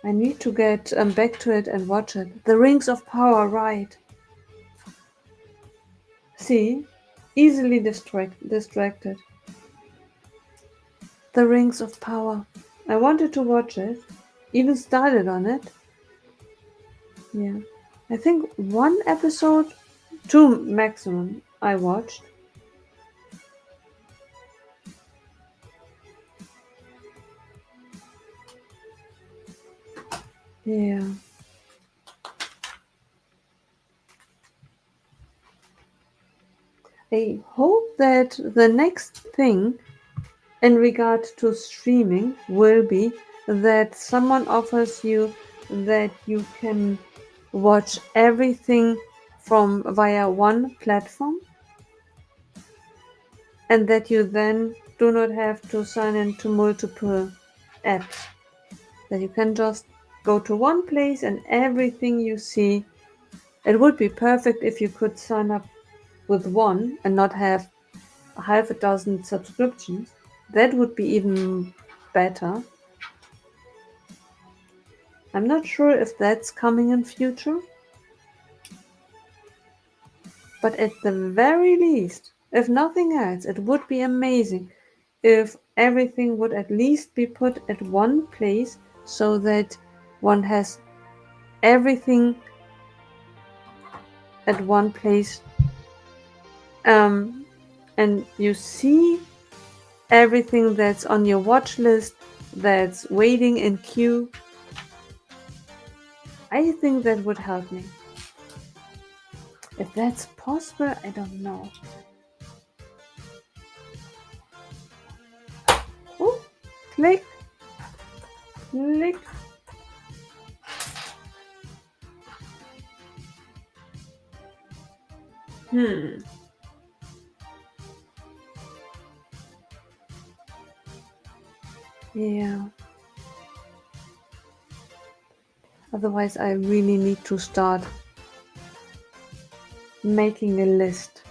I need to get back to it and watch it. The Rings of Power, right? See, easily distracted. The Rings of Power. I wanted to watch it, even started on it. Yeah. I think one episode, two maximum, I watched. Yeah. I hope that the next thing in regard to streaming will be that someone offers you that you can watch everything from via one platform, and that you then do not have to sign into multiple apps, that you can just go to one place and everything you see. It would be perfect if you could sign up with one and not have half a dozen subscriptions. That would be even better. I'm not sure if that's coming in future, but at the very least, if nothing else, it would be amazing if everything would at least be put at one place so that one has everything at one place, um, and you see everything that's on your watch list that's waiting in queue. I think that would help me. If that's possible, I don't know. Oh, click, click. Hmm. Yeah. Otherwise, I really need to start making a list.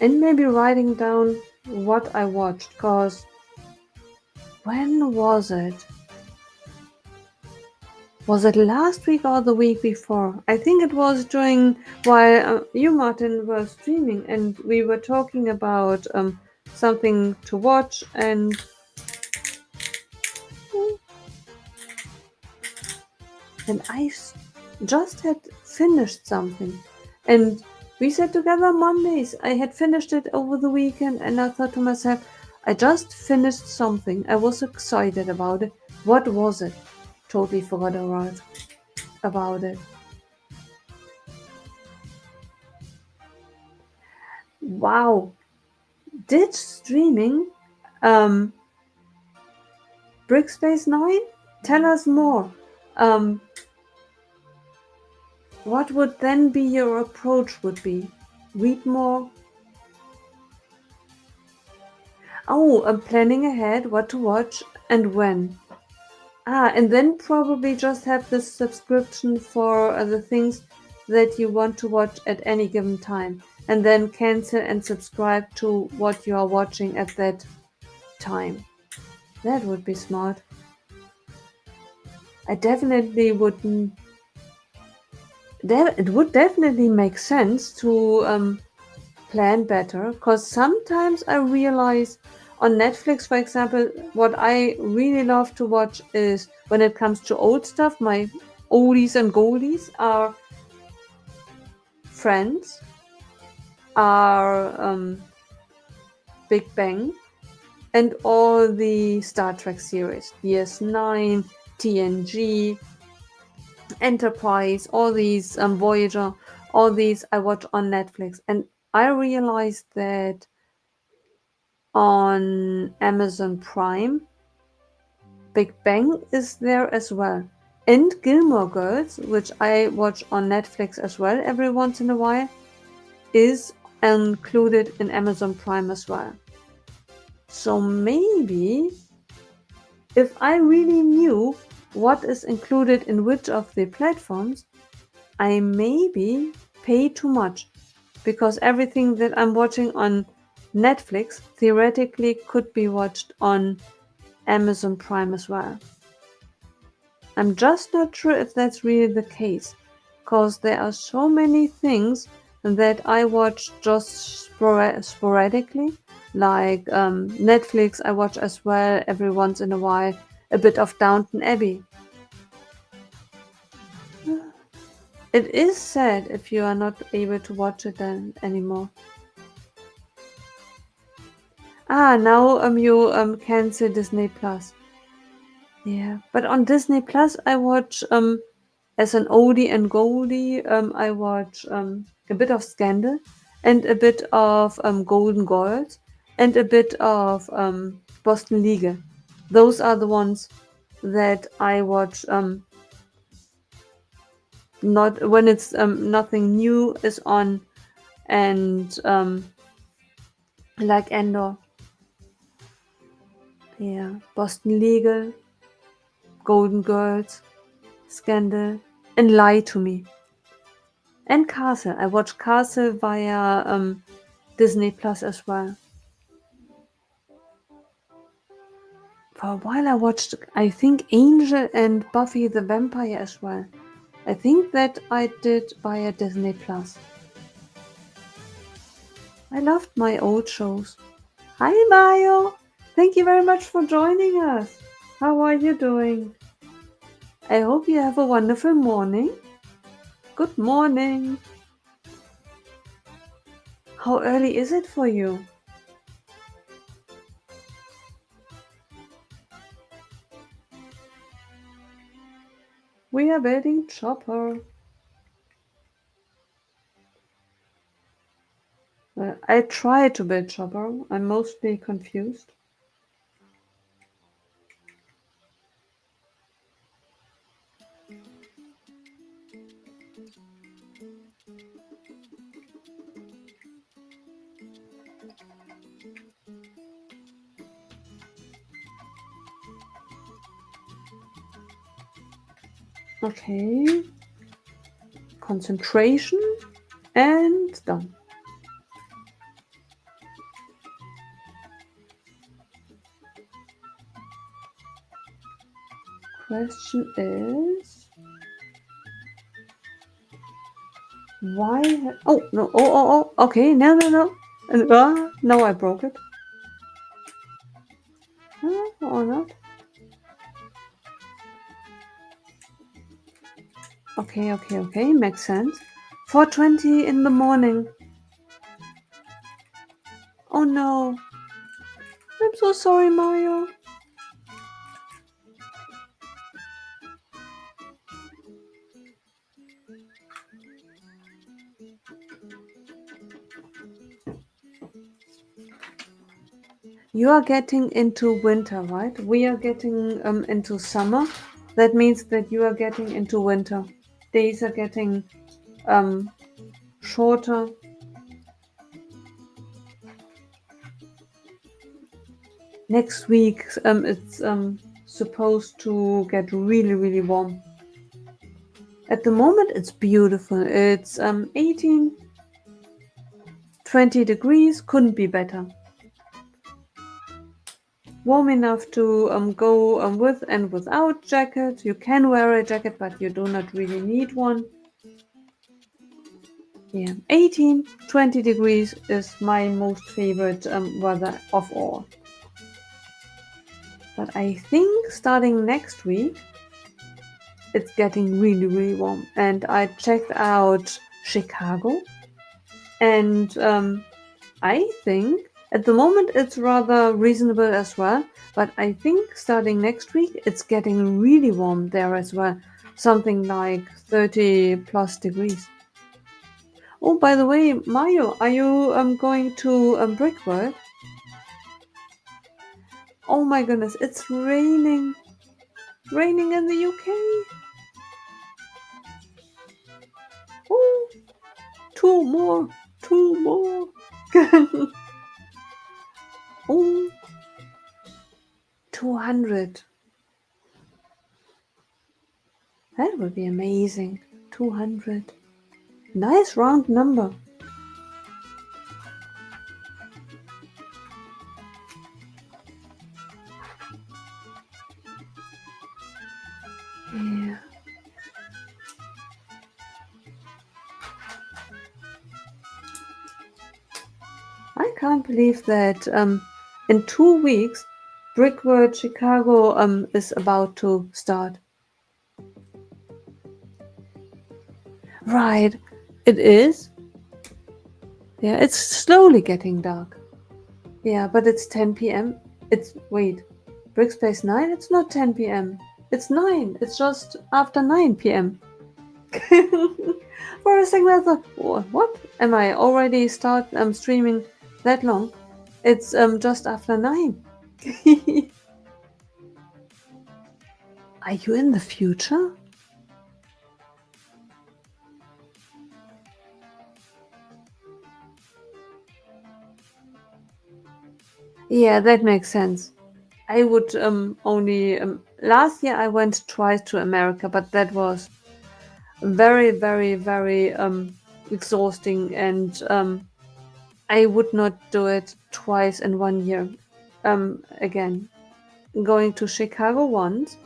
And maybe writing down what I watched. Because when was it? Was it last week or the week before? I think it was during while you, Martin, were streaming and we were talking about something to watch, and just had finished something. And we said together Mondays. I had finished it over the weekend, and I thought to myself, I just finished something. I was excited about it. What was it? Totally forgot about it. Wow. Did streaming um Brickspace 9? Tell us more. Um what would then be your approach would be? Read more. Oh, planning ahead what to watch and when. Ah, and then probably just have the subscription for the things that you want to watch at any given time, and then cancel and subscribe to what you are watching at that time. That would be smart. I definitely wouldn't. It would definitely make sense to plan better because sometimes I realize on Netflix, for example, what I really love to watch is when it comes to old stuff, my oldies and goldies are Friends, are Big Bang, and all the Star Trek series DS9, TNG, Enterprise, all these Voyager, all these I watch on Netflix. And I realized that on Amazon Prime, Big Bang is there as well. And Gilmore Girls, which I watch on Netflix as well every once in a while, is included in Amazon Prime as well. So maybe if I really knew what is included in which of the platforms, I maybe pay too much because everything that I'm watching on Netflix theoretically could be watched on Amazon Prime as well. I'm just not sure if that's really the case, because there are so many things that I watch just sporadically, like Netflix. I watch as well every once in a while a bit of Downton Abbey. It is sad if you are not able to watch it then anymore. Ah, now you cancel Disney Plus. Yeah, but on Disney Plus I watch as an oldie and goldie, I watch a bit of Scandal and a bit of Golden Girls and a bit of Boston Legal. Those are the ones that I watch. Not when it's nothing new is on, and like Endor, yeah, Boston Legal, Golden Girls, Scandal, and Lie to Me. And Castle. I watch Castle via Disney Plus as well. For a while I watched, I think, Angel and Buffy the Vampire as well. I think that I did via Disney Plus. I loved my old shows. Hi Mayo! Thank you very much for joining us. How are you doing? I hope you have a wonderful morning. Good morning. How early is it for you? We are building Chopper. I try to build Chopper. I'm mostly confused. Okay. Concentration and done. Question is why? Oh no! Oh! Okay, no! Now I broke it. Or not? Okay. Makes sense. 4:20 in the morning. Oh no! I'm so sorry, Mario. You are getting into winter, right? We are getting into summer. That means that you are getting into winter. Days are getting um, shorter. Next week, it's supposed to get really warm. At the moment, it's beautiful. It's 18, 20 degrees. Couldn't be better. Warm enough to go with and without jacket. You can wear a jacket, but you do not really need one. Yeah, 18, 20 degrees is my most favorite weather of all. But I think starting next week, it's getting really warm. And I checked out Chicago, and I think at the moment it's rather reasonable as well. But I think starting next week, it's getting really warm there as well. Something like 30 plus degrees. Oh, by the way, Mario, are you going to Brickwork? Oh my goodness, it's raining. Raining in the UK. Oh, two more. Two more. Oh, 200. That would be amazing. 200. Nice round number. Yeah. I can't believe that in 2 weeks, Brickwork Chicago is about to start. Right. It is. Yeah, it's slowly getting dark. Yeah, but it's 10 p.m. It's wait, Brickspace 9? It's not 10 p.m. It's 9. It's just after 9 p.m. For a second I thought, what? Am I already start streaming that long? It's just after 9. Are you in the future? Yeah, that makes sense. I would only last year I went twice to America, but that was very exhausting, and I would not do it twice in 1 year. Again, going to Chicago once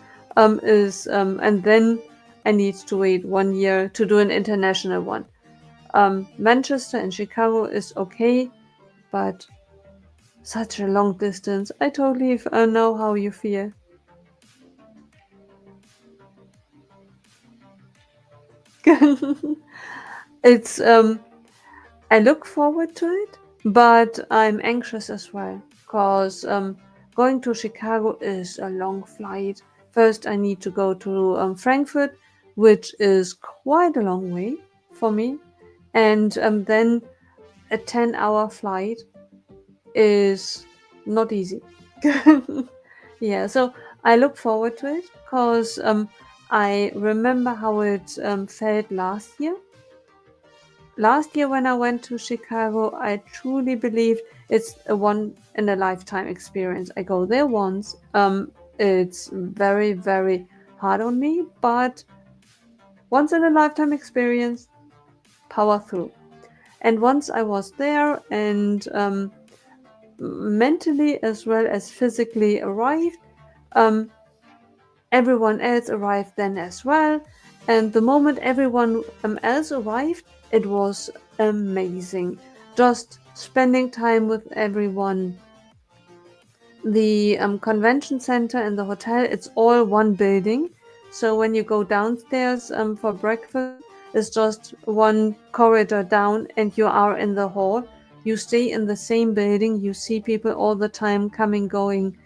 is and then I need to wait 1 year to do an international one. Manchester and Chicago is okay, but such a long distance. I totally know how you feel. It's I look forward to it, but I'm anxious as well because going to Chicago is a long flight. First, I need to go to Frankfurt, which is quite a long way for me, and then a 10-hour flight is not easy. Yeah, so I look forward to it because I remember how it felt last year. Last year, when I went to Chicago, I truly believe it's a one in a lifetime experience. I go there once. It's very hard on me, but Once in a lifetime experience, power through. And once I was there and mentally as well as physically arrived, um, everyone else arrived then as well. And the moment everyone else arrived, it was amazing. Just spending time with everyone. The convention center and the hotel, it's all one building. So when you go downstairs for breakfast, it's just one corridor down and you are in the hall. You stay in the same building. You see people all the time coming, going.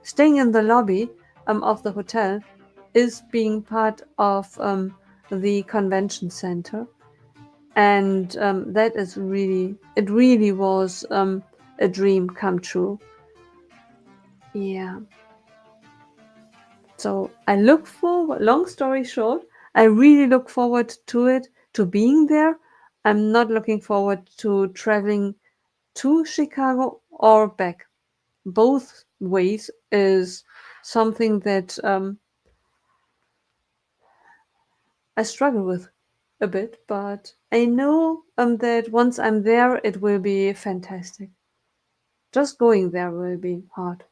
Staying in the lobby of the hotel is being part of the convention center. And that is really, it really was a dream come true. Yeah. So I look forward, long story short, I really look forward to it, to being there. I'm not looking forward to traveling to Chicago or back. Both ways is something that I struggle with a bit, but I know that once I'm there, it will be fantastic. Just going there will be hard.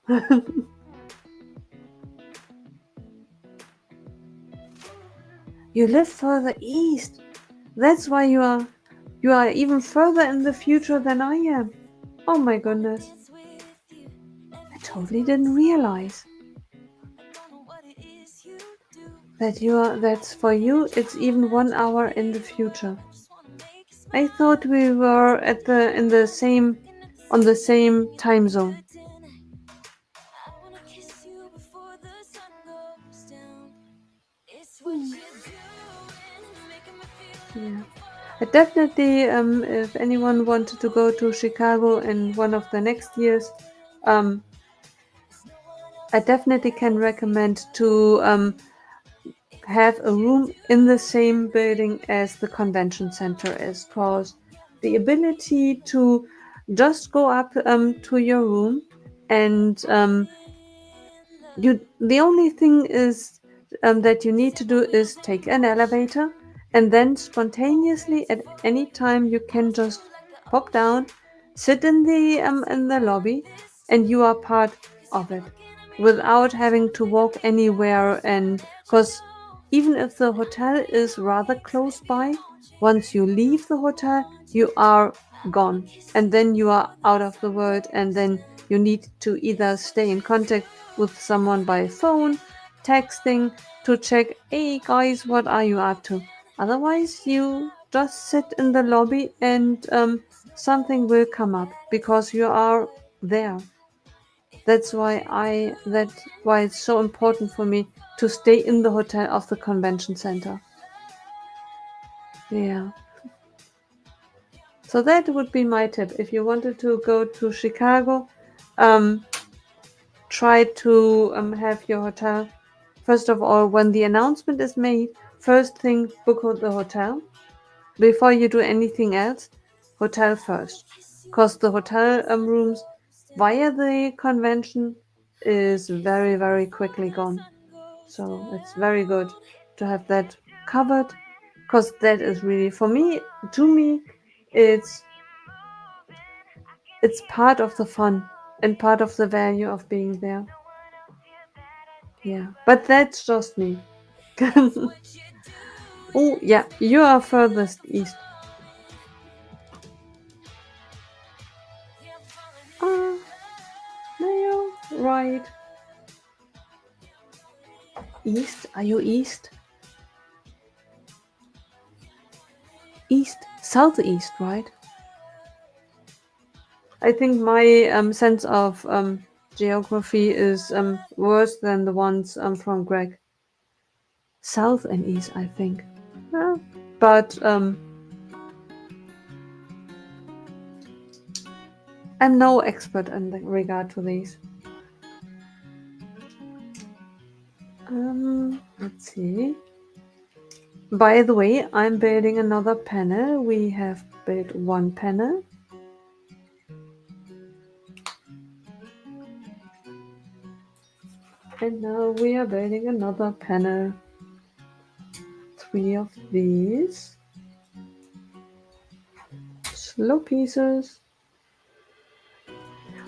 You live further east. That's why you are even further in the future than I am. Oh my goodness. I totally didn't realize that's for you it's even 1 hour in the future. I thought we were at the in the same on the same time zone. Hmm. Yeah. I definitely, if anyone wanted to go to Chicago in one of the next years, um, I definitely can recommend to have a room in the same building as the convention center is, because the ability to just go up to your room and you the only thing is that you need to do is take an elevator and then spontaneously at any time you can just pop down, sit in the lobby, and you are part of it without having to walk anywhere. And because even if the hotel is rather close by, once you leave the hotel you are gone, and then you are out of the world, and then you need to either stay in contact with someone by phone, texting, to check, hey guys, what are you up to? Otherwise, you just sit in the lobby and something will come up because you are there. That's why it's so important for me to stay in the hotel of the convention center. Yeah. So that would be my tip. If you wanted to go to Chicago, um, try to have your hotel. First of all, when the announcement is made, first thing, book the hotel. Before you do anything else, hotel first. Because the hotel rooms via the convention is very, very quickly gone. So it's very good to have that covered. Because that is really, for me, to me, it's it's part of the fun and part of the value of being there. Yeah, but that's just me. Oh, yeah, you are furthest east. Ah, no, right. East? Are you east? East? Southeast, right? I think my sense of geography is worse than the ones from Greg. South and east, I think. Yeah. But I'm no expert in regard to these. Let's see. By the way, I'm building another panel. We have built one panel. And now we are building another panel. 3 of these slow pieces.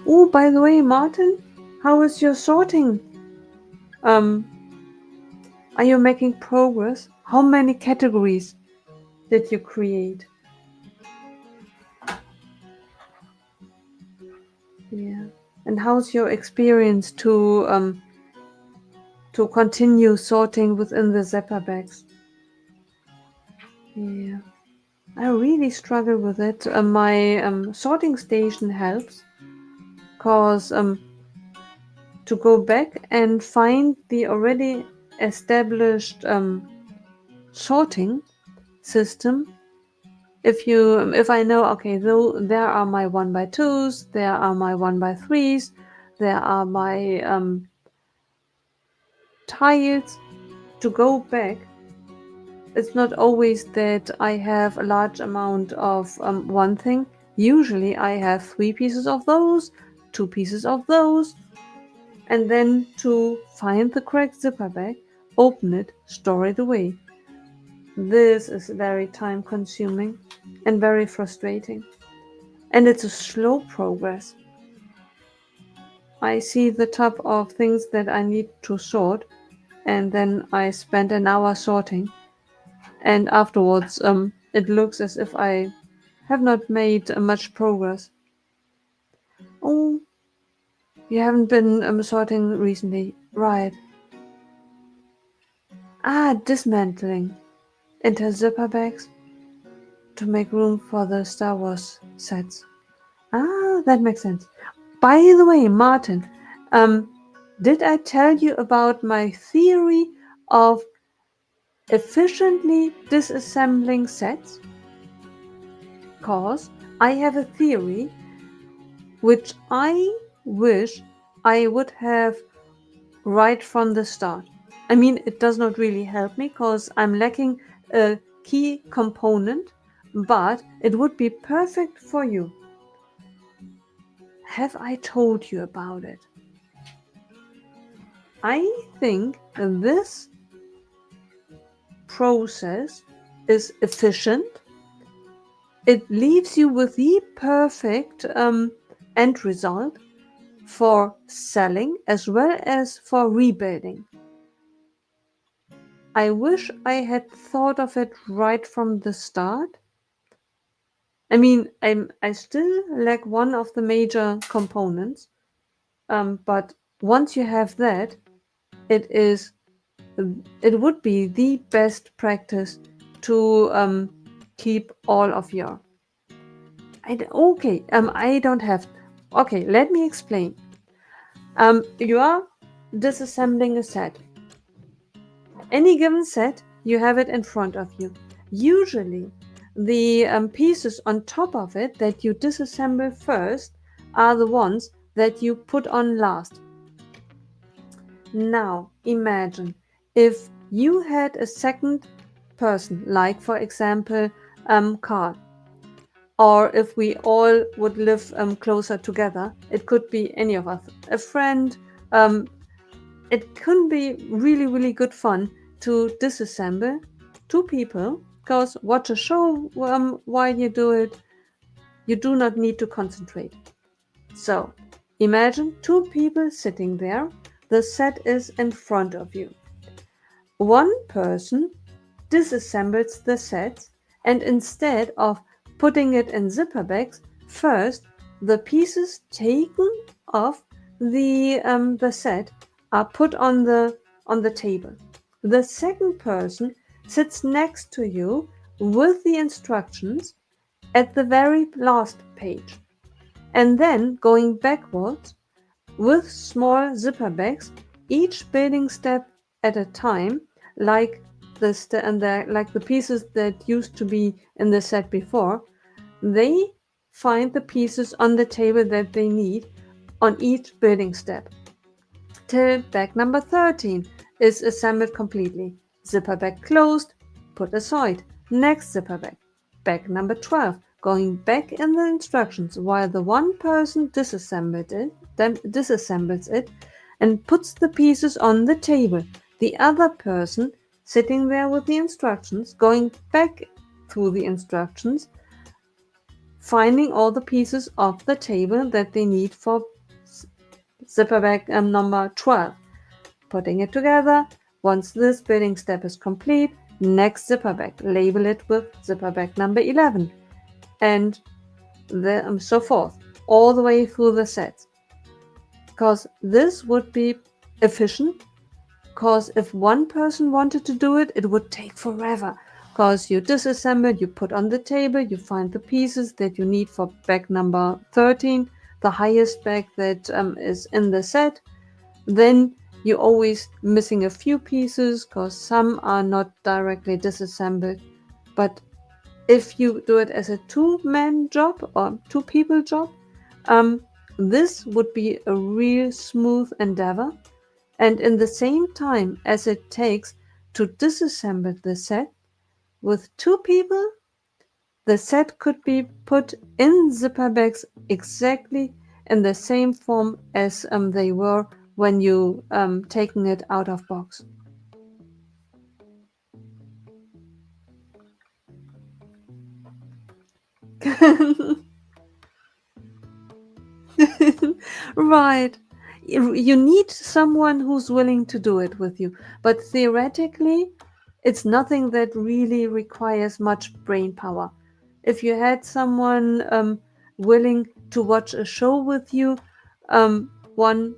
Oh, by the way, Martin, how is your sorting? Um, are you making progress? How many categories did you create? Yeah. And how's your experience to continue sorting within the Zapper bags? Yeah. I really struggle with it. My sorting station helps, cause to go back and find the already established sorting system. If I know, okay, though there are my 1x2s, there are my 1x3s, there are my tiles, to go back, it's not always that I have a large amount of one thing. Usually I have 3 pieces of those, 2 pieces of those, and then to find the correct zipper bag, open it, store it away. This is very time consuming and very frustrating. And it's a slow progress. I see the top of things that I need to sort, and then I spend an hour sorting, and afterwards it looks as if I have not made much progress. Oh, you haven't been sorting recently, right? Dismantling into zipper bags to make room for the Star Wars sets. That makes sense. By the way, Martin, did I tell you about my theory of efficiently disassembling sets? Cause I have a theory which I wish I would have right from the start. I mean, it does not really help me because I'm lacking a key component, but it would be perfect for you. Have I told you about it? I think this process is efficient. It leaves you with the perfect end result for selling as well as for rebuilding. I wish I had thought of it right from the start. I mean, I still lack one of the major components, but once you have that, it is it would be the best practice to keep all of your. I don't have. Okay, let me explain. You are disassembling a set. Any given set, you have it in front of you. Usually, the pieces on top of it that you disassemble first are the ones that you put on last. Now, imagine if you had a second person, like for example, Carl, or if we all would live closer together, it could be any of us, a friend. It could be really, really good fun to disassemble 2 people, because watch a show while you do it. You do not need to concentrate. So, imagine 2 people sitting there. The set is in front of you. One person disassembles the set, and instead of putting it in zipper bags, first the pieces taken off the set are put on the table. The second person sits next to you with the instructions at the very last page, and then going backwards with small zipper bags, each building step at a time, like like the pieces that used to be in the set before. They find the pieces on the table that they need on each building step, till bag number 13 is assembled completely. Zipper bag closed, put aside. Next zipper bag. Bag number 12, going back in the instructions while the one person disassembles it and puts the pieces on the table. The other person sitting there with the instructions, going back through the instructions, finding all the pieces of the table that they need for zipper bag number 12, putting it together. Once this building step is complete, next zipper bag, label it with zipper bag number 11, and so forth, all the way through the sets. Because this would be efficient, because if one person wanted to do it, it would take forever. Because you disassemble, you put on the table, you find the pieces that you need for bag number 13, the highest bag that is in the set. Then you're always missing a few pieces because some are not directly disassembled. But if you do it as a two-man job or two-people job, this would be a real smooth endeavor. And in the same time as it takes to disassemble the set, with two people, the set could be put in zipper bags exactly in the same form as they were when you taking it out of box. Right. You need someone who's willing to do it with you. But theoretically, it's nothing that really requires much brain power. If you had someone willing to watch a show with you, one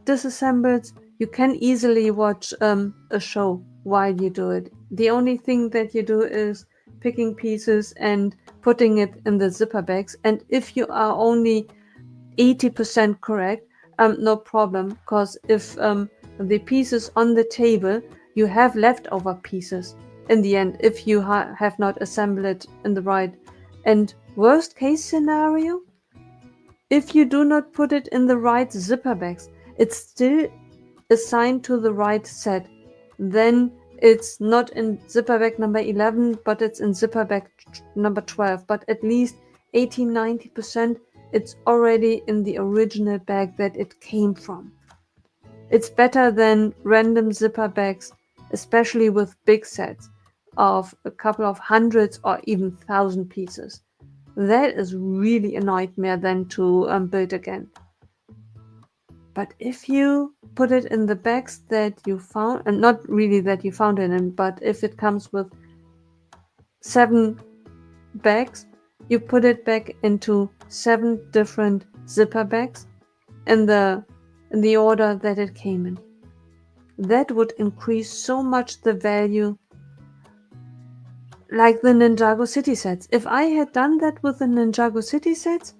disassembles, you can easily watch a show while you do it. The only thing that you do is picking pieces and putting it in the zipper bags. And if you are only 80% correct, no problem, because if the pieces on the table, you have leftover pieces in the end if you have not assembled it in the right. And worst case scenario, if you do not put it in the right zipper bags, it's still assigned to the right set. Then it's not in zipper bag number 11, but it's in zipper bag number 12. But at least 80-90% it's already in the original bag that it came from. It's better than random zipper bags, especially with big sets of a couple of hundreds or even thousand pieces. That is really a nightmare then to build again. But if you put it in the bags that you found, and not really that you found it in, but if it comes with 7 bags, you put it back into 7 different zipper bags in the order that it came in. That would increase so much the value, like the Ninjago City sets. If I had done that with the Ninjago City sets,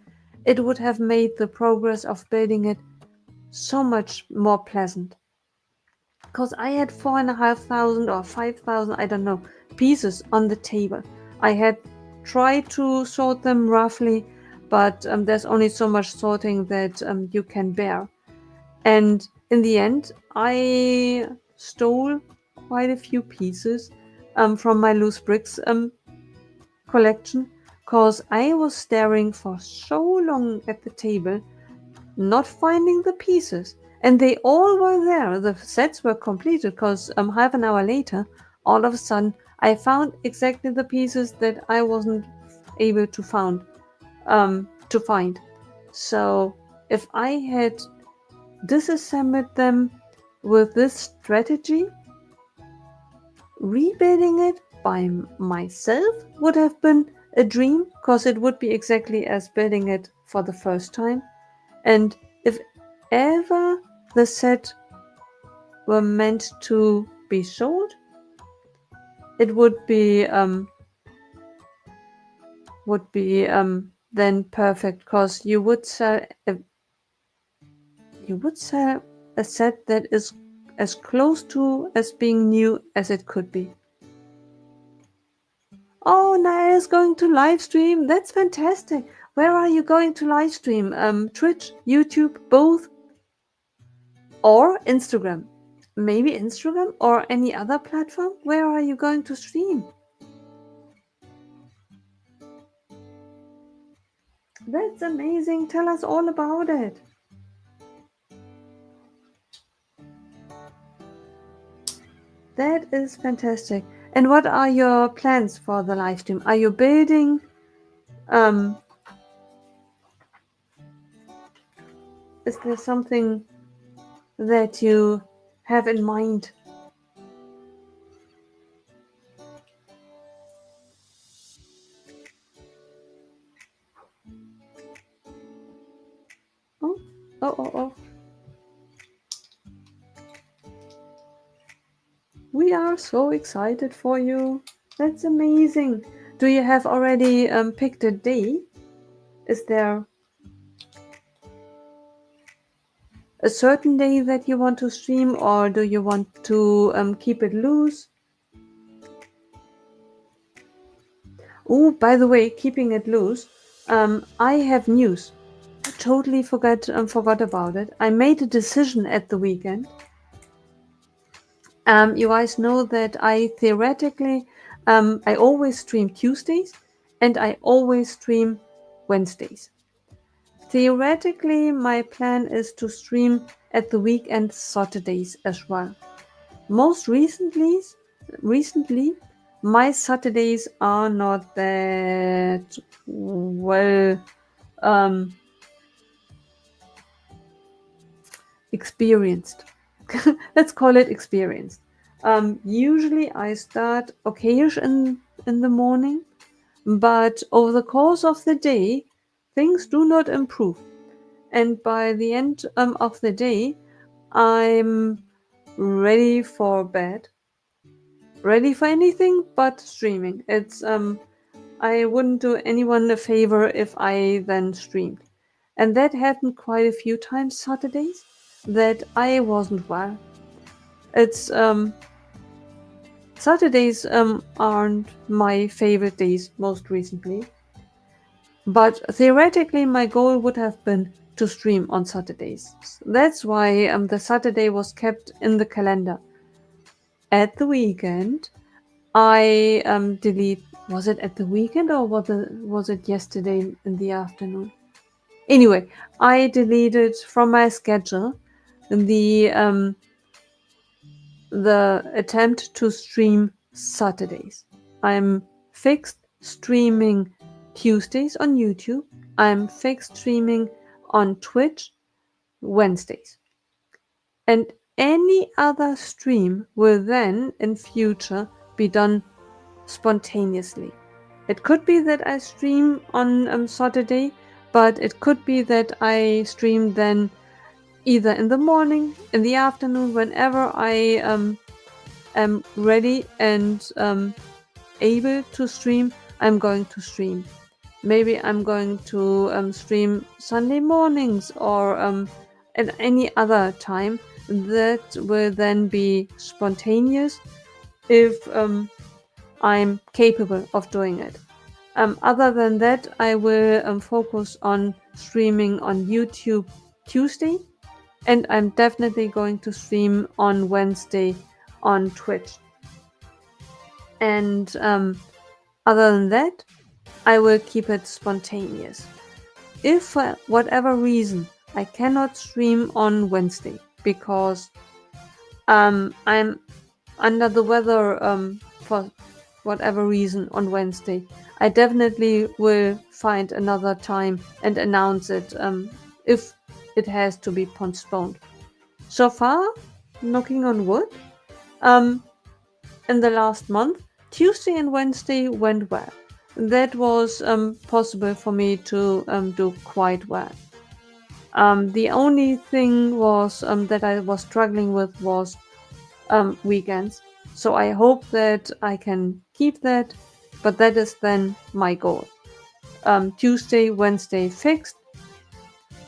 it would have made the progress of building it so much more pleasant. Because I had 4,500 or 5,000, I don't know, pieces on the table. I had tried to sort them roughly, but there's only so much sorting that you can bear. And in the end, I stole quite a few pieces from my loose bricks collection, because I was staring for so long at the table, not finding the pieces. And they all were there. The sets were completed because half an hour later, all of a sudden, I found exactly the pieces that I wasn't able to find. So if I had disassembled them with this strategy, rebuilding it by myself would have been a dream, because it would be exactly as building it for the first time. And if ever the set were meant to be sold, it would be then perfect, because you would sell a set that is as close to as being new as it could be. Oh, Naya is going to live stream. That's fantastic. Where are you going to live stream? Twitch, YouTube, both, or Instagram? Maybe Instagram or any other platform? Where are you going to stream? That's amazing. Tell us all about it. That is fantastic. And what are your plans for the live stream? Are you building? Um, is there something that you have in mind? Oh, oh. We are so excited for you. That's amazing. Do you have already picked a day? Is there a certain day that you want to stream, or do you want to keep it loose? Oh, by the way, keeping it loose, I have news. I totally forgot about it. I made a decision at the weekend. You guys know that I theoretically, I always stream Tuesdays, and I always stream Wednesdays. Theoretically, my plan is to stream at the weekend Saturdays as well. Most recently, my Saturdays are not that well um, experienced. Let's call it experienced. Usually, I start okayish in the morning, but over the course of the day, things do not improve. And by the end of the day, I'm ready for bed, ready for anything but streaming. It's I wouldn't do anyone a favor if I then streamed. And that happened quite a few times Saturdays that I wasn't well. It's Saturdays aren't my favorite days most recently. But theoretically my goal would have been to stream on Saturdays. That's why the Saturday was kept in the calendar. At the weekend, I delete. Was it at the weekend or was it yesterday in the afternoon? Anyway, I deleted from my schedule the the attempt to stream Saturdays. I'm fixed streaming Tuesdays on YouTube. I'm fixed streaming on Twitch Wednesdays. And any other stream will then in future be done spontaneously. It could be that I stream on Saturday, but it could be that I stream then either in the morning, in the afternoon, whenever I am ready and able to stream, I'm going to stream. Maybe I'm going to stream Sunday mornings or at any other time. That will then be spontaneous if I'm capable of doing it. Other than that, I will focus on streaming on YouTube Tuesday, and I'm definitely going to stream on Wednesday on Twitch. And other than that, I will keep it spontaneous. If for whatever reason I cannot stream on Wednesday because I'm under the weather for whatever reason on Wednesday, I definitely will find another time and announce it if it has to be postponed. So far, knocking on wood, um, in the last month, Tuesday and Wednesday went well. That was possible for me to do quite well. The only thing was that I was struggling with was weekends. So I hope that I can keep that, but that is then my goal. Tuesday, Wednesday fixed,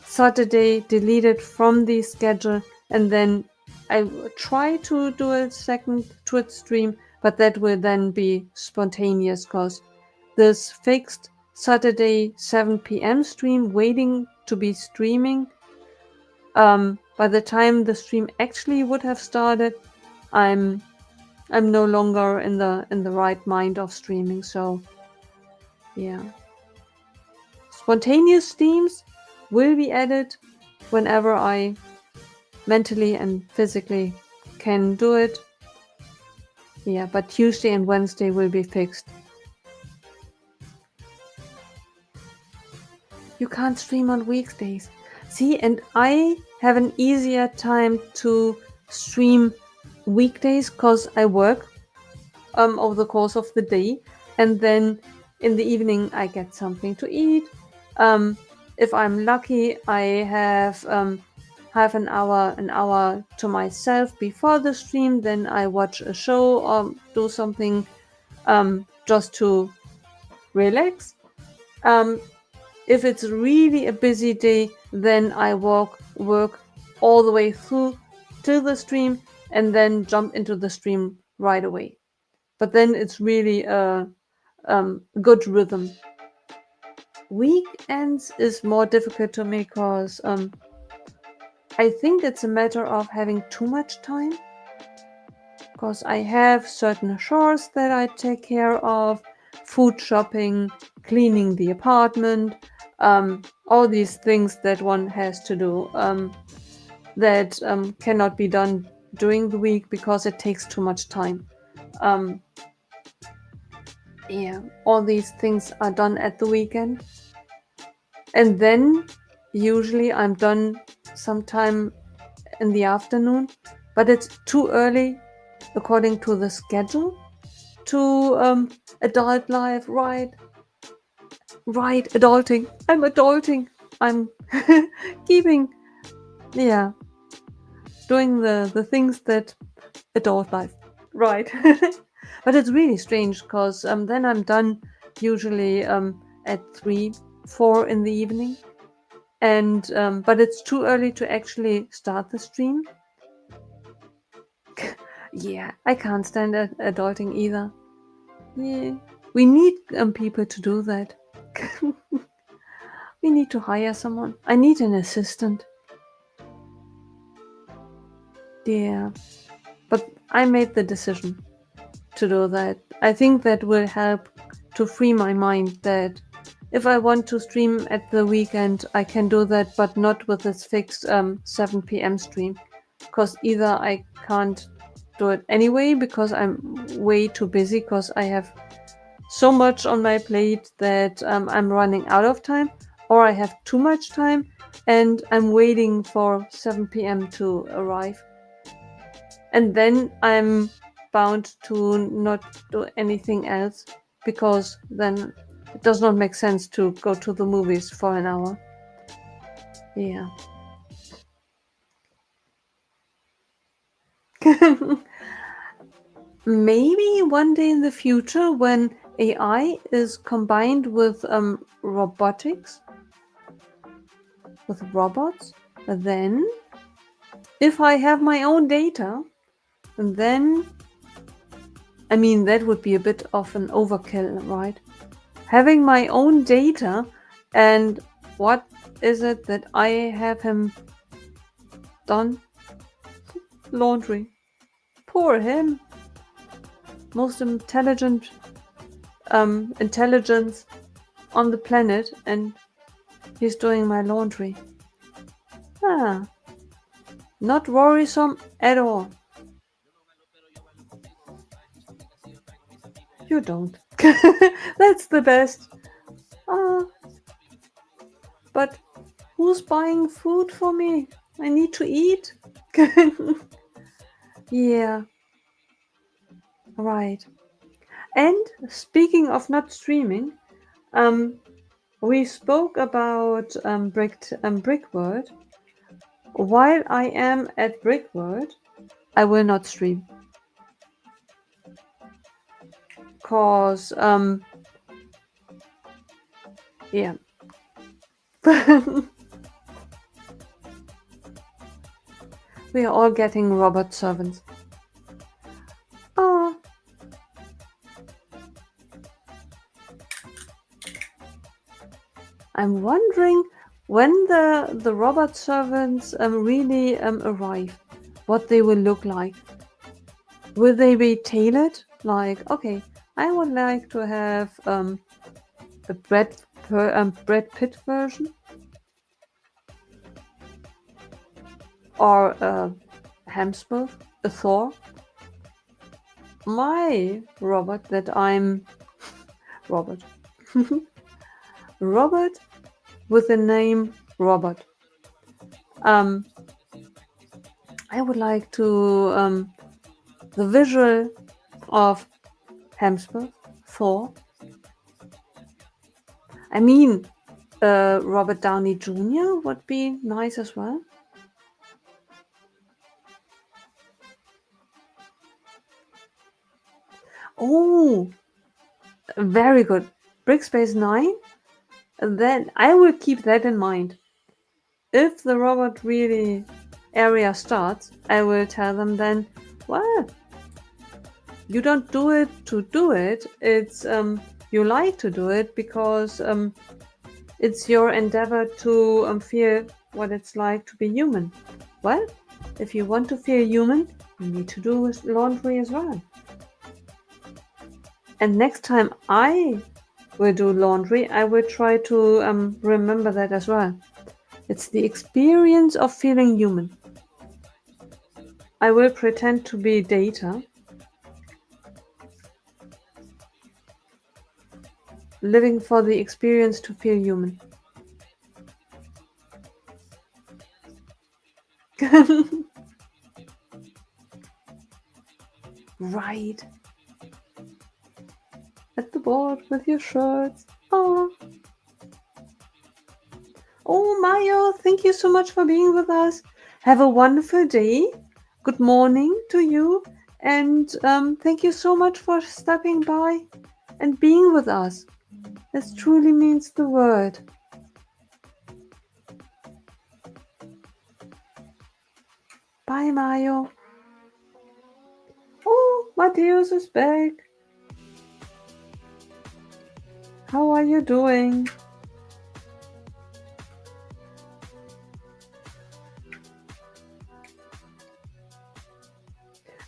Saturday deleted from the schedule, and then I try to do a second Twitch stream, but that will then be spontaneous because this fixed Saturday 7 p.m. stream waiting to be streaming. By the time the stream actually would have started, I'm no longer in the right mind of streaming. So yeah, spontaneous streams will be added whenever I mentally and physically can do it. Yeah, but Tuesday and Wednesday will be fixed. You can't stream on weekdays. See, and I have an easier time to stream weekdays because I work over the course of the day, and then in the evening I get something to eat. If I'm lucky, I have an hour to myself before the stream. Then I watch a show or do something just to relax. Um, if it's really a busy day, then I work all the way through to the stream and then jump into the stream right away. But then it's really a good rhythm. Weekends is more difficult to me because I think it's a matter of having too much time. Because I have certain chores that I take care of, food shopping, cleaning the apartment, all these things that one has to do that cannot be done during the week because it takes too much time. Um, yeah, all these things are done at the weekend. And then usually I'm done sometime in the afternoon, but it's too early according to the schedule to adult life, right? Right, adulting. I'm adulting. I'm keeping, yeah, doing the things that adult life. Right. But it's really strange because then I'm done usually at 3, 4 in the evening. And but it's too early to actually start the stream. Yeah, I can't stand adulting either. Yeah, we need people to do that. We need to hire someone. I need an assistant. Yeah, but I made the decision to do that. I think that will help to free my mind that if I want to stream at the weekend, I can do that, but not with this fixed 7 p.m. stream. Because either I can't do it anyway because I'm way too busy because I have so much on my plate that I'm running out of time, or I have too much time and I'm waiting for 7 p.m. to arrive. And then I'm bound to not do anything else because then it does not make sense to go to the movies for an hour. Yeah. Maybe one day in the future when AI is combined with robotics, with robots, then if I have my own data, then I mean that would be a bit of an overkill, right? Having my own data, and what is it that I have him done? Laundry. Poor him. Most intelligent intelligence on the planet, and he's doing my laundry. Ah, not worrisome at all. You don't. That's the best. Ah, but who's buying food for me? I need to eat. Yeah, right. And speaking of not streaming, um, we spoke about Brick World. While I am at Brick World, I will not stream. Cause yeah. We are all getting robot servants. Oh, I'm wondering when the robot servants really arrive, what they will look like. Will they be tailored? Like, okay, I would like to have a Brad Pitt version or a Hemsworth, a Thor. my robot that I'm Robert. Robert with the name Robert. Um, I would like to the visual of Hemsworth, Thor. I mean, Robert Downey Jr. would be nice as well. Oh, very good. Brickspace 9? Then I will keep that in mind. If the robot really area starts, I will tell them then, well, you don't do it to do it. It's you like to do it because it's your endeavor to feel what it's like to be human. Well, if you want to feel human, you need to do laundry as well. And next time I will do laundry, I will try to remember that as well. It's the experience of feeling human. I will pretend to be Data, living for the experience to feel human. Right. At the board with your shirts. Oh. Oh, Mayo, thank you so much for being with us. Have a wonderful day. Good morning to you. And thank you so much for stopping by and being with us. This truly means the world. Bye, Mayo. Oh, Mateus is back. How are you doing?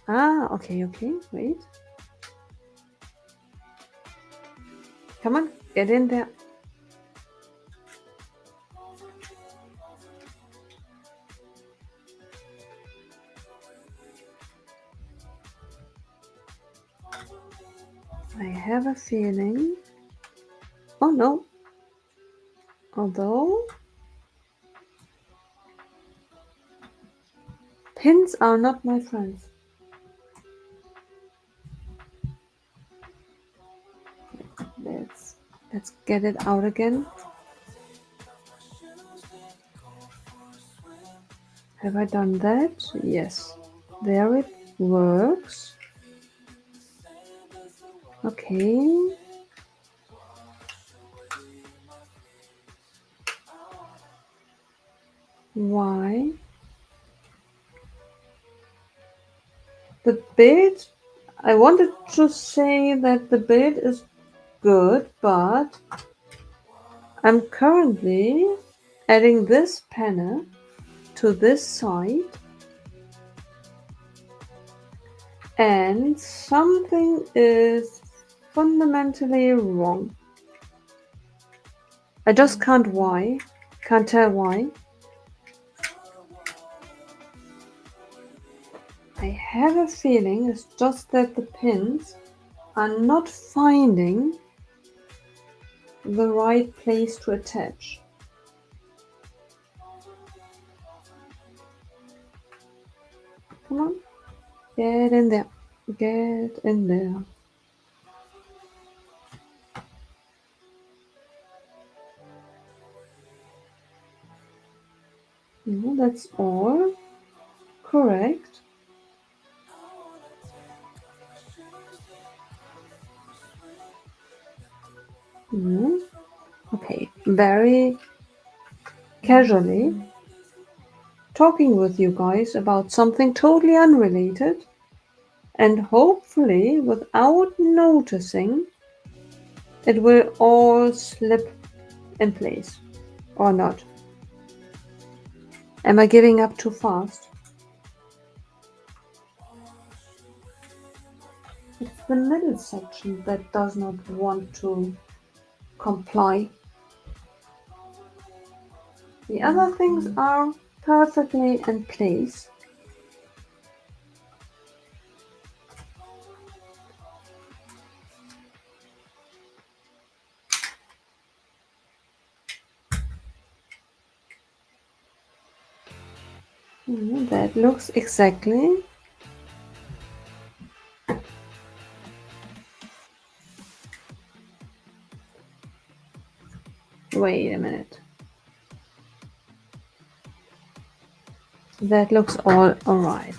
Ah, okay, wait. Come on, get in there. I have a feeling. Oh no. Although pins are not my friends. Let's get it out again. Have I done that? Yes. There it works. Okay. Why? The build, I wanted to say that the build is good, but I'm currently adding this panel to this side and something is fundamentally wrong. I just can't tell why. I have a feeling it's just that the pins are not finding the right place to attach. Come on, get in there, get in there. No, that's all correct. Mhm. Okay, very casually talking with you guys about something totally unrelated and hopefully without noticing it will all slip in place or not. Am I giving up too fast? It's the middle section that does not want to comply. The other things are perfectly in place. That looks exactly. Wait a minute. That looks all alright.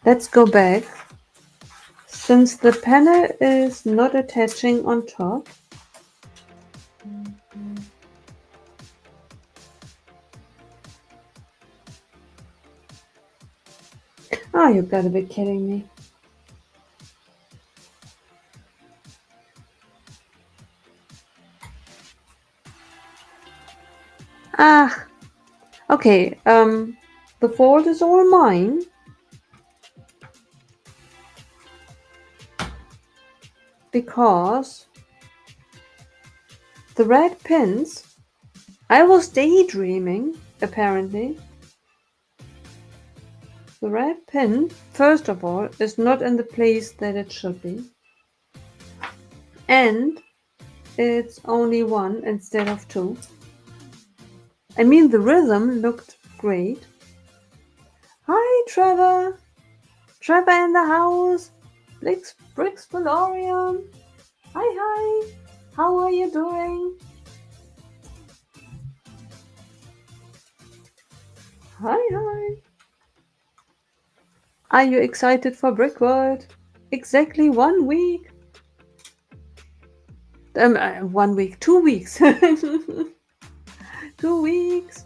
Let's go back. Since the panel is not attaching on top, oh, you gotta be kidding me. Ah, okay. The fault is all mine. Because the red pins, I was daydreaming, apparently. The red pin, first of all, is not in the place that it should be. And it's only one instead of two. I mean, the rhythm looked great. Hi, Trevor! Trevor in the house! Bricks Valorian! Hi, hi! How are you doing? Hi, hi! Are you excited for Brick World? Exactly 1 week. 1 week, 2 weeks. 2 weeks.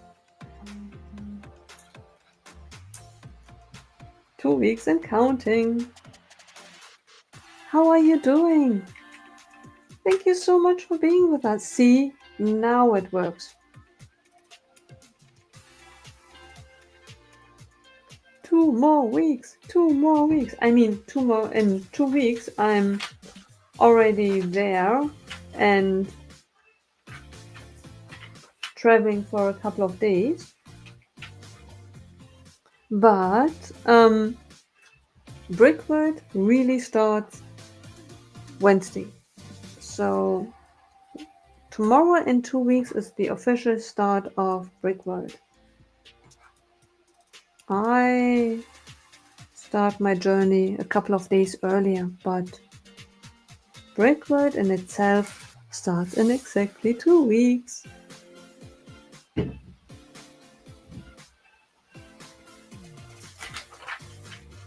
2 weeks and counting. How are you doing? Thank you so much for being with us. See, now it works. 2 more weeks. 2 more weeks. I mean, in 2 weeks. I'm already there and traveling for a couple of days. But Brickworld really starts Wednesday. So tomorrow in 2 weeks is the official start of Brickworld. I start my journey a couple of days earlier, but Brickworld in itself starts in exactly 2 weeks.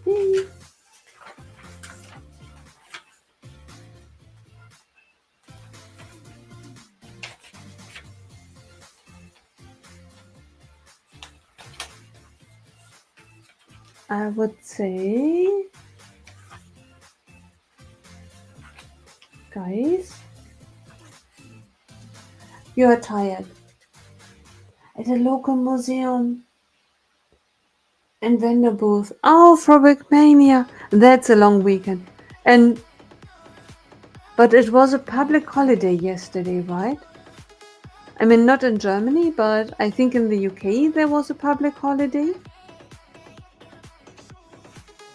Yay. I would say, guys, you are tired. At a local museum and vendor booth. Oh, for Brickmania. That's a long weekend. But it was a public holiday yesterday, right? I mean, not in Germany, but I think in the UK there was a public holiday.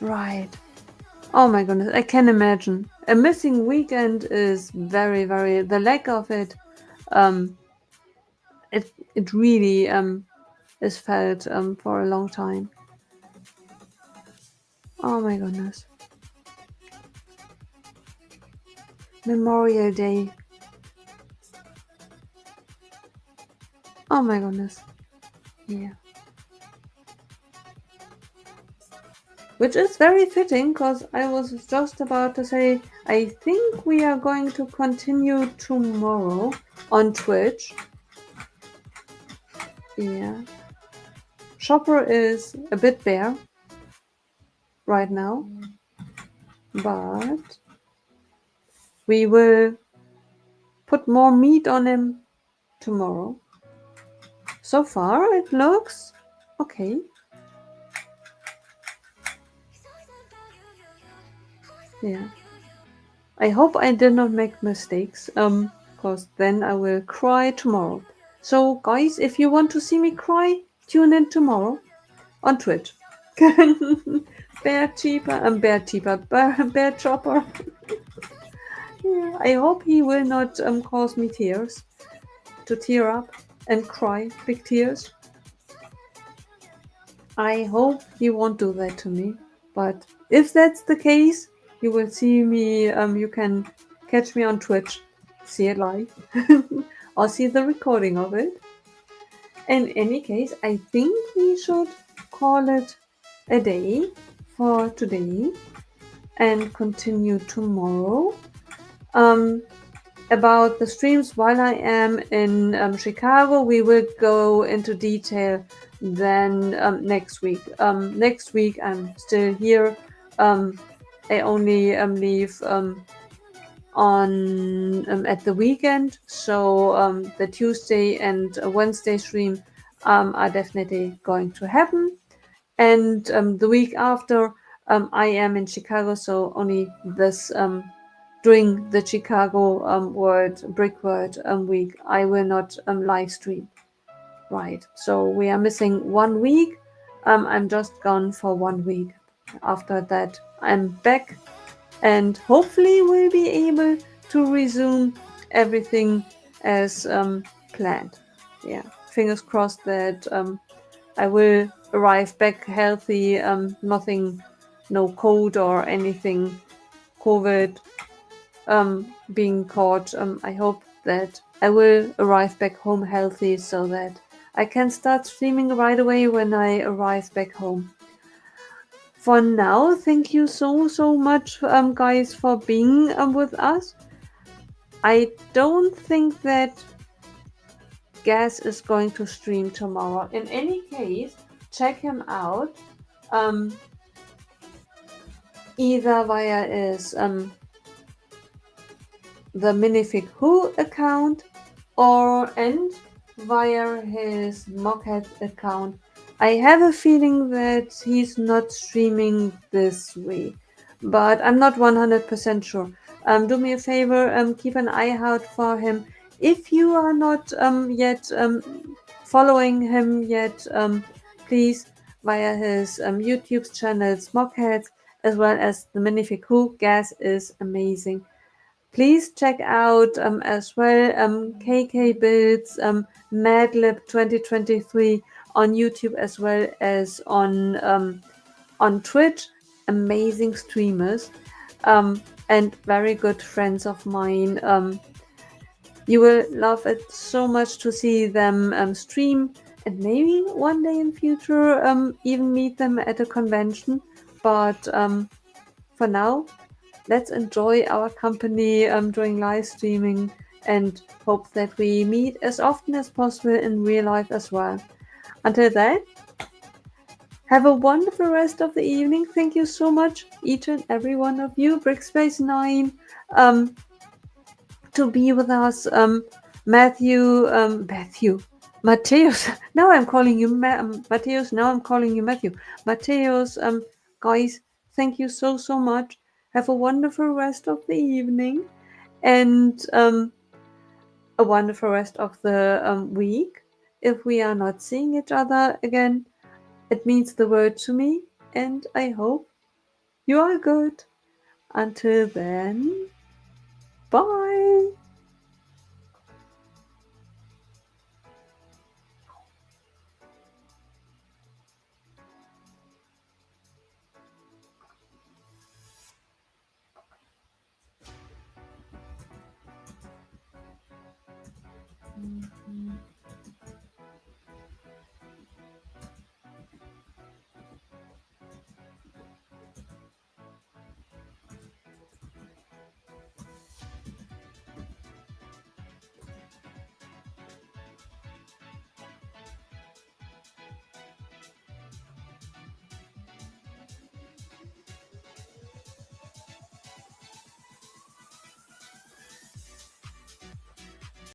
Right. Oh my goodness, I can imagine. A missing weekend is very, very, the lack of it, um, it really is felt for a long time. Oh my goodness. Memorial Day. Oh my goodness. Yeah. Which is very fitting because I was just about to say, I think we are going to continue tomorrow on Twitch. Yeah. Shopper is a bit bare right now, but we will put more meat on him tomorrow. So far, it looks okay. Yeah. I hope I did not make mistakes, because then I will cry tomorrow. So, guys, if you want to see me cry, tune in tomorrow on Twitch. Bear Chopper. Yeah, I hope he will not cause me tears to tear up and cry big tears. I hope he won't do that to me. But if that's the case, you will see me. You can catch me on Twitch, see it live, or see the recording of it. In any case, I think we should call it a day for today and continue tomorrow. Um, about the streams while I am in Chicago, we will go into detail then next week. Next week, I'm still here. I only leave on at the weekend, so the Tuesday and Wednesday stream are definitely going to happen. And the week after, I am in Chicago, so only this during the Chicago Word Brick Word week, I will not live stream. Right, so we are missing 1 week. I'm just gone for 1 week. After that, I'm back, and hopefully we'll be able to resume everything as planned. Yeah, fingers crossed that I will arrive back healthy, nothing, no cold or anything, COVID being caught. I hope that I will arrive back home healthy so that I can start streaming right away when I arrive back home. For now, thank you so much, guys, for being with us. I don't think that Gas is going to stream tomorrow. In any case, check him out. Um, either via his the Minifig Who account or and via his Mockhead account. I have a feeling that he's not streaming this week, but I'm not 100% sure. Do me a favor, keep an eye out for him. If you are not yet following him yet, please via his YouTube channels, Mockhead, as well as the Minifig Who. Gas is amazing. Please check out as well KK Builds Madlib 2023 on YouTube as well as on Twitch. Amazing streamers and very good friends of mine. You will love it so much to see them stream, and maybe one day in future even meet them at a convention. But for now, let's enjoy our company during live streaming and hope that we meet as often as possible in real life as well. Until then, have a wonderful rest of the evening. Thank you so much, each and every one of you. Brickspace9, um, to be with us. Matthew, Mateus. Now I'm calling you Mateus. Now I'm calling you Matthew. Mateus, guys, thank you so much. Have a wonderful rest of the evening and a wonderful rest of the week. If we are not seeing each other again, it means the world to me, and I hope you are good. Until then, bye.